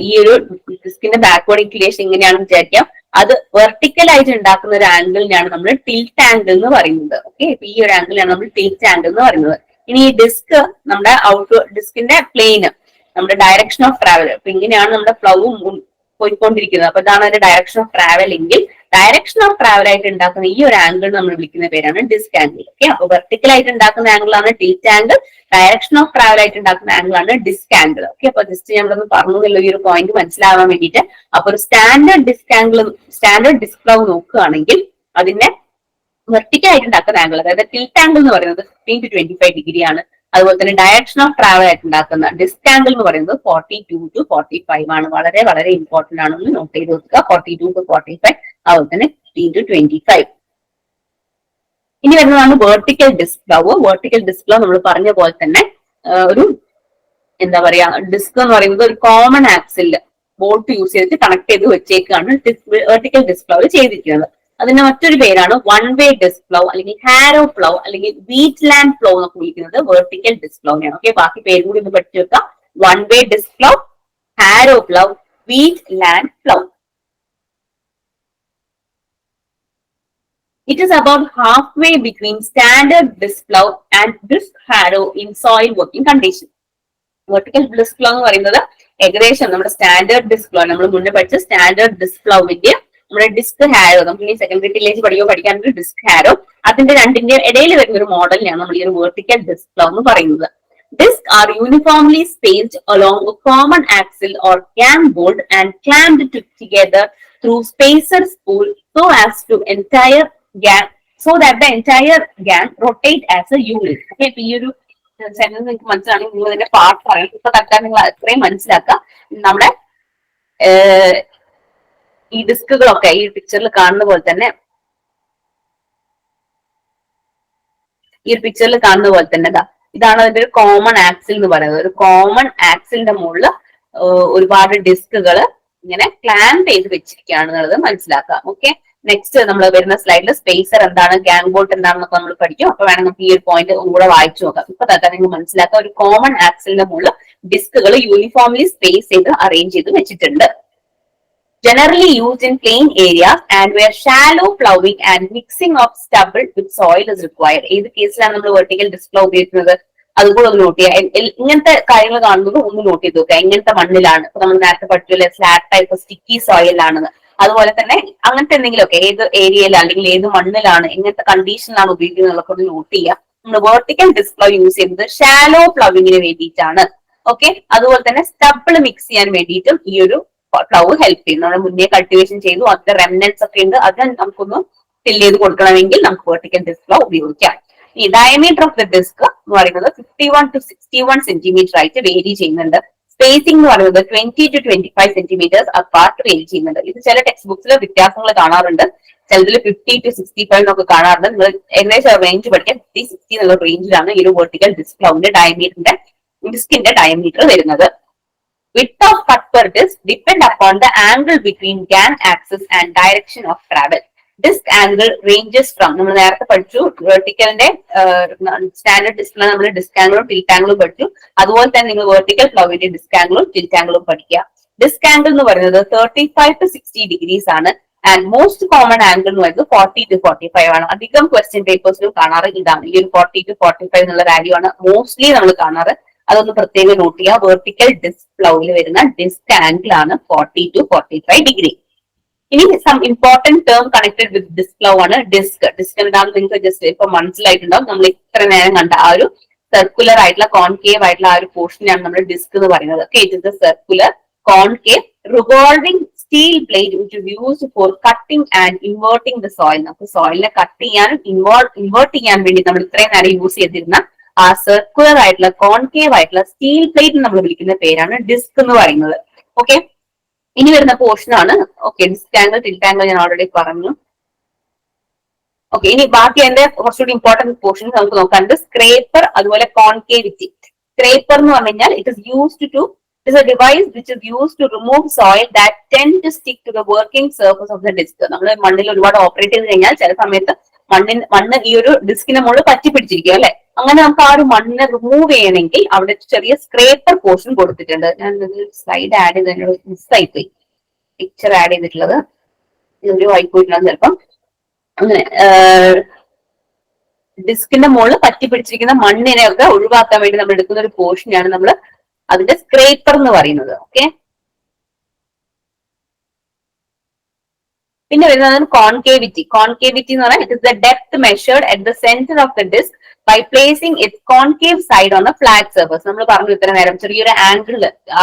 ഈ ഒരു ഡിസ്കിന്റെ ബാക്ക്വേർഡ് ഇൻക്ലിനേഷൻ എങ്ങനെയാണെന്ന് വിചാരിക്കാം. അത് വെർട്ടിക്കൽ ആയിട്ട് ഉണ്ടാക്കുന്ന ഒരു ആംഗിളിനാണ് നമ്മൾ ടിൽറ്റ് ആംഗിൾ എന്ന് പറയുന്നത്. ഓക്കെ, ഈ ഒരു ആംഗിളിനാണ് നമ്മൾ ടിൽറ്റ് ആംഗിൾ എന്ന് പറയുന്നത്. ഇനി ഈ ഡിസ്ക് നമ്മുടെ ഡിസ്കിന്റെ പ്ലെയിന് നമ്മുടെ ഡയറക്ഷൻ ഓഫ് ട്രാവൽ, അപ്പൊ ഇങ്ങനെയാണ് നമ്മുടെ ഫ്ലൗവും പോയിക്കൊണ്ടിരിക്കുന്നത്. അപ്പൊ ഇതാണ് അതിന്റെ ഡയറക്ഷൻ ഓഫ് ട്രാവൽ എങ്കിൽ ഡയറക്ഷൻ ഓഫ് ട്രാവൽ ആയിട്ട് ഉണ്ടാക്കുന്ന ഈ ഒരു ആംഗിൾ നമ്മൾ വിളിക്കുന്ന പേരാണ് ഡിസ്ക് ആംഗിൾ. ഓക്കെ, അപ്പൊ വെർട്ടിക്കൽ ആയിട്ട് ഉണ്ടാക്കുന്ന ആംഗിൾ ആണ് tilt angle, direction of travel ആയിട്ട് ഉണ്ടാക്കുന്ന ആംഗിൾ ആണ് ഡിസ്ക് ആംഗിൾ. ഓക്കെ, അപ്പൊ ജസ്റ്റ് നമ്മളൊന്ന് പറഞ്ഞല്ലോ ഈ ഒരു പോയിന്റ് മനസ്സിലാവാൻ വേണ്ടിയിട്ട്. അപ്പൊ ഒരു standard disc angle, standard disc plough നോക്കുകയാണെങ്കിൽ അതിന്റെ വെർട്ടിക്കൽ ആയിട്ട് ഉണ്ടാക്കുന്ന ആംഗിൾ, അതായത് ടിൽറ്റ് ആംഗിൾ എന്ന് പറയുന്നത് 15 to 25 ഡിഗ്രി ആണ്. അതുപോലെ തന്നെ ഡയറക്ഷൻ ഓഫ് ട്രാവൽ ആയിട്ട് ഉണ്ടാക്കുന്ന ഡിസ്ക് ആംഗിൾ എന്ന് പറയുന്നത് 42 to 45 ആണ്. വളരെ വളരെ ഇമ്പോർട്ടന്റ് ആണെന്ന് നോട്ട് ചെയ്ത് വെക്കുക. 42 to 45, അതുപോലെ തന്നെ 15 to 25. ഇനി വരുന്നതാണ് vertical disc plough. Vertical disc plough നമ്മൾ പറഞ്ഞ പോലെ തന്നെ ഒരു എന്താ പറയാ, ഡിസ്ക് എന്ന് പറയുന്നത് ഒരു കോമൺ ആക്സിൽ ബോൾട്ട് യൂസ് ചെയ്തിട്ട് കണക്ട് ചെയ്ത് വെച്ചേക്കാണ് വെർട്ടിക്കൽ ഡിസ്ക് ഫ്ലോ ചെയ്തിരിക്കുന്നത്. അതിന്റെ മറ്റൊരു പേരാണ് വൺ വേ ഡിസ്ക് ഫ്ലോ, അല്ലെങ്കിൽ ഹാരോ ഫ്ലോ, അല്ലെങ്കിൽ വീറ്റ് ലാൻഡ് ഫ്ലോ എന്നൊക്കെ വിളിക്കുന്നത് വെർട്ടിക്കൽ ഡിസ്ക് ഫ്ലോയാണ്. ഓക്കെ, ബാക്കി പേര് കൂടി ഒന്ന് പഠിച്ചു വെക്കാം. One way disc plough, harrow plough, wheatland plough. It is about halfway between standard disk flow and disk harrow in soil working condition. Vertical disc plough എന്ന് പറയുന്നത് ഏകദേശം നമ്മുടെ സ്റ്റാൻഡേർഡ് ഡിസ്ക് ഫ്ലോ, നമ്മൾ മുന്നേ പഠിച്ച സ്റ്റാൻഡേർഡ് ഡിസ്ക് ഫ്ലോവിന്റെ നമ്മുടെ disk Harrow, നമുക്ക് ഇനി സെക്കൻഡറി ടില്ലേജ് പഠിക്കാനൊരു ഡിസ്ക് ഹാരോ, അതിന്റെ രണ്ടിന്റെ ഇടയിൽ വരുന്ന ഒരു മോഡലിനെയാണ് നമ്മൾ ഈ ഒരു വെർട്ടിക്കൽ ഡിസ്ക് ഫ്ലോ എന്ന് പറയുന്നത്. Discs are uniformly spaced along a common axle or gang bolt and clamped together through spacer spool so as to that the entire gang rotate as a unit. Okay, ഈ ഒരു sentence നിങ്ങൾക്ക് മനസ്സിലാണെങ്കിൽ നിങ്ങൾ ഇതിന്റെ part പറയണം. ഇപ്പൊ തൽക്കാലം നിങ്ങൾ അത്രയും മനസ്സിലാക്കുക. നമ്മുടെ ഈ ഡിസ്കുകളൊക്കെ ഈ പിക്ചറിൽ കാണുന്ന പോലെ തന്നെ, ഇതാണ് അതിന്റെ ഒരു കോമൺ ആക്സിൽ എന്ന് പറയുന്നത്. ഒരു കോമൺ ആക്സിലിന്റെ മുകളിൽ ഒരുപാട് ഡിസ്കുകൾ ഇങ്ങനെ ക്ലാമ്പ് ചെയ്ത് വെച്ചിരിക്കുകയാണ് എന്നുള്ളത് മനസ്സിലാക്കാം. ഓക്കെ, നെക്സ്റ്റ് നമ്മൾ വരുന്ന സ്ലൈഡിൽ സ്പേസർ എന്താണ്, ഗാങ് ബോൾട്ട് എന്താണെന്നൊക്കെ നമ്മൾ പഠിക്കും. അപ്പൊ വേണം നമുക്ക് ഈ ഒരു പോയിന്റ് ഒന്നുകൂടെ വായിച്ചു നോക്കാം. ഇപ്പൊ തന്നെ നിങ്ങൾ മനസ്സിലാക്കാം, ഒരു കോമൺ ആക്സിലിന്റെ മുകളിൽ ഡിസ്കുകൾ യൂണിഫോംലി സ്പേസ് ചെയ്ത് അറേഞ്ച് ചെയ്ത് വെച്ചിട്ടുണ്ട്. Generally used in plain areas and where shallow plowing and mixing of stubble with soil is required. ഏത് കേസിലാണ് നമ്മൾ വെർട്ടിക്കൽ ഡിസ്ക് ഫ്ലോ ഉപയോഗിക്കുന്നത് അതുകൂടെ ഒന്ന് നോട്ട് ചെയ്യാം. ഇങ്ങനത്തെ കാര്യങ്ങൾ കാണുന്നത് ഒന്ന് നോട്ട് ചെയ്ത് നോക്കുക. എങ്ങനത്തെ മണ്ണിലാണ്, ഇപ്പൊ നമ്മൾ നേരത്തെ പഠിച്ചില്ലേ സ്ലാറ്റ് ടൈപ്പ് സ്റ്റിക്കി സോയിലാണെന്ന്, അതുപോലെ തന്നെ അങ്ങനത്തെ എന്തെങ്കിലുമൊക്കെ ഏത് ഏരിയയിൽ അല്ലെങ്കിൽ ഏത് മണ്ണിലാണ്, എങ്ങനത്തെ കണ്ടീഷനിലാണ് ഉപയോഗിക്കുന്നത് ഒന്ന് നോട്ട് ചെയ്യാം. നമ്മൾ വെർട്ടിക്കൽ ഡിസ്ക് ഫ്ലോ യൂസ് ചെയ്യുന്നത് ഷാലോ പ്ലവിങ്ങിന് വേണ്ടിയിട്ടാണ്. ഓക്കെ, അതുപോലെ തന്നെ സ്റ്റബിൾ മിക്സ് ചെയ്യാൻ വേണ്ടിയിട്ടും ഈ ഒരു ഫ്ലോ ഹെൽപ്പ് ചെയ്യും. നമ്മൾ മുന്നേ കൾട്ടിവേഷൻ ചെയ്തു, അതിന്റെ റെമനൻസ് ഒക്കെ ഉണ്ട്, അത് നമുക്കൊന്ന് ഫിൽ ചെയ്ത് കൊടുക്കണമെങ്കിൽ നമുക്ക് വെർട്ടിക്കൽ ഡിസ്ക് ഫ്ലോ ഉപയോഗിക്കാം. ഈ ഡയമീറ്റർ ഓഫ് ദ ഡിസ്ക് എന്ന് പറയുന്നത് 51 to 61 സെന്റിമീറ്റർ ആയിട്ട് വേരി ചെയ്യുന്നുണ്ട്. സ്പേസിംഗ് എന്ന് പറയുന്നത് 20 to 25 സെന്റിമീറ്റേഴ്സ് അപ്പാർട്ട് വേരി ചെയ്യുന്നുണ്ട്. ഇത് ചില ടെക്സ്റ്റ് ബുക്സിൽ വ്യത്യാസങ്ങൾ കാണാറുണ്ട്. ചിലതിൽ 50 to 65 എന്നൊക്കെ കാണാറുണ്ട്. നിങ്ങൾ ഏകദേശം റേഞ്ച് പഠിക്കാൻ 50-60 എന്നുള്ള റേഞ്ചിലാണ് ഈ ഒരു വെർട്ടിക്കൽ ഡിസ്ക് ഫ്ലോവിന്റെ ഡിസ്കിന്റെ ഡയമീറ്റർ വരുന്നത്. Width of cut per disc depend upon the angle between gang axis and direction of travel. Disc angle ranges from, നമ്മൾ നേരത്തെ പഠിച്ചു വെർട്ടിക്കലിന്റെ സ്റ്റാൻഡേർഡ് ഡിസ്കിൽ നമ്മൾ ഡിസ്ക് ആംഗിളും ടിൽറ്റ് ആംഗിളും പഠിച്ചു. അതുപോലെ തന്നെ നിങ്ങൾ വെർട്ടിക്കൽ ഫ്ലോവിന്റെ ഡിസ്ക് ആംഗിളും ടിൽറ്റ് ആംഗിളും പഠിക്കുക. ഡിസ്ക് ആംഗിൾ എന്ന് പറയുന്നത് 35 to 60 ഡിഗ്രീസ് ആണ്. ആൻഡ് മോസ്റ്റ് കോമൺ ആംഗിൾ എന്ന് പറയുന്നത് 40 to 45 ആണ്. അധികം ക്വസ്റ്റ്യൻ പേപ്പേഴ്സിലും കാണാറ് ഇതാണ്, ഈ ഒരു 40 to 45 എന്നുള്ള വാല്യൂ ആണ് മോസ്റ്റ്ലി നമ്മൾ കാണാറ്. അതൊന്ന് പ്രത്യേകം നോട്ട് ചെയ്യുക. വെർട്ടിക്കൽ ഡിസ്ക് ഫ്ലോയിൽ വരുന്ന ഡിസ്ക് ആംഗിൾ ആണ് 40 to 45 ഡിഗ്രി. ഇനി some important term connected with disc plough ആണ് ഡിസ്ക്. ഡിസ്ക് എന്താണെന്ന് നിങ്ങൾക്ക് ജസ്റ്റ് ഇപ്പൊ മനസ്സിലായിട്ടുണ്ടാവും. നമ്മൾ ഇത്ര നേരം കണ്ട ആ ഒരു സർക്കുലർ ആയിട്ടുള്ള കോൺകേവ് ആയിട്ടുള്ള ആ ഒരു പോർഷനാണ് നമ്മൾ ഡിസ്ക് എന്ന് പറയുന്നത്. Okay, it is A circular concave revolving steel plate which is used for cutting and inverting the soil. നമുക്ക് സോയിലിനെ കട്ട് ചെയ്യാനും ഇൻവേർട്ട് ചെയ്യാൻ വേണ്ടി നമ്മൾ ഇത്രയും നേരം യൂസ് ചെയ്തിരുന്ന ആ സർക്കുലർ ആയിട്ടുള്ള കോൺകേവ് ആയിട്ടുള്ള സ്റ്റീൽ പ്ലേറ്റ് നമ്മൾ വിളിക്കുന്ന പേരാണ് ഡിസ്ക് എന്ന് പറയുന്നത്. ഓക്കെ, ഇനി വരുന്ന പോർഷൻ ആണ് ഡിസ്ക് ആംഗിൾ ടിൽറ്റ് ആംഗിൾ ഞാൻ ഓൾറെഡി പറഞ്ഞു. ഓക്കെ, ഇനി ബാക്കി എന്റെ കുറച്ചുകൂടി ഇമ്പോർട്ടന്റ് പോർഷൻസ് നമുക്ക് നോക്കാനുണ്ട്. സ്ക്രേപ്പർ, അതുപോലെ കോൺകേവിറ്റി. സ്ക്രേപ്പർ എന്ന് പറഞ്ഞു കഴിഞ്ഞാൽ it is a device which is used to remove soil that tend to stick to the working surface of the disc. നമ്മൾ മണ്ണിൽ ഒരുപാട് ഓപ്പറേറ്റ് ചെയ്ത് കഴിഞ്ഞാൽ ചില സമയത്ത് മണ്ണ് ഈ ഒരു ഡിസ്കിന്റെ മുകളിൽ പറ്റി പിടിച്ചിരിക്കും അല്ലെ. അങ്ങനെ നമുക്ക് ആ ഒരു മണ്ണിനെ റിമൂവ് ചെയ്യണമെങ്കിൽ അവിടെ ചെറിയ സ്ക്രേപ്പർ പോർഷൻ കൊടുത്തിട്ടുണ്ട്. ഞാൻ സ്ലൈഡ് ആഡ് ചെയ്ത് മിസ്സായിപ്പോയി, പിക്ചർ ആഡ് ചെയ്തിട്ടുള്ളത് ഒരു വായിപ്പോയിട്ടുണ്ടാകും ചിലപ്പം. അങ്ങനെ ഡിസ്കിന്റെ മുകളിൽ പറ്റി പിടിച്ചിരിക്കുന്ന മണ്ണിനെ ഒക്കെ ഒഴിവാക്കാൻ വേണ്ടി നമ്മൾ എടുക്കുന്ന ഒരു പോർഷനാണ് നമ്മൾ അതിന്റെ സ്ക്രേപ്പർ എന്ന് പറയുന്നത്. ഓക്കെ, പിന്നെ വരുന്നതാണ് കോൺകേവിറ്റി. കോൺകേവിറ്റി എന്ന് പറഞ്ഞാൽ it is the depth measured at the centre of the disc by placing its concave side on a flat surface. നമ്മൾ പറഞ്ഞു ഇത്ര നേരം ചെറിയൊരു ആംഗിളില് ആ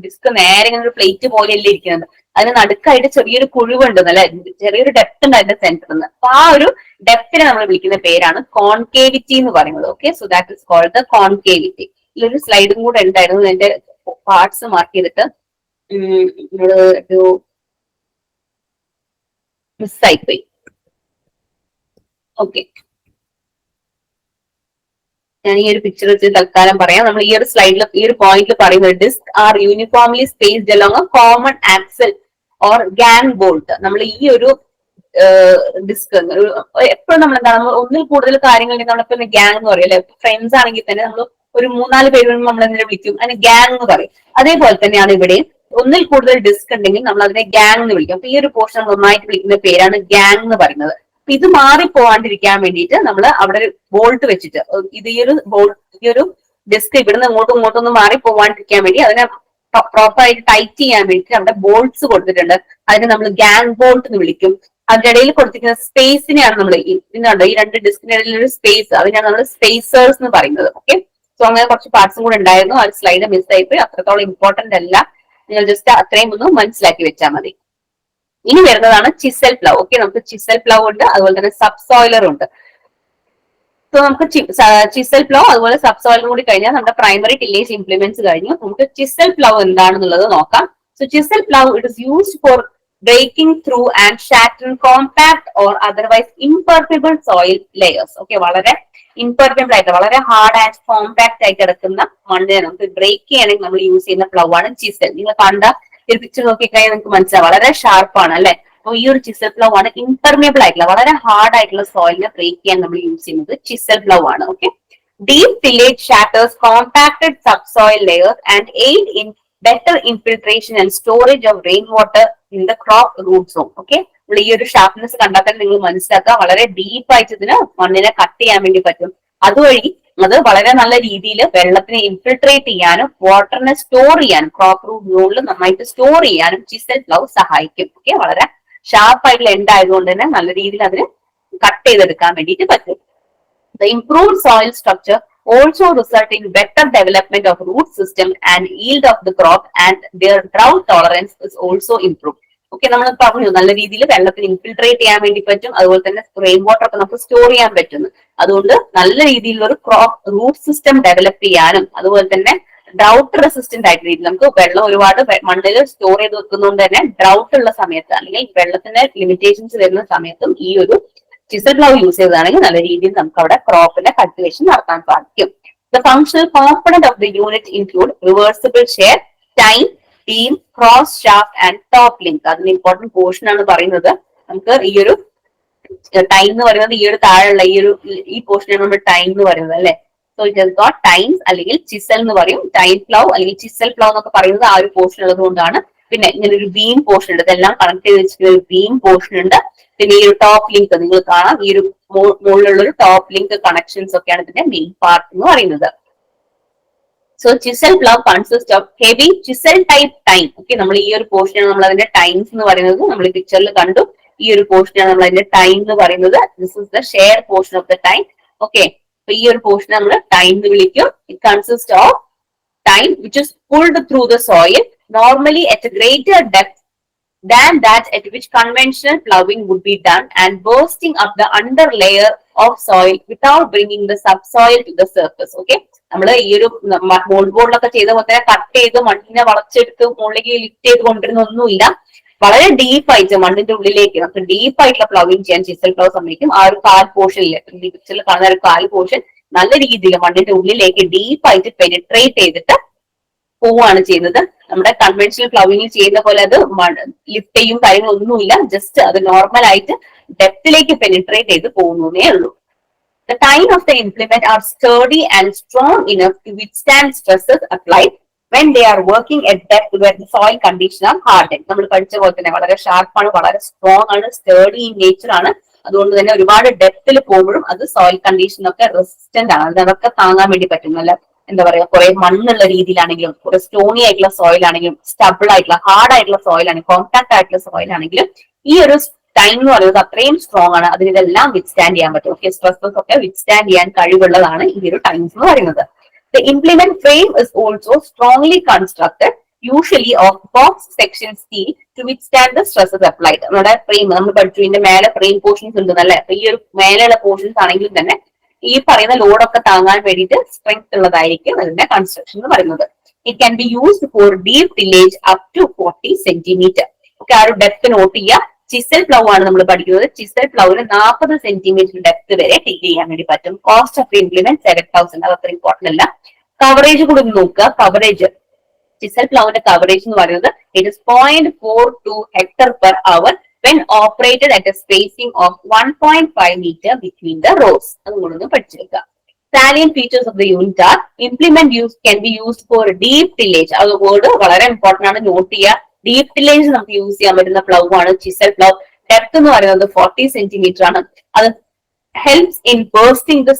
ഡിസ്ക് നേരെ ഇങ്ങനെ ഒരു പ്ലേറ്റ് പോലെയല്ലേ ഇരിക്കുന്നത്, അതിന് നടുക്കായിട്ട് ചെറിയൊരു കുഴിവുണ്ട്, അല്ലെ, ചെറിയൊരു ഡെപ്ത് ഉണ്ട് അതിന്റെ സെന്ററിൽ നിന്ന്. അപ്പൊ ആ ഒരു ഡെപ്തിനെ നമ്മൾ വിളിക്കുന്ന പേരാണ് കോൺകേവിറ്റി എന്ന് പറയുന്നത്. Okay, so that is called the concavity. ഇതിലൊരു സ്ലൈഡും കൂടെ ഉണ്ടായിരുന്നു, അതിന്റെ പാർട്സ് മാർക്ക് ചെയ്തിട്ട് മിസ്സായിപ്പോയി. ഓക്കെ, ഞാൻ ഈ ഒരു പിക്ചർ വെച്ച് തൽക്കാലം പറയാം. നമ്മൾ ഈ ഒരു സ്ലൈഡിൽ ഈ ഒരു പോയിന്റിൽ പറയുന്നത് disc are uniformly spaced along a common axle or gang bolt. നമ്മൾ ഈ ഒരു ഡിസ്ക് എപ്പോഴും നമ്മൾ എന്താണ്, നമ്മൾ ഒന്നിൽ കൂടുതൽ കാര്യങ്ങൾ നമ്മളിപ്പോ ഗ്യാങ് എന്ന് പറയും അല്ലെ. ഫ്രണ്ട്സ് ആണെങ്കിൽ തന്നെ നമ്മൾ ഒരു 3-4 പേര് നമ്മൾ എന്തിനെ വിളിക്കും, അതിന് ഗ്യാങ് എന്ന് പറയും. അതേപോലെ തന്നെയാണ് ഇവിടെ ഒന്നിൽ കൂടുതൽ ഡിസ്ക് ഉണ്ടെങ്കിൽ നമ്മൾ അതിനെ ഗ്യാങ് എന്ന് വിളിക്കും. അപ്പൊ ഈ ഒരു പോർഷൻ നമ്മൾ ഒന്നായിട്ട് വിളിക്കുന്ന പേരാണ് ഗ്യാങ് എന്ന് പറയുന്നത്. അപ്പൊ ഇത് മാറിപ്പോവാണ്ടിരിക്കാൻ വേണ്ടിയിട്ട് നമ്മൾ അവിടെ ഒരു ബോൾട്ട് വെച്ചിട്ട് ഇത് ഈ ഒരു ഡിസ്ക് ഇവിടുന്ന് അങ്ങോട്ടും ഇങ്ങോട്ടും ഒന്ന് മാറിപ്പോവാണ്ടിരിക്കാൻ വേണ്ടി അതിനെ പ്രോപ്പറായിട്ട് ടൈറ്റ് ചെയ്യാൻ വേണ്ടിയിട്ട് അവിടെ ബോൾട്ട്സ് കൊടുത്തിട്ടുണ്ട്. അതിനെ നമ്മൾ ഗ്യാങ് ബോൾട്ട് എന്ന് വിളിക്കും. അതിന്റെ ഇടയിൽ കൊടുത്തിരിക്കുന്ന സ്പേസിനെയാണ് നമ്മൾ ഇതുണ്ടോ ഈ രണ്ട് ഡിസ്കിന്റെ ഇടയിൽ ഒരു സ്പേസ്, അതിനാണ് നമ്മൾ സ്പേസേഴ്സ് എന്ന് പറയുന്നത്. ഓക്കെ, സോ അങ്ങനെ കുറച്ച് പാർട്സും കൂടെ ഉണ്ടായിരുന്നു. ആ സ്ലൈഡ് മിസ് ആയിപ്പോയി, അത്രത്തോളം ഇമ്പോർട്ടന്റ് അല്ല. നിങ്ങൾ ജസ്റ്റ് അത്രയും ഒന്ന് മനസ്സിലാക്കി വെച്ചാൽ മതി. ഇനി വരുന്നതാണ് ചിസൽ പ്ലവ്. ഓക്കെ, നമുക്ക് ചിസൽ പ്ലവ് ഉണ്ട്, അതുപോലെ തന്നെ സബ് സോയിലർ ഉണ്ട്. സോ നമുക്ക് ചിസൽ പ്ലവ് അതുപോലെ സബ് സോയിലർ കൂടി കഴിഞ്ഞാൽ നമ്മുടെ പ്രൈമറി ടില്ലേജ് ഇംപ്ലിമെന്റ്സ് കഴിഞ്ഞു. നമുക്ക് ചിസൽ പ്ലവ് എന്താണെന്നുള്ളത് നോക്കാം. So chisel പ്ലവ് it is used for breaking through and shattering compact or otherwise impermeable soil layers. Okay, വളരെ ഇംപെർമബിൾ ആയിട്ട് വളരെ ഹാർഡ് ആൻഡ് കോമ്പാക്ട് ആയിട്ട് കിടക്കുന്ന മണ്ണിനെ നമുക്ക് ബ്രേക്ക് ചെയ്യണമെങ്കിൽ നമ്മൾ യൂസ് ചെയ്യുന്ന പ്ലവ് ആണ് ചിസൽ. നിങ്ങൾ കണ്ട ഒരു പിക്ചർ നോക്കിക്കഴിഞ്ഞാൽ നിങ്ങൾക്ക് മനസ്സിലാവും, വളരെ ഷാർപ്പാണ് അല്ലെ. അപ്പൊ ഈ ഒരു ചിസൽ പ്ലവ് ആണ് ഇംപെർമബിൾ ആയിട്ടുള്ള വളരെ ഹാർഡ് ആയിട്ടുള്ള സോയിലിനെ ബ്രേക്ക് ചെയ്യാൻ നമ്മൾ യൂസ് ചെയ്യുന്നത് ചിസൽ പ്ലവ് ആണ്. Okay, deep tillage shatters compacted subsoil layers and aid in better infiltration and storage of rainwater in the crop root zone. Okay, ഈ ഒരു ഷാർപ്നെസ് കണ്ടാൽ തന്നെ നിങ്ങൾ മനസ്സിലാക്കുക, വളരെ ഡീപ്പ് ആയിട്ട് ഇതിന് മണ്ണിനെ കട്ട് ചെയ്യാൻ വേണ്ടി പറ്റും. അതുവഴി അത് വളരെ നല്ല രീതിയിൽ വെള്ളത്തിനെ ഇൻഫിൽട്രേറ്റ് ചെയ്യാനും വാട്ടറിനെ സ്റ്റോർ ചെയ്യാനും ക്രോപ്പ് റൂട്ട് സോണിൽ നന്നായിട്ട് സ്റ്റോർ ചെയ്യാനും ചിസൽ പ്ലവ് സഹായിക്കും. ഓക്കെ, വളരെ ഷാർപ്പ് ആയിട്ടുള്ള എൻഡ് ആയതുകൊണ്ട് തന്നെ നല്ല രീതിയിൽ അതിന് കട്ട് ചെയ്തെടുക്കാൻ വേണ്ടിയിട്ട് പറ്റും. The improved soil structure also result in better development of root system and yield of the crop, and their drought tolerance is also improved. Okay, നമ്മൾ പറഞ്ഞു നല്ല രീതിയിൽ വെള്ളത്തിന് ഇൻഫിൽട്രേറ്റ് ചെയ്യാൻ വേണ്ടി പറ്റും, അതുപോലെ തന്നെ റെയിൻ വാട്ടർ ഒക്കെ നമുക്ക് സ്റ്റോർ ചെയ്യാൻ പറ്റുന്നു. അതുകൊണ്ട് നല്ല രീതിയിലുള്ള ഒരു ക്രോപ്പ് റൂട്ട് സിസ്റ്റം ഡെവലപ്പ് ചെയ്യാനും അതുപോലെ തന്നെ ഡ്രൗട്ട് റെസിസ്റ്റന്റ് ആയിട്ട് രീതിയിൽ നമുക്ക് വെള്ളം ഒരുപാട് മണ്ണിൽ സ്റ്റോർ ചെയ്ത് വെക്കുന്നതുകൊണ്ട് തന്നെ ഡ്രൗട്ട് ഉള്ള സമയത്ത് അല്ലെങ്കിൽ വെള്ളത്തിന്റെ ലിമിറ്റേഷൻസ് വരുന്ന സമയത്തും ഈ ഒരു ചിസൽ പ്ലവ് യൂസ് ചെയ്തതാണെങ്കിൽ നല്ല രീതിയിൽ നമുക്ക് അവിടെ ക്രോപ്പിന്റെ കൾട്ടിവേഷൻ നടത്താൻ സാധിക്കും. The functional component of the unit include reversible share, time, beam, cross shaft and top link. അതിന് ഇമ്പോർട്ടന്റ് പോർഷൻ ആണ് പറയുന്നത്. നമുക്ക് ഈ ഒരു ടൈം എന്ന് പറയുന്നത് ഈ ഒരു താഴെയുള്ള ഈ പോർഷനാണ് നമ്മൾ ടൈം എന്ന് പറയുന്നത് അല്ലെ. So it has got tines അല്ലെങ്കിൽ ചിസൽ എന്ന് പറയും. ടൈം പ്ലവ് അല്ലെങ്കിൽ ചിസൽ പ്ലവ് എന്നൊക്കെ പറയുന്നത് ആ ഒരു പോർഷൻ ഉള്ളത് കൊണ്ടാണ്. പിന്നെ ഇങ്ങനെ ഒരു ബീം പോർഷൻ ഉണ്ട്, ഇതെല്ലാം കണക്ട് ചെയ്ത് വെച്ചിട്ടുള്ള ഒരു ബീം പോർഷൻ ഉണ്ട്. പിന്നെ ഈ ഒരു ടോപ്പ് ലിങ്ക് നിങ്ങൾ കാണാം, ഈ ഒരു മുകളിലുള്ള ഒരു ടോപ്പ് ലിങ്ക് കണക്ഷൻസ് ഒക്കെയാണ് ഇതിന്റെ മെയിൻ പാർട്ട് എന്ന് പറയുന്നത്. So chisel പ്ലവ് consist of heavy chisel type time. Okay, നമ്മൾ ഈ ഒരു പോർഷനാണ് നമ്മൾ അതിന്റെ ടൈംസ് എന്ന് പറയുന്നത്. നമ്മൾ ഈ പിക്ചറിൽ കണ്ടു, ഈ ഒരു പോർഷനാണ് നമ്മൾ അതിന്റെ ടൈം എന്ന് പറയുന്നത്. This is the share portion of the time. Okay, അപ്പൊ ഈ ഒരു പോർഷൻ നമ്മൾ ടൈം എന്ന് വിളിക്കും. It consist of time which is pulled through the soil normally at a greater depth than that at which conventional ploughing would be done, and bursting up the under layer of soil without bringing the subsoil to the surface. Okay, നമ്മൾ ഈ ഒരു ബോർഡിലൊക്കെ ചെയ്ത പോലെ cut ചെയ്ത് മണ്ണിനെ വളച്ചെടുത്ത് മുകളിലേക്ക് lift ചെയ്ത് കൊണ്ടിരുന്ന ഒന്നുമില്ല. വളരെ ഡീപ്പായിട്ട് മണ്ണിന്റെ ഉള്ളിലേക്ക് നമുക്ക് ഡീപ്പായിട്ടുള്ള പ്ലവിങ് ചെയ്യാൻ ചിസൽ പ്ലവ് സമ്മതിക്കും. ആ ഒരു കാൽ പോർഷനിൽ പിക്ചറിൽ കാണുന്ന ഒരു കാൽ പോർഷൻ നല്ല രീതിയിൽ മണ്ണിന്റെ ഉള്ളിലേക്ക് ഡീപ്പായിട്ട് പെനിട്രേറ്റ് ചെയ്തിട്ട് പോവുകയാണ് ചെയ്യുന്നത്. നമ്മുടെ കൺവെൻഷണൽ പ്ലവിംഗിൽ ചെയ്യുന്ന പോലെ അത് ലിഫ്റ്റ് ചെയ്യും കാര്യങ്ങളൊന്നുമില്ല, ജസ്റ്റ് അത് നോർമൽ ആയിട്ട് ഡെപ്തിലേക്ക് പെനിട്രേറ്റ് ചെയ്ത് പോകുന്നേ ഉള്ളൂ. The tine of the implement are sturdy and strong enough to withstand stresses applied when they are working at depth where the soil conditions are hardened. നമ്മൾ പഠിച്ച പോലെ തന്നെ വളരെ ഷാർപ്പാണ്, വളരെ സ്ട്രോങ് ആണ്, സ്റ്റേർഡി ഇൻ നേച്ചർ ആണ്. അതുകൊണ്ട് തന്നെ ഒരുപാട് ഡെപ്തിൽ പോകുമ്പോഴും അത് സോയിൽ കണ്ടീഷനൊക്കെ റെസിസ്റ്റന്റ് ആണ്. അതൊക്കെ താങ്ങാൻ വേണ്ടി പറ്റും. നല്ല എന്താ പറയാ, കുറെ മണ്ണുള്ള രീതിയിലാണെങ്കിലും കുറെ സ്റ്റോണി ആയിട്ടുള്ള സോയിൽ ആണെങ്കിലും സ്റ്റബിൾ ആയിട്ടുള്ള ഹാർഡ് ആയിട്ടുള്ള സോയിൽ ആണെങ്കിലും കോമ്പാക്ട് ആയിട്ടുള്ള സോയിൽ ആണെങ്കിലും ഈ ഒരു ടൈം എന്ന് പറയുന്നത് അത്രയും സ്ട്രോങ് ആണ്. അതിനെല്ലാം വിത്ത്സ്റ്റാൻഡ് ചെയ്യാൻ പറ്റും. ഓക്കെ, സ്ട്രെസ്സസ് ഒക്കെ വിത്ത്സ്റ്റാൻഡ് ചെയ്യാൻ കഴിവുള്ളതാണ് ഈ ഒരു ടൈംസ് എന്ന് പറയുന്നത്. The implement frame is also strongly constructed, usually of box section steel to withstand the stresses applied. നമ്മുടെ ഫ്രെയിം നമ്മൾ പഠിച്ചു, ഇതിന്റെ മേലെ ഫ്രെയിം പോർഷൻസ് ഉണ്ടെന്നല്ലേ. അപ്പൊ ഈ ഒരു മേലെയുള്ള പോർഷൻസ് ആണെങ്കിലും തന്നെ ഈ പറയുന്ന ലോഡൊക്കെ താങ്ങാൻ വേണ്ടിയിട്ട് സ്ട്രെങ്ത് ഉള്ളതായിരിക്കും അതിന്റെ കൺസ്ട്രക്ഷൻ എന്ന് പറയുന്നത്. It can be used for deep tillage up to 40 centimetre. Okay, ആ ഒരു ഡെപ്ത് നോട്ട് ചെയ്യുക. ചിസൽ പ്ലവ് ആണ് നമ്മൾ പഠിക്കുന്നത്. ചിസൽ പ്ലവിന് 40 സെന്റിമീറ്റർ ഡെപ്ത് വരെ ഡിഗ് ചെയ്യാൻ വേണ്ടി പറ്റും. Cost of implement 7,000. അത് അത്ര ഇമ്പോർട്ടന്റ് അല്ല. കവറേജ് കൂടി നോക്കുക. കവറേജ് ചിസൽ പ്ലവിന്റെ കവറേജ് എന്ന് പറയുന്നത് it is 0.42 hectare per hour when operated at a spacing of 1.5 meter between the rows. അതുകൊണ്ടൊന്ന് പഠിച്ചെടുക്കുക. Salient features of the unit are implement use can be used for deep tillage. അത് word വളരെ important ആണ്, not ചെയ്യുക. Deep tillage നമുക്ക് use ചെയ്യാൻ പറ്റുന്ന പ്ലവ് ആണ് chisel പ്ലവ്. Depth എന്ന് പറയുന്നത് 40 സെന്റിമീറ്റർ ആണ്. അത് helps in bursting the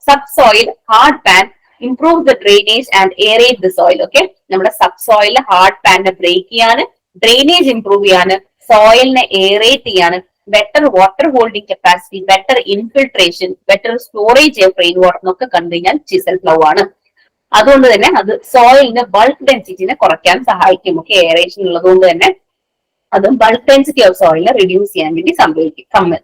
subsoil hard pan, improve the drainage and aerate the soil. Okay, നമ്മുടെ subsoil ഹാർഡ് പാനിനെ ബ്രേക്ക് ചെയ്യാന്, ഡ്രെയിനേജ് ഇംപ്രൂവ് ചെയ്യാന്, സോയിലിനെ എയറേറ്റ് ചെയ്യാന്, better water holding capacity, better infiltration, better storage of rain water എന്നൊക്കെ കണ്ടു കഴിഞ്ഞാൽ chisel plough ആണ്. അതുകൊണ്ട് തന്നെ അത് സോയിലിന് ബൾക്ക് ഡെൻസിറ്റിനെ കുറയ്ക്കാൻ സഹായിക്കും. ഓക്കെ, എയറേഷൻ ഉള്ളതുകൊണ്ട് തന്നെ അതും ബൾക്ക് ഡെൻസിറ്റി ഓഫ് സോയിലിനെ റിഡ്യൂസ് ചെയ്യാൻ വേണ്ടി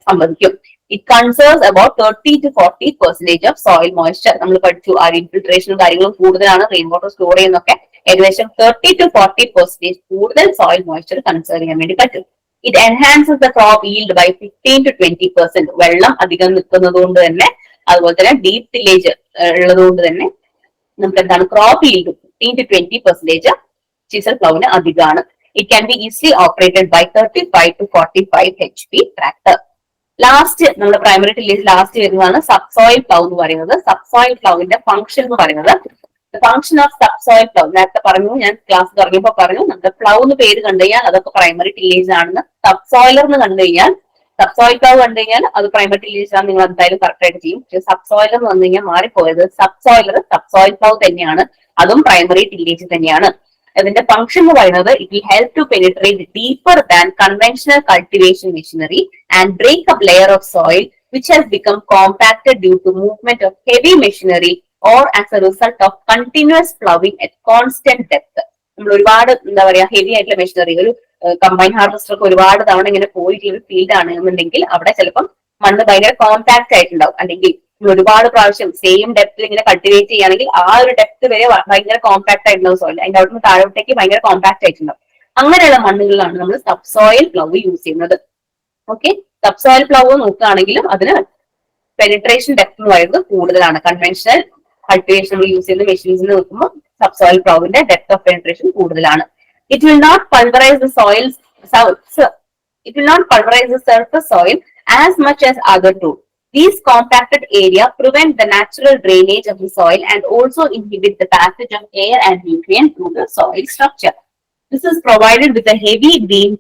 സമ്മതിക്കും. It conserves about 30 to 40% of soil moisture. നമ്മൾ പഠിച്ചു ആ ഇൻഫിൽട്രേഷനും കാര്യങ്ങളും കൂടുതലാണ്, റെയിൻ വാട്ടർ സ്റ്റോർ ചെയ്യുന്നൊക്കെ ഏകദേശം 30 to 40% കൂടുതൽ സോയിൽ മോയ്സ്ചർ കൺസേർവ് ചെയ്യാൻ വേണ്ടി പറ്റും. It enhances the crop yield by 15 to 20%. വെള്ളം അധികം നിൽക്കുന്നത് കൊണ്ട് തന്നെ, അതുപോലെ തന്നെ ഡീപ് ടില്ലേജ് ഉള്ളതുകൊണ്ട് തന്നെ നമുക്ക് എന്താണ് ക്രോപ്പ് ഈൽഡ് 15 to 20% ചിസൽ പ്ലവിന് അധികമാണ്. It can be easily operated by 35 to 45 HP tractor. Last നമ്മുടെ പ്രൈമറി ടില്ലേജ് ലാസ്റ്റ് വരുന്നതാണ് സബ്സോയിൽ പ്ലവ് എന്ന് പറയുന്നത്. സബ്സോയിൽ പ്ലവിന്റെ ഫംഗ്ഷൻ എന്ന് പറയുന്നത് ഫംഗ്ഷൻ ഓഫ് സബ്സോയിൽ പ്ലവ്. നേരത്തെ പറഞ്ഞു, ഞാൻ ക്ലാസ് തുടങ്ങിയപ്പോൾ പറഞ്ഞു, നമ്മുടെ പ്ലവ് എന്ന് പേര് കണ്ടു കഴിഞ്ഞാൽ അതൊക്കെ പ്രൈമറി ടില്ലേജ് ആണെന്ന്. സബ്സോയിലർ എന്ന് കണ്ടു കഴിഞ്ഞാൽ, സബ്സോയിൽ പ്ലവ് കണ്ടു കഴിഞ്ഞാൽ അത് പ്രൈമറി ടില്ലേജ് ആണ്, നിങ്ങൾ എന്തായാലും കറക്റ്റ് ആയിട്ട് ചെയ്യും. പക്ഷെ സബ്സോയിലർ എന്ന് വന്നു കഴിഞ്ഞാൽ മാറിപ്പോയത്. സബ്സോയിലർ സബ്സോയിൽ പ്ലവ് തന്നെയാണ്, അതും പ്രൈമറി ടില്ലേജ് തന്നെയാണ്. അതിന്റെ ഫംഗ്ഷൻ എന്ന് പറയുന്നത് it will help to penetrate deeper than conventional cultivation machinery and break up layer of soil which has become compacted due to movement of heavy machinery or as a result of continuous ploughing at constant depth. നമ്മൾ ഒരുപാട് എന്താ പറയാ heavy ആയിട്ടുള്ള machinery, ഒരു combine harvester ഒക്കെ ഒരുപാട് തവണ ഇങ്ങനെ പോയിട്ടുള്ള ഫീൽഡ് ആണെന്നുണ്ടെങ്കിൽ അവിടെ ചിലപ്പം മണ്ണ് ഭയങ്കര കോമ്പാക്ട് ആയിട്ടുണ്ടാവും. അല്ലെങ്കിൽ ഒരുപാട് പ്രാവശ്യം സെയിം ഡെപ്തിൽ ഇങ്ങനെ കൾട്ടിവേറ്റ് ചെയ്യുകയാണെങ്കിൽ ആ ഒരു ഡെപ്ത് വരെ ഭയങ്കര കോമ്പാക്ട് ആയിട്ടുണ്ടാവും സോയിൽ. അതിന്റെ അവിടെ നിന്ന് താഴോട്ടേക്ക് ഭയങ്കര കോമ്പാക്ട് ആയിട്ടുണ്ടാവും. അങ്ങനെയുള്ള മണ്ണുകളിലാണ് നമ്മൾ സബ്സോയിൽ പ്ലവ് യൂസ് ചെയ്യുന്നത്. ഓക്കെ, സബ്സോയിൽ പ്ലവ് നോക്കുകയാണെങ്കിലും അതിന് പെനിട്രേഷൻ ഡെപ്ത് എന്ന് പറയുന്നത് കൂടുതലാണ്. കൺവെൻഷണൽ കൾട്ടിവേഷൻ യൂസ് ചെയ്യുന്ന മെഷീൻസിൽ നോക്കുമ്പോൾ സബ്സോയിൽ പ്ലവിന്റെ ഡെപ്ത് ഓഫ് പെനിട്രേഷൻ കൂടുതലാണ്. It will not pulverise the soil, it will not pulverize the surface soil as much as other tools. These compacted area prevent the natural drainage of the soil and also inhibit the passage of air and nutrients through the soil structure. This is provided with a heavy beam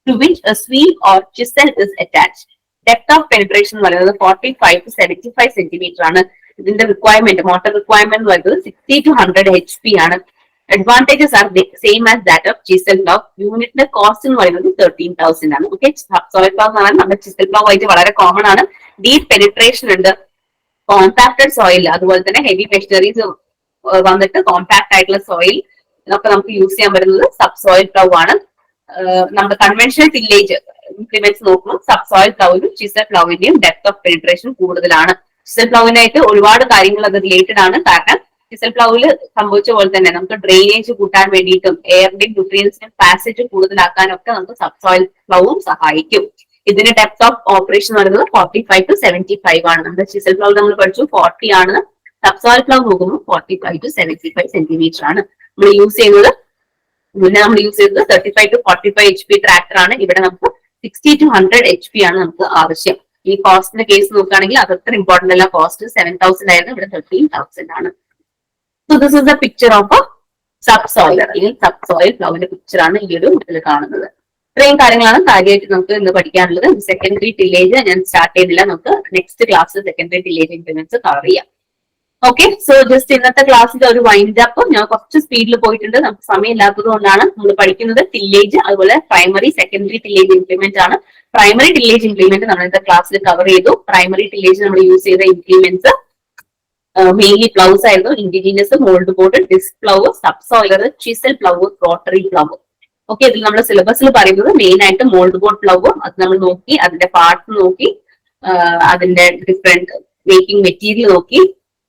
to which a sweep or chisel is attached. Depth of penetration പറയുന്നത് 45 to 75 centimeter ആണ്. ഇതിന്റെ requirement, motor requirement പറയുന്നത് 60 to 100 HP ആണ്. Advantages are the same as that of chisel plow. യൂണിറ്റിന്റെ cost എന്ന് പറയുന്നത് 13,000 ആണ്. Okay, സബ്സോയിൽ പ്ലവ് എന്ന് പറഞ്ഞാൽ നമ്മുടെ ചിസൽ പ്ലവ് ആയിട്ട് വളരെ കോമൺ ആണ്. ഡീപ് പെനിട്രേഷൻ ഉണ്ട്, കോമ്പാക്റ്റഡ് സോയിൽ, അതുപോലെ തന്നെ ഹെവി മെഷീനറീസ് വന്നിട്ട് കോമ്പാക്ട് ആയിട്ടുള്ള സോയിൽ ഒക്കെ നമുക്ക് യൂസ് ചെയ്യാൻ പറ്റുന്നത് സബ്സോയിൽ പ്ലവ് ആണ്. നമ്മുടെ കൺവെൻഷണൽ ടില്ലേജ് ഇംപ്ലിമെന്റ്സ് നോക്കുമ്പോൾ സബ്സോയിൽ പ്ലവിനും ചിസൽ പ്ലവിന്റെയും ഡെപ്ത് ഓഫ് പെനിട്രേഷൻ കൂടുതലാണ്. ചിസൽ പ്ലവിനായിട്ട് ഒരുപാട് കാര്യങ്ങൾ അത് റിലേറ്റഡ് ആണ്. കാരണം ചിസൽ പ്ലവില് സംഭവിച്ച പോലെ തന്നെ നമുക്ക് ഡ്രെയിനേജ് കൂട്ടാൻ വേണ്ടിയിട്ടും എയറിന്റെയും ന്യൂട്രിയൻസിന്റെയും പാസേജ് കൂടുതലാക്കാനും ഒക്കെ നമുക്ക് സബ്സോയിൽ പ്ലവും സഹായിക്കും. ഇതിന്റെ ഡെപ്ത് ഓഫ് ഓപ്പറേഷൻ എന്ന് പറയുന്നത് 45 to 75 ആണ്. നമ്മുടെ ചിസൽ പ്ലവ് നമ്മൾ പഠിച്ചു 40 ആണ്. സബ്സോയിൽ പ്ലവ് നോക്കുമ്പോൾ 45 to 75 സെന്റിമീറ്റർ ആണ്. നമ്മൾ യൂസ് ചെയ്യുന്നത് 35 to 45 HP ട്രാക്ടർ ആണ്. ഇവിടെ നമുക്ക് 60 to 100 HP ആണ് നമുക്ക് ആവശ്യം. ഈ കോസ്റ്റിന്റെ കേസ് നോക്കുകയാണെങ്കിൽ അത് അത്ര ഇമ്പോർട്ടന്റ് അല്ല. കോസ്റ്റ് 7,000 ആയിരുന്നു, ഇവിടെ 13,000 ആണ്. So this is the picture of a subsoiler. അല്ലെങ്കിൽ സബ്സോയിൽ പ്ലവിന്റെ പിക്ചർ ആണ് ഈ ഒരു ഇതിൽ കാണുന്നത്. ഇത്രയും കാര്യങ്ങളാണ് കാര്യമായിട്ട് നമുക്ക് ഇന്ന് പഠിക്കാനുള്ളത്. സെക്കൻഡറി ടില്ലേജ് ഞാൻ സ്റ്റാർട്ട് ചെയ്തില്ല, നമുക്ക് നെക്സ്റ്റ് ക്ലാസ്സിൽ സെക്കൻഡറി ടില്ലേജ് ഇംപ്ലിമെന്റ്സ് കവർ ചെയ്യാം. ഓക്കെ, സോ ജസ്റ്റ് ഇന്നത്തെ ക്ലാസ്സിന്റെ ഒരു വൈൻഡ് അപ്പ്. ഞാൻ കുറച്ച് സ്പീഡിൽ പോയിട്ടുണ്ട്, നമുക്ക് സമയമില്ലാത്തത് കൊണ്ടാണ്. നമ്മൾ പഠിക്കുന്നത് ടില്ലേജ്, അതുപോലെ പ്രൈമറി സെക്കൻഡറി ടില്ലേജ് ഇംപ്ലിമെന്റ് ആണ്. പ്രൈമറി ടില്ലേജ് ഇംപ്ലിമെന്റ് നമ്മൾ ഇന്നത്തെ ക്ലാസ്സിൽ കവർ ചെയ്തു. പ്രൈമറി ടില്ലേജ് നമ്മൾ യൂസ് ചെയ്ത ഇംപ്ലിമെന്റ്സ് മെയിൻലി പ്ലൗസ് ആയിരുന്നു. Indigenous, mould board, disc plough, subsoiler, chisel plough, rotary plough. Okay, ഇതിൽ നമ്മൾ സിലബസിൽ പറയുന്നത് മെയിൻ ആയിട്ട് മോൾഡ് ബോർഡ് പ്ലവ്, അത് നമ്മൾ നോക്കി, അതിന്റെ പാർട്സ് നോക്കി, അതിന്റെ ഡിഫറെന്റ് മേക്കിംഗ് മെറ്റീരിയൽ നോക്കി,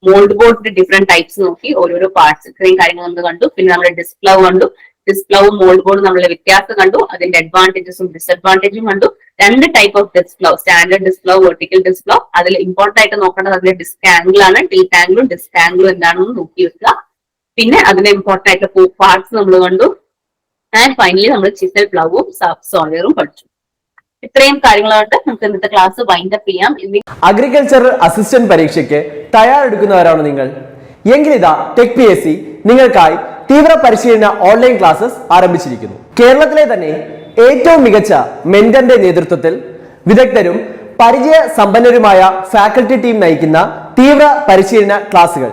മോൾഡ് ബോർഡിന്റെ ഡിഫറെന്റ് ടൈപ്സ് നോക്കി, ഓരോരോ പാർട്സ് ഇത്രയും കാര്യങ്ങൾ നമ്മൾ കണ്ടു. പിന്നെ നമ്മുടെ ഡിസ്ക് പ്ലവ് കണ്ടു, ഡിസ്പ്ലവും മോൾഡ് ബോർഡും തമ്മിലുള്ള വ്യത്യാസം കണ്ടു, അതിന്റെ അഡ്വാൻറ്റേജസും ഡിസഡ്വാൻറ്റേജും കണ്ടു. 2 ടൈപ്പ് ഓഫ് ഡിസ്പ്ലോ, സ്റ്റാൻഡേർഡ് ഡിസ്പ്ലോ, വെർട്ടിക്കൽ ഡിസ്പ്ലോ. അതിൽ ഇമ്പോർട്ടന്റ് ആയിട്ട് നോക്കേണ്ടത് അതിന്റെ ഡിസ്ക് ആംഗിൾ ആണ്. ടീത്ത് ആംഗിളും ഡിസ്ക് ആംഗിളും എന്താണെന്ന് നോക്കി വെക്കുക. പിന്നെ അതിന്റെ ഇമ്പോർട്ടന്റ് ആയിട്ടുള്ള പാർട്സ് നമ്മൾ കണ്ടു. ആൻഡ് ഫൈനലി നമ്മൾ ചിസൽ പ്ലവും സബ് സോൾവറും പഠിച്ചു. ഇത്രയും കാര്യങ്ങളായിട്ട് നമുക്ക് ഇന്നത്തെ ക്ലാസ് വൈൻഡപ്പ് ചെയ്യാം. അഗ്രികൾച്ചറൽ അസിസ്റ്റന്റ് പരീക്ഷയ്ക്ക് തയ്യാറെടുക്കുന്നവരാണോ നിങ്ങൾ? എങ്കിലിതാ ടെക് PSC നിങ്ങൾക്കായി തീവ്ര പരിശീലന ഓൺലൈൻ ക്ലാസ്സസ് ആരംഭിച്ചിരിക്കുന്നു. കേരളത്തിലെ തന്നെ ഏറ്റവും മികച്ച മെന്ററിന്റെ നേതൃത്വത്തിൽ വിദഗ്ധരും പരിചയ സമ്പന്നരുമായ ഫാക്കൽറ്റി ടീം നയിക്കുന്ന തീവ്ര പരിശീലന ക്ലാസുകൾ,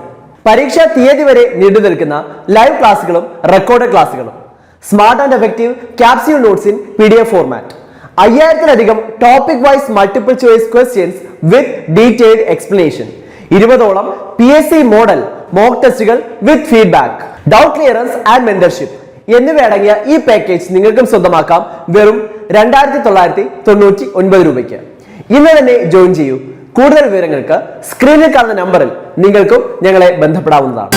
പരീക്ഷാ തീയതി വരെ നീണ്ടു നിൽക്കുന്ന ലൈവ് ക്ലാസുകളും റെക്കോർഡ് ക്ലാസുകളും, smart and effective capsule notes in PDF format, 5000-ലധികം topic wise multiple choice questions with detailed explanation, 20ഓളം PSC മോഡൽ മോക്ക് ടെസ്റ്റുകൾ with feedback, doubt clearance and mentorship എന്നിവയടങ്ങിയ ഈ പാക്കേജ് നിങ്ങൾക്കും സ്വന്തമാക്കാം വെറും 2999 രൂപയ്ക്ക്. ഇന്ന് തന്നെ ജോയിൻ ചെയ്യൂ. കൂടുതൽ വിവരങ്ങൾക്ക് സ്ക്രീനിൽ കാണുന്ന നമ്പറിൽ നിങ്ങൾക്കും ഞങ്ങളെ ബന്ധപ്പെടാവുന്നതാണ്.